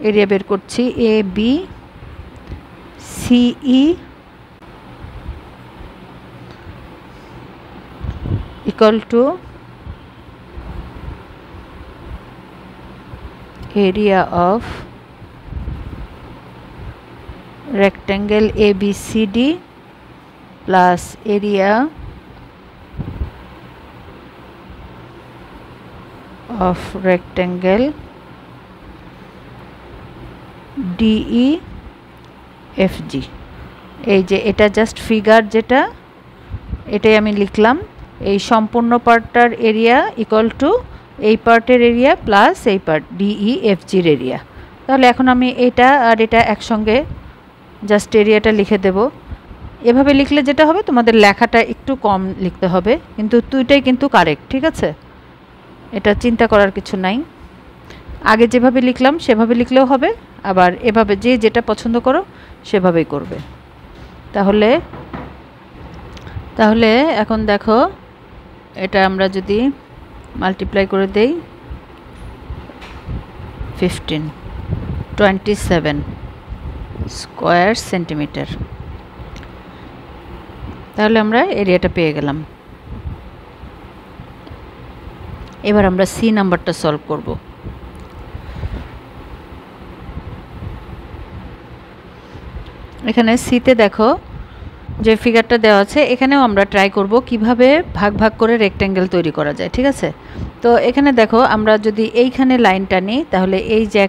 এরিয়া বের করছি, এ বি সিই equal to area of rectangle ABCD plus area of rectangle DEFG। এই যে এটা জাস্ট ফিগার, যেটা এটাই আমি লিখলাম, এই সম্পূর্ণ পার্টটার এরিয়া ইকুয়াল টু এই পার্টের এরিয়া প্লাস এই পার্ট DEFGর এরিয়া। তাহলে এখন আমি এটা আর এটা একসঙ্গে জাস্ট এরিয়াটা লিখে দেব। এভাবে লিখলে যেটা হবে, তোমাদের লেখাটা একটু কম লিখতে হবে, কিন্তু দুইটাই কিন্তু কারেক্ট, ঠিক আছে, এটা চিন্তা করার কিছু নাই। আগে যেভাবে লিখলাম সেভাবে লিখলেও হবে, আবার এভাবে যে যেটা পছন্দ করো সেভাবেই করবে। তাহলে এখন দেখো, এটা আমরা যদি মাল্টিপ্লাই করে দেই 27 স্কোয়ার সেন্টিমিটার, তাহলে আমরা এরিয়াটা পেয়ে গেলাম। এবার আমরা সি নাম্বারটা সলভ করব। এখানে সিতে দেখো যে ফিগারটা দেওয়া আছে, এখানেও আমরা ট্রাই করব কিভাবে ভাগ ভাগ করে রেক্ট্যাঙ্গেল তৈরি করা যায়, ঠিক আছে। তো এখানে দেখো, আমরা যদি এইখানে লাইনটা নিই, তাহলে এই যে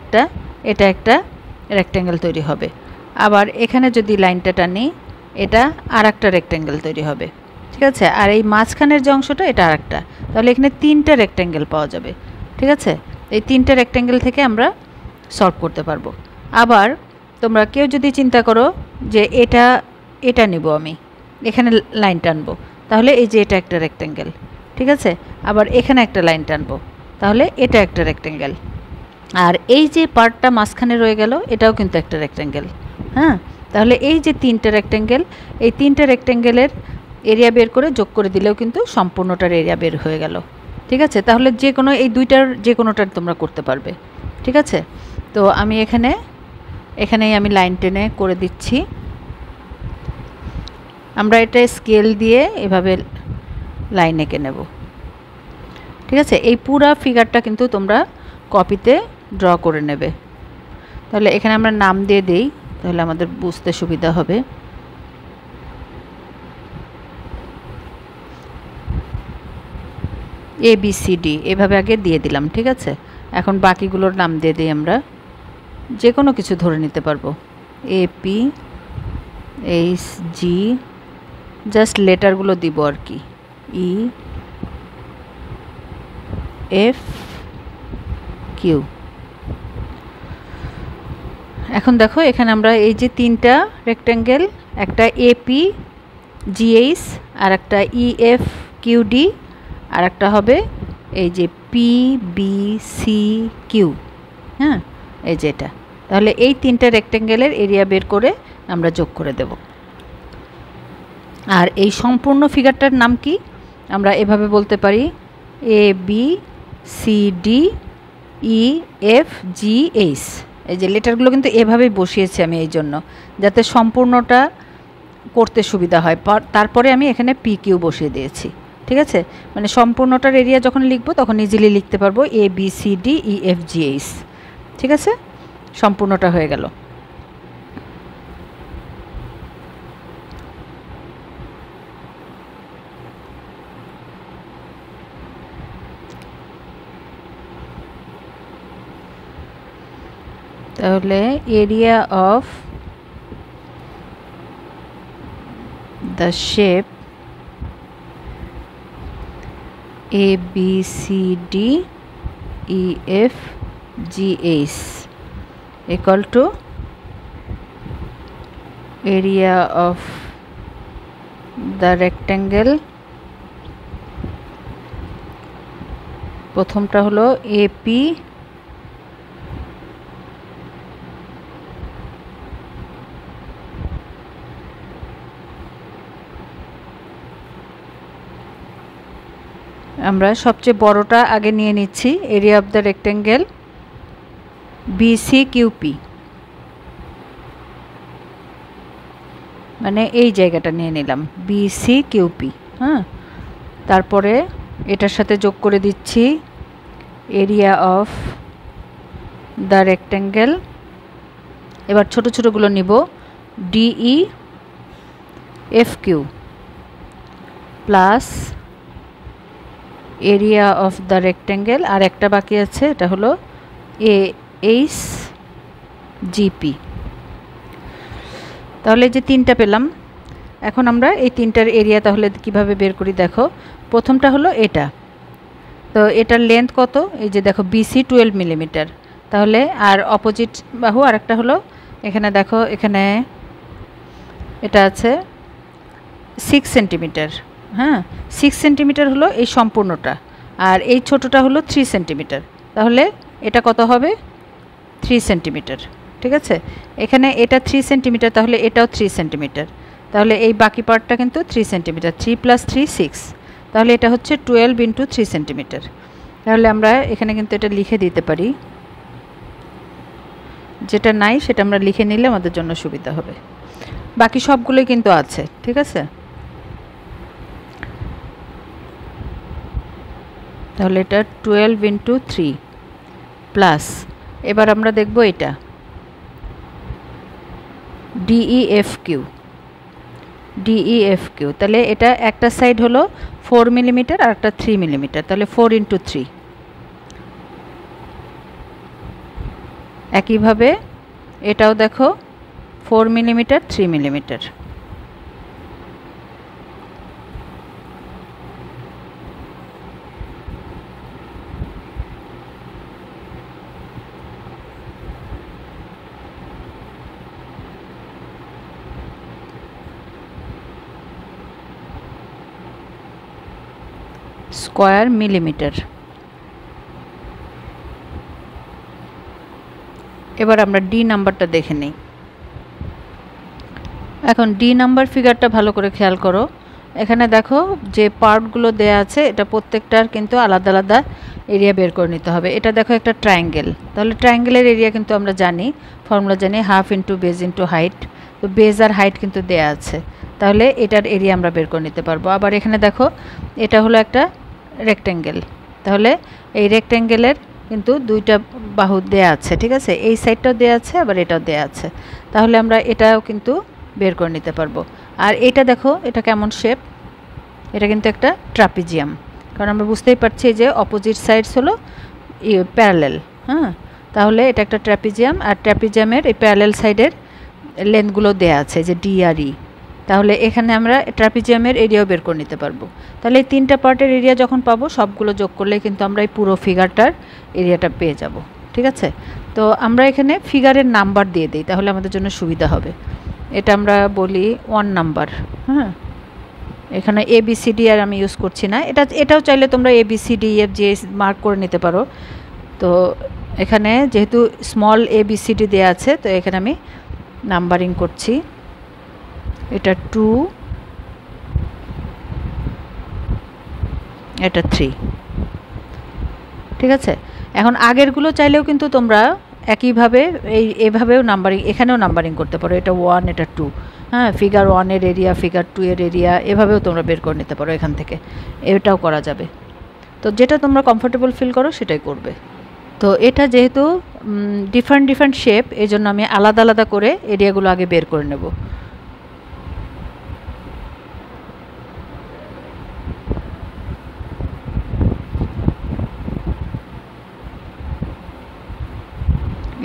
এটা একটা রেক্ট্যাঙ্গেল তৈরি হবে। আবার এখানে যদি লাইনটা টানি, এটা আর একটা রেক্ট্যাঙ্গেল তৈরি হবে, ঠিক আছে। আর এই মাঝখানের যে অংশটা, এটা আর একটা, তাহলে এখানে 3টা রেক্ট্যাঙ্গেল পাওয়া যাবে, ঠিক আছে। এই 3টা রেক্ট্যাঙ্গেল থেকে আমরা সলভ করতে পারবো। আবার তোমরা কেউ যদি চিন্তা করো যে এটা নিব, আমি এখানে লাইন টানবো, তাহলে এই যে এটা একটা রেক্ট্যাঙ্গেল, ঠিক আছে। আবার এখানে একটা লাইন টানবো, তাহলে এটা একটা রেক্ট্যাঙ্গেল। আর এই যে পার্টটা মাঝখানে রয়ে গেল, এটাও কিন্তু একটা রেক্ট্যাঙ্গেল, হ্যাঁ। তাহলে এই যে 3টা রেক্ট্যাঙ্গেল, এই 3টা রেক্ট্যাঙ্গেলের এরিয়া বের করে যোগ করে দিলেও কিন্তু সম্পূর্ণটার এরিয়া বের হয়ে গেল, ঠিক আছে। তাহলে যে কোনো এই দুইটার যে কোনোটার তোমরা করতে পারবে, ঠিক আছে। তো আমি এখানেই আমি লাইন টেনে করে দিচ্ছি। আমরা এটা স্কেল দিয়ে এভাবে লাইন এঁকে নেব, ঠিক আছে। এই পুরা ফিগারটা কিন্তু তোমরা কপিতে ড্র করে নেবে। তাহলে এখানে আমরা নাম দিয়ে দিই, তাহলে আমাদের বুঝতে সুবিধা হবে। ABCD এভাবে আগে দিয়ে দিলাম, ঠিক আছে। এখন বাকিগুলোর নাম দিয়ে দিই, আমরা যে কোনো কিছু ধরে নিতে পারবো। AP HG, জাস্ট লেটারগুলো দিব আর কি, EF কিউ। এখন দেখো এখানে আমরা এই যে তিনটা রেক্ট্যাঙ্গেল, একটা এপি জিএইচ, আর একটা ইএফ কিউডি, আর একটা হবে এই যে পিবিসি কিউ। হ্যাঁ, এই যে এটা, তাহলে এই তিনটা রেক্ট্যাঙ্গেলের এরিয়া বের করে আমরা যোগ করে দেব। আর এই সম্পূর্ণ ফিগারটার নাম কি? আমরা এভাবে বলতে পারি A B C D E F G H. এই যে লেটারগুলো কিন্তু এভাবেই বসিয়েছি আমি এই জন্য, যাতে সম্পূর্ণটা করতে সুবিধা হয়। তারপরে আমি এখানে পি কিউ বসিয়ে দিয়েছি। ঠিক আছে, মানে সম্পূর্ণটার এরিয়া যখন লিখবো তখন ইজিলি লিখতে পারবো A B C D E F G H. ঠিক আছে, সম্পূর্ণটা হয়ে গেল। তাহলে area of the shape A B C D E F G H equal to area of the rectangle, প্রথমটা হলো এপি আমরা সবচেয়ে বড়টা আগে নিয়ে নিচ্ছি, area of the rectangle BC QP, মানে এই জায়গাটা নিয়ে নিলাম বিসি কিউপি। হ্যাঁ, তারপরে এটার সাথে যোগ করে দিচ্ছি এরিয়া অফ দ্য রেক্ট্যাঙ্গেল। এবার ছোট ছোটগুলো নিব, DE F Q plus area of the rectangle, আর একটা বাকি আছে, এটা হলো এ এইচ জিপি। তাহলে যে তিনটা পেলাম, এখন আমরা এই তিনটার এরিয়া তাহলে কিভাবে বের করি দেখো। প্রথমটা হলো এটা, তো এটার লেন্থ কত? এই যে দেখো বিসি 12 মিলিমিটার, তাহলে আর অপোজিট বাহু আরেকটা হলো এখানে দেখো, এখানে এটা আছে 6 সেন্টিমিটার। হ্যাঁ, 6 সেন্টিমিটার হলো এই সম্পূর্ণটা, আর এই ছোটোটা হলো 3 সেন্টিমিটার, তাহলে এটা কত হবে? 3 সেন্টিমিটার। ঠিক আছে, এখানে এটা 3 সেন্টিমিটার, তাহলে এটাও 3 সেন্টিমিটার, তাহলে এই বাকি পার্টটা কিন্তু 3 সেন্টিমিটার, 3 + 3 6, তাহলে এটা হচ্ছে 12 × 3 সেন্টিমিটার। তাহলে আমরা এখানে কিন্তু এটা লিখে দিতে পারি, যেটা নাই সেটা আমরা লিখে নিলে আমাদের জন্য সুবিধা হবে। বাকি সবগুলোই কিন্তু আছে। ঠিক আছে, তাহলে এটা 12 × 3 প্লাস, এবার আমরা দেখব এটা ডিইএফ কিউ, তাহলে এটা একটা সাইড হলো 4 মিলিমিটার আর একটা 3 মিলিমিটার, তাহলে 4 × 3। একইভাবে এটাও দেখো 4 মিলিমিটার 3 মিলিমিটার। Square millimetre. এবার আমরা ডি নাম্বারটা দেখে নিই। এখন ডি নাম্বার ফিগারটা ভালো করে খেয়াল করো, এখানে দেখো যে পার্টগুলো দেয়া আছে এটা প্রত্যেকটার কিন্তু আলাদা আলাদা এরিয়া বের করে নিতে হবে। এটা দেখো একটা ট্রায়াঙ্গেল, তাহলে ট্রায়াঙ্গেলের এরিয়া কিন্তু আমরা জানি, ফর্মুলা জানি, half into base into height, তো বেজ আর হাইট কিন্তু দেয়া আছে, তাহলে এটার এরিয়া আমরা বের করে নিতে পারবো। আবার এখানে দেখো এটা হলো একটা রেক্ট্যাঙ্গেল, তাহলে এই রেক্ট্যাঙ্গেলের কিন্তু দুইটা বাহু দেয়া আছে। ঠিক আছে, এই সাইডটাও দেয়া আছে, আবার এটাও দেয়া আছে, তাহলে আমরা এটাও কিন্তু বের করে নিতে পারবো। আর এটা দেখো এটা কেমন শেপ, এটা কিন্তু একটা ট্রাপিজিয়াম, কারণ আমরা বুঝতেই পারছি যে অপোজিট সাইডস হলো প্যারালেল। হ্যাঁ, তাহলে এটা একটা ট্রাপিজিয়াম, আর ট্রাপিজিয়ামের এই প্যারালেল সাইডের লেন্থগুলো দেয়া আছে যে ডি আর ই, তাহলে এখানে আমরা ট্রাপিজিয়ামের এরিয়াও বের করে নিতে পারবো। তাহলে এই 3টা পার্টের এরিয়া যখন পাবো সবগুলো যোগ করলে কিন্তু আমরা এই পুরো ফিগারটার এরিয়াটা পেয়ে যাব। ঠিক আছে, তো আমরা এখানে ফিগারের নাম্বার দিয়ে দিই, তাহলে আমাদের জন্য সুবিধা হবে। এটা আমরা বলি 1 নাম্বার। হ্যাঁ, এখানে ABCD আর আমি ইউজ করছি না, এটাও চাইলে তোমরা ABCD এর যে মার্ক করে নিতে পারো। তো এখানে যেহেতু স্মল ABCD দেওয়া আছে, তো এখানে আমি নাম্বারিং করছি। এটা 2, এটা 3। ঠিক আছে, এখন আগেরগুলো চাইলেও কিন্তু তোমরা একইভাবে এইভাবেও নাম্বারিং, এখানেও নাম্বারিং করতে পারো। এটা 1, এটা 2। হ্যাঁ, ফিগার 1 এর এরিয়া, ফিগার 2 এর এরিয়া, এভাবেও তোমরা বের করে নিতে পারো এখান থেকে। এটাও করা যাবে, তো যেটা তোমরা কমফোর্টেবল ফিল করো সেটাই করবে। তো এটা যেহেতু ডিফারেন্ট শেপ, এই জন্য আমি আলাদা আলাদা করে এরিয়াগুলো আগে বের করে নেব।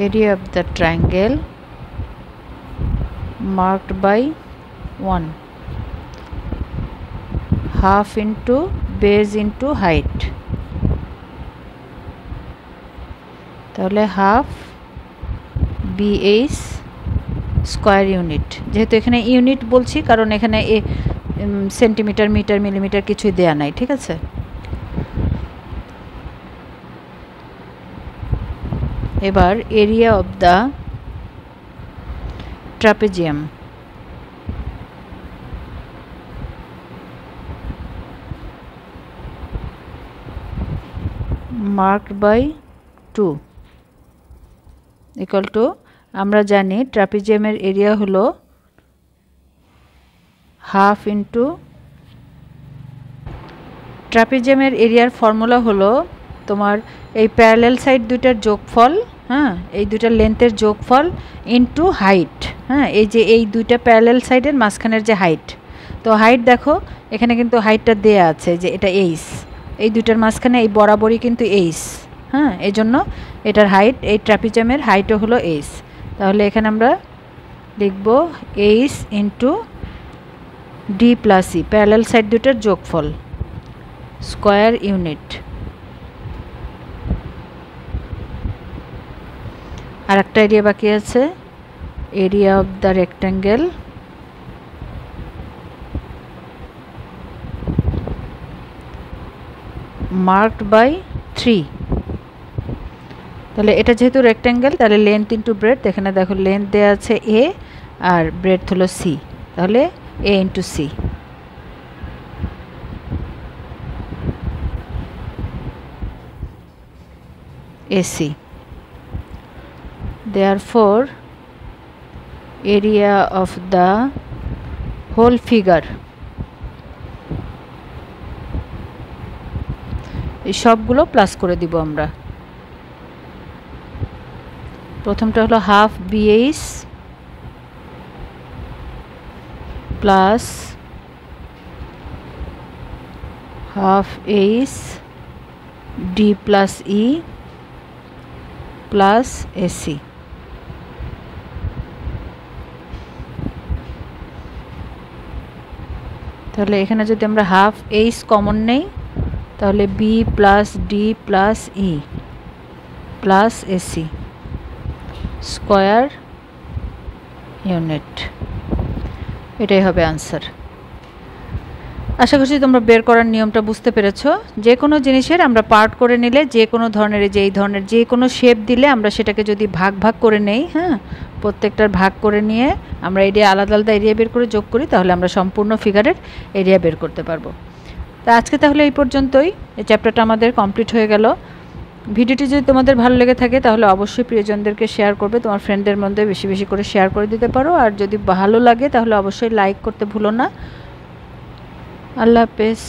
Area of the triangle marked by 1, half into base into height, তাহলে হাফ BH স্কয়ার ইউনিট। যেহেতু এখানে ইউনিট বলছি কারণ এখানে সেন্টিমিটার, মিটার, মিলিমিটার কিছুই দেয়া নাই। ঠিক আছে, এবার area of the trapezium marked by 2 equal to, আমরা জানি ট্রাপিজিয়ামের এরিয়া হলো হাফ ইন্টু, ট্রাপিজিয়ামের এরিয়ার ফর্মুলা হলো তোমার এই প্যারালেল সাইড দুইটার যোগফল, হ্যাঁ, এই দুইটার লেন্থের যোগফল ইন্টু হাইট। হ্যাঁ, এই যে এই দুইটা প্যারালেল সাইডের মাঝখানের যে হাইট, তো হাইট দেখো এখানে কিন্তু হাইটটা দেয়া আছে যে এটা এইচ, এই দুইটার মাঝখানে এই বরাবরই কিন্তু এইচ। হ্যাঁ, এই জন্য এটার হাইট, এই ট্রাপিজিয়ামের হাইটও হলো এইচ। তাহলে এখানে আমরা লিখব h into d plus e, parallel side দুইটার যোগফল, স্কয়ার ইউনিট। আর একটা এরিয়া বাকি আছে, area of the rectangle marked by 3। তাহলে এটা যেহেতু রেক্ট্যাঙ্গেল, তাহলে লেন্থ ইন্টু ব্রেডথ, এখানে দেখো লেন্থ দেওয়া আছে A আর ব্রেডথ হলো C, তাহলে A into C। AC, therefore area of the whole figure, এই সবগুলো প্লাস করে দিব আমরা। প্রথমটা হলো half BH plus half H D plus E plus AC। তাহলে এখানে যদি আমরা হাফ H কমন নেই, তাহলে B plus D plus E plus AC square unit, এটাই হবে আনসার। আশা করছি তোমরা বের করার নিয়মটা বুঝতে পেরেছো। যে কোনো জিনিসের আমরা পার্ট করে নিলে, যে কোনো ধরনের, এই ধরনের যে কোনো শেপ দিলে আমরা সেটাকে যদি ভাগ ভাগ করে নেই, হ্যাঁ, প্রত্যেকটার ভাগ করে নিয়ে আমরা এরিয়া আলাদা আলাদা এরিয়া বের করে যোগ করি, তাহলে আমরা সম্পূর্ণ ফিগারের এরিয়া বের করতে পারবো। তা আজকে তাহলে এই পর্যন্তই, এই চ্যাপ্টারটা আমাদের কমপ্লিট হয়ে গেল। ভিডিওটি যদি তোমাদের ভালো লেগে থাকে তাহলে অবশ্যই প্রিয়জনদেরকে শেয়ার করবে, তোমার ফ্রেন্ডদের মধ্যে বেশি বেশি করে শেয়ার করে দিতে পারো। আর যদি ভালো লাগে তাহলে অবশ্যই লাইক করতে ভুলো না। আল্লাহ হাফেজ।